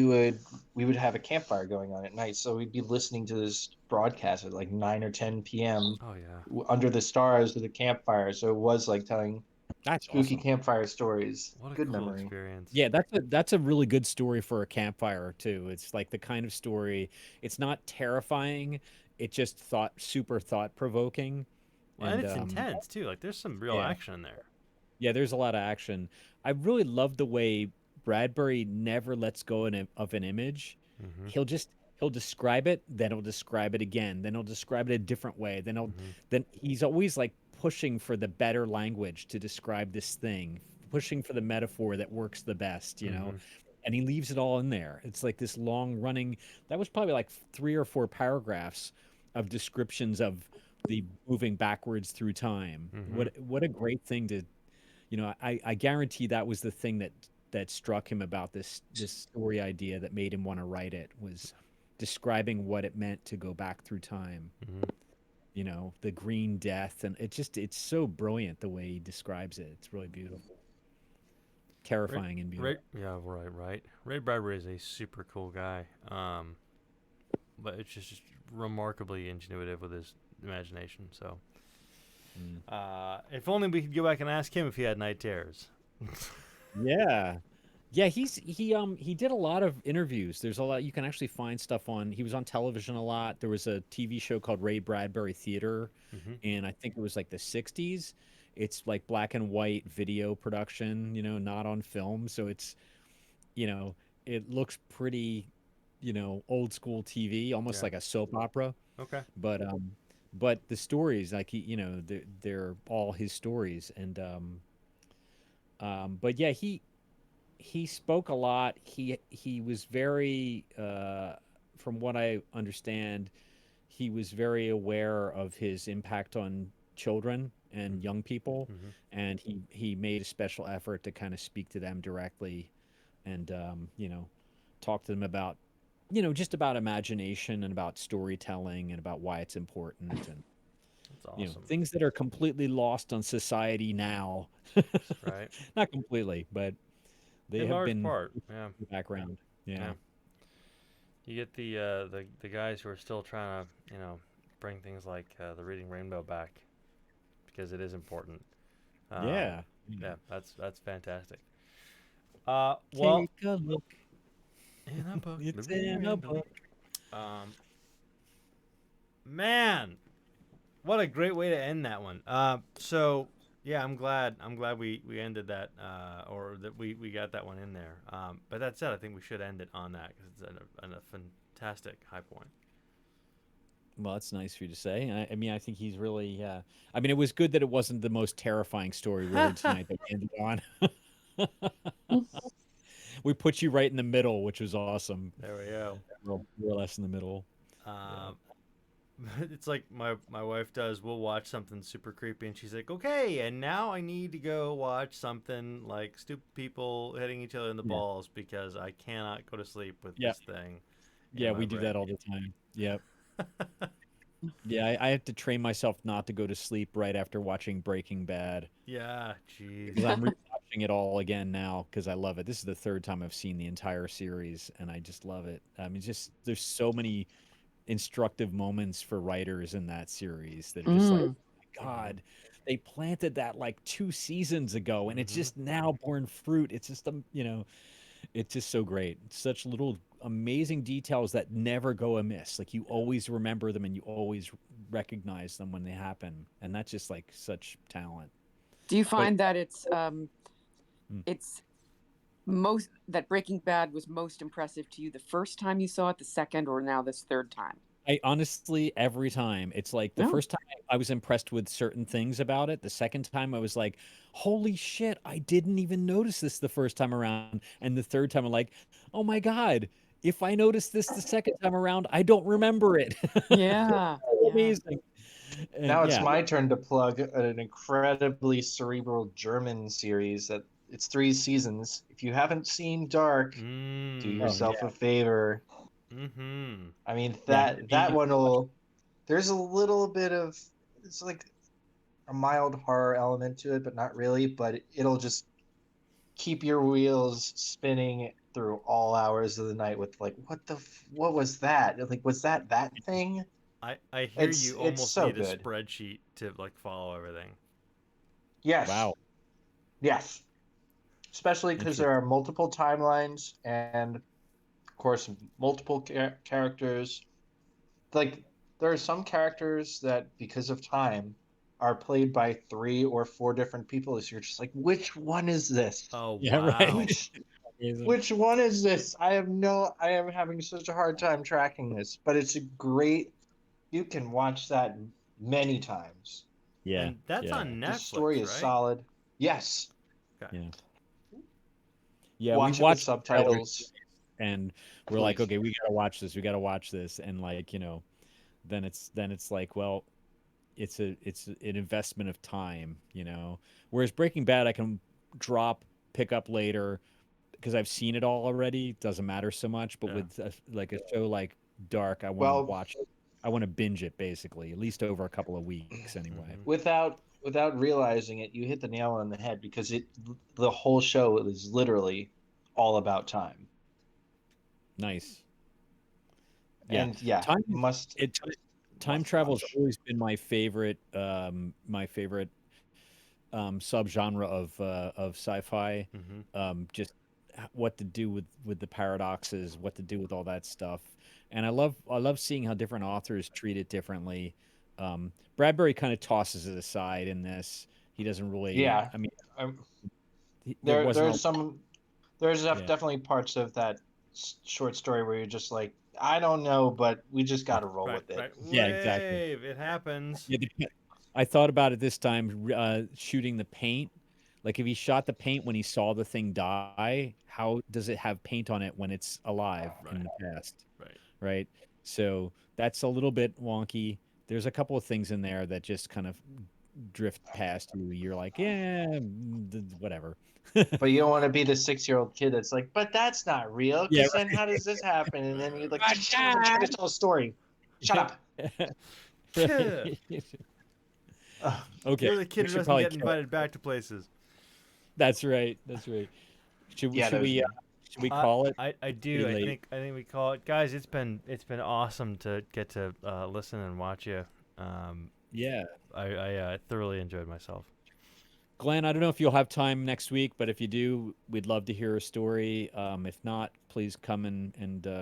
would have a campfire going on at night, so we'd be listening to this broadcast at like 9 or 10 p.m. Oh yeah. Under the stars with a campfire. So it was like telling That's spooky awesome. campfire stories. What a Good cool memory. experience. Yeah, that's a really good story for a campfire too. It's like the kind of story. It's not terrifying. It's just super thought provoking. Well, and it's intense too. Like there's some real action in there. Yeah, there's a lot of action. I really love the way Bradbury never lets go of an image. Mm-hmm. He'll describe it, then he'll describe it again, then he'll describe it a different way. Then he's always like pushing for the better language to describe this thing, pushing for the metaphor that works the best, and he leaves it all in there. It's like this long running, that was probably like 3 or 4 paragraphs of descriptions of the moving backwards through time. What a great thing to, I guarantee that was the thing that struck him about this story idea that made him want to write it, was describing what it meant to go back through time. The green death, and it's so brilliant the way he describes it. It's really beautiful, terrifying and beautiful. Right. Ray Bradbury is a super cool guy, but it's just remarkably ingenuitive with his imagination. So, if only we could go back and ask him if he had night terrors. Yeah, he did a lot of interviews. There's a lot you can actually find stuff on. He was on television a lot. There was a TV show called Ray Bradbury Theater, and I think it was like the '60s. It's like black and white video production, not on film. So it's, it looks pretty, old school TV, almost like a soap opera. Okay. But the stories, like they're all his stories, and but yeah, he spoke a lot. He was very, from what I understand, he was very aware of his impact on children and young people, and he made a special effort to kind of speak to them directly, and talk to them about, just about imagination and about storytelling and about why it's important, and that's awesome. things that are completely lost on society now. Right. Not completely, but they in have large been part. in the background. Yeah. You get the guys who are still trying to bring things like the Reading Rainbow back, because it is important. Yeah, that's fantastic. Well, take a look. In a book. It's in a book. Man, what a great way to end that one. So yeah, I'm glad we ended that, or that we got that one in there. But that said, I think we should end it on that, because it's at a fantastic high point. Well, that's nice for you to say. I mean, I think he's really. I mean, it was good that it wasn't the most terrifying story we heard tonight that we ended on. We put you right in the middle, which was awesome. There we go. More or less in the middle. It's like my wife does. We'll watch something super creepy, and she's like, "Okay, and now I need to go watch something like stupid people hitting each other in the balls, because I cannot go to sleep with this thing." Yeah, we do that all the time. Yep. Yeah, I have to train myself not to go to sleep right after watching Breaking Bad. Yeah, jeez. 'Cause I'm rewatching it all again now because I love it. This is the 3rd time I've seen the entire series, and I just love it. I mean, just there's so many instructive moments for writers in that series that are just like, oh my God, they planted that like 2 seasons ago, and it's just now born fruit. It's just it's just so great. Such little amazing details that never go amiss. Like you always remember them and you always recognize them when they happen, and that's just like such talent. Do you find that it's that Breaking Bad was most impressive to you the first time you saw it, the second, or now this 3rd time? I honestly, every time, it's like the first time I was impressed with certain things about it. The second time I was like, holy shit, I didn't even notice this the first time around. And the third time I'm like, oh my God, if I noticed this the second time around, I don't remember it. Yeah. So amazing. And Now it's yeah, my turn to plug an incredibly cerebral German series that it's 3 seasons. If you haven't seen Dark, do Mm. oh yourself yeah, a favor. Mm-hmm. I mean yeah. that one will. There's a little bit of it's like a mild horror element to it, but not really. But it'll just keep your wheels spinning through all hours of the night with like, what was that? Like, was that thing? I hear you It's almost so need a good. spreadsheet to like follow everything. Yes, Wow, yes. Especially because there interesting. are multiple timelines and, of course, multiple characters. Like, there are some characters that, because of time, are played by 3 or 4 different people. So you're just like, which one is this? Oh Yeah, right. wow. Which Amazing. which one is this? I am having such a hard time tracking this, but it's a great. You can watch that many times. Yeah, And that's yeah, on The story Netflix, is right? solid. Yes, Okay. yeah. Yeah, we watch it with watched the trailer subtitles, and we're like, please. okay, we gotta watch this. We gotta watch this. And like, then it's like, well, it's an investment of time, Whereas Breaking Bad, I can drop, pick up later because I've seen it all already. Doesn't matter so much. But Yeah. with like a show like Dark, I want to Well, watch it. I want to binge it basically, at least over a couple of weeks anyway. Mm-hmm. without realizing it, you hit the nail on the head because the whole show is literally all about time. Nice. Yeah. And yeah, Time must it time must travel has watch. always been my favorite subgenre of sci-fi. Mm-hmm. Just what to do with the paradoxes, what to do with all that stuff, and I love seeing how different authors treat it differently. Bradbury kind of tosses it aside in this. He doesn't really. Yeah, I mean, um, there wasn't a there's yeah definitely parts of that short story where you're just like, I don't know, but we just got to roll Right, with it. right. yeah exactly. Wave. It happens. Yeah, I thought about it this time, shooting the paint. Like if he shot the paint when he saw the thing die, how does it have paint on it when it's alive in Right. the past? Right. Right. So that's a little bit wonky. There's a couple of things in there that just kind of drift past you. You're like, yeah, whatever. But you don't want to be the 6-year-old kid that's like, but that's not real, Yeah. because then how does this happen? And then you're like, Right. shut up, I'm trying to tell a story. Shut up. Right. Ugh. Okay. You're the kid We who should doesn't probably get kill it. invited back to places. That's right. That's right. Yeah, Should we call it? I do. Pretty I late. think we call it, guys. It's been awesome to get to listen and watch you. Yeah. I thoroughly enjoyed myself. Glenn, I don't know if you'll have time next week, but if you do, we'd love to hear a story. If not, please come and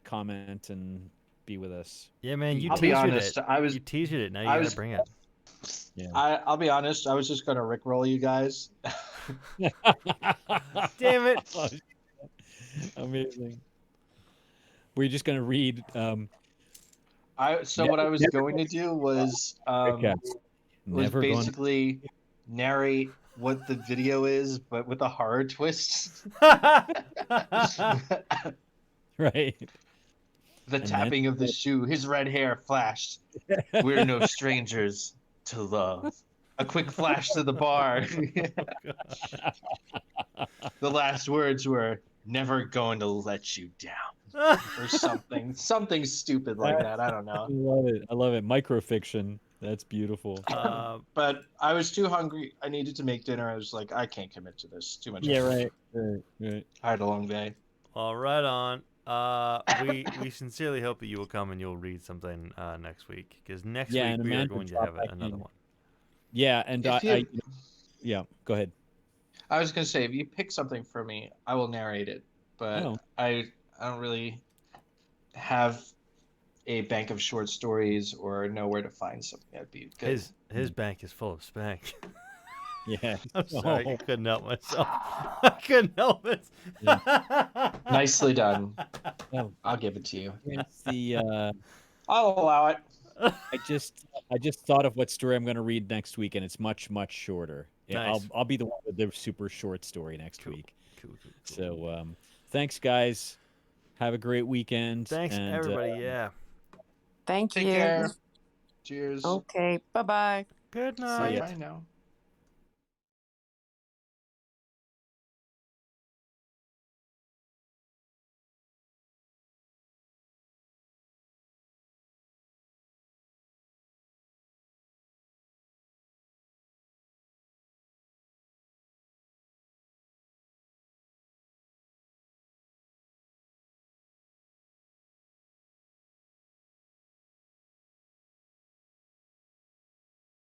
comment and be with us. Yeah, man. You I'll be teasered honest. it. You teased it. Now you I gotta was, bring it. Yeah. I'll be honest. I was just gonna rickroll you guys. Damn it. Oh, amazing. We're just gonna read. What I was going to do was Never going. basically narrate what the video is, but with a horror twist. Right. The And tapping of the shoe, his red hair flashed. We're no strangers to love. A quick flash to the bar. The last words were, never going to let you down. Or something stupid like that. I don't I know. love it. I love it. Microfiction. That's beautiful. But I was too hungry. I needed to make dinner. I was like, I can't commit to this. Too much Yeah. effort. Right. I had a long day. All right, on. We sincerely hope that you will come and you'll read something next week, because next Yeah, week and we are Amanda going to dropped have back another in. one. Yeah, and yeah. Go ahead. I was gonna say, if you pick something for me, I will narrate it. But Oh. I don't really have a bank of short stories or know where to find something that'd be good. His bank is full of spank. Yeah. I'm sorry, I Oh. couldn't help myself. I couldn't help it. Nicely done. Oh, I'll give it to you. it's the I'll allow it. I I just thought of what story I'm going to read next week, and it's much, much shorter. Yeah, Nice. I'll be the one with the super short story next Cool. week. Cool. So thanks, guys. Have a great weekend. Thanks, and everybody. Yeah. Thank Take you. care. Cheers. Okay. Bye bye. Good See night. ya. Bye now.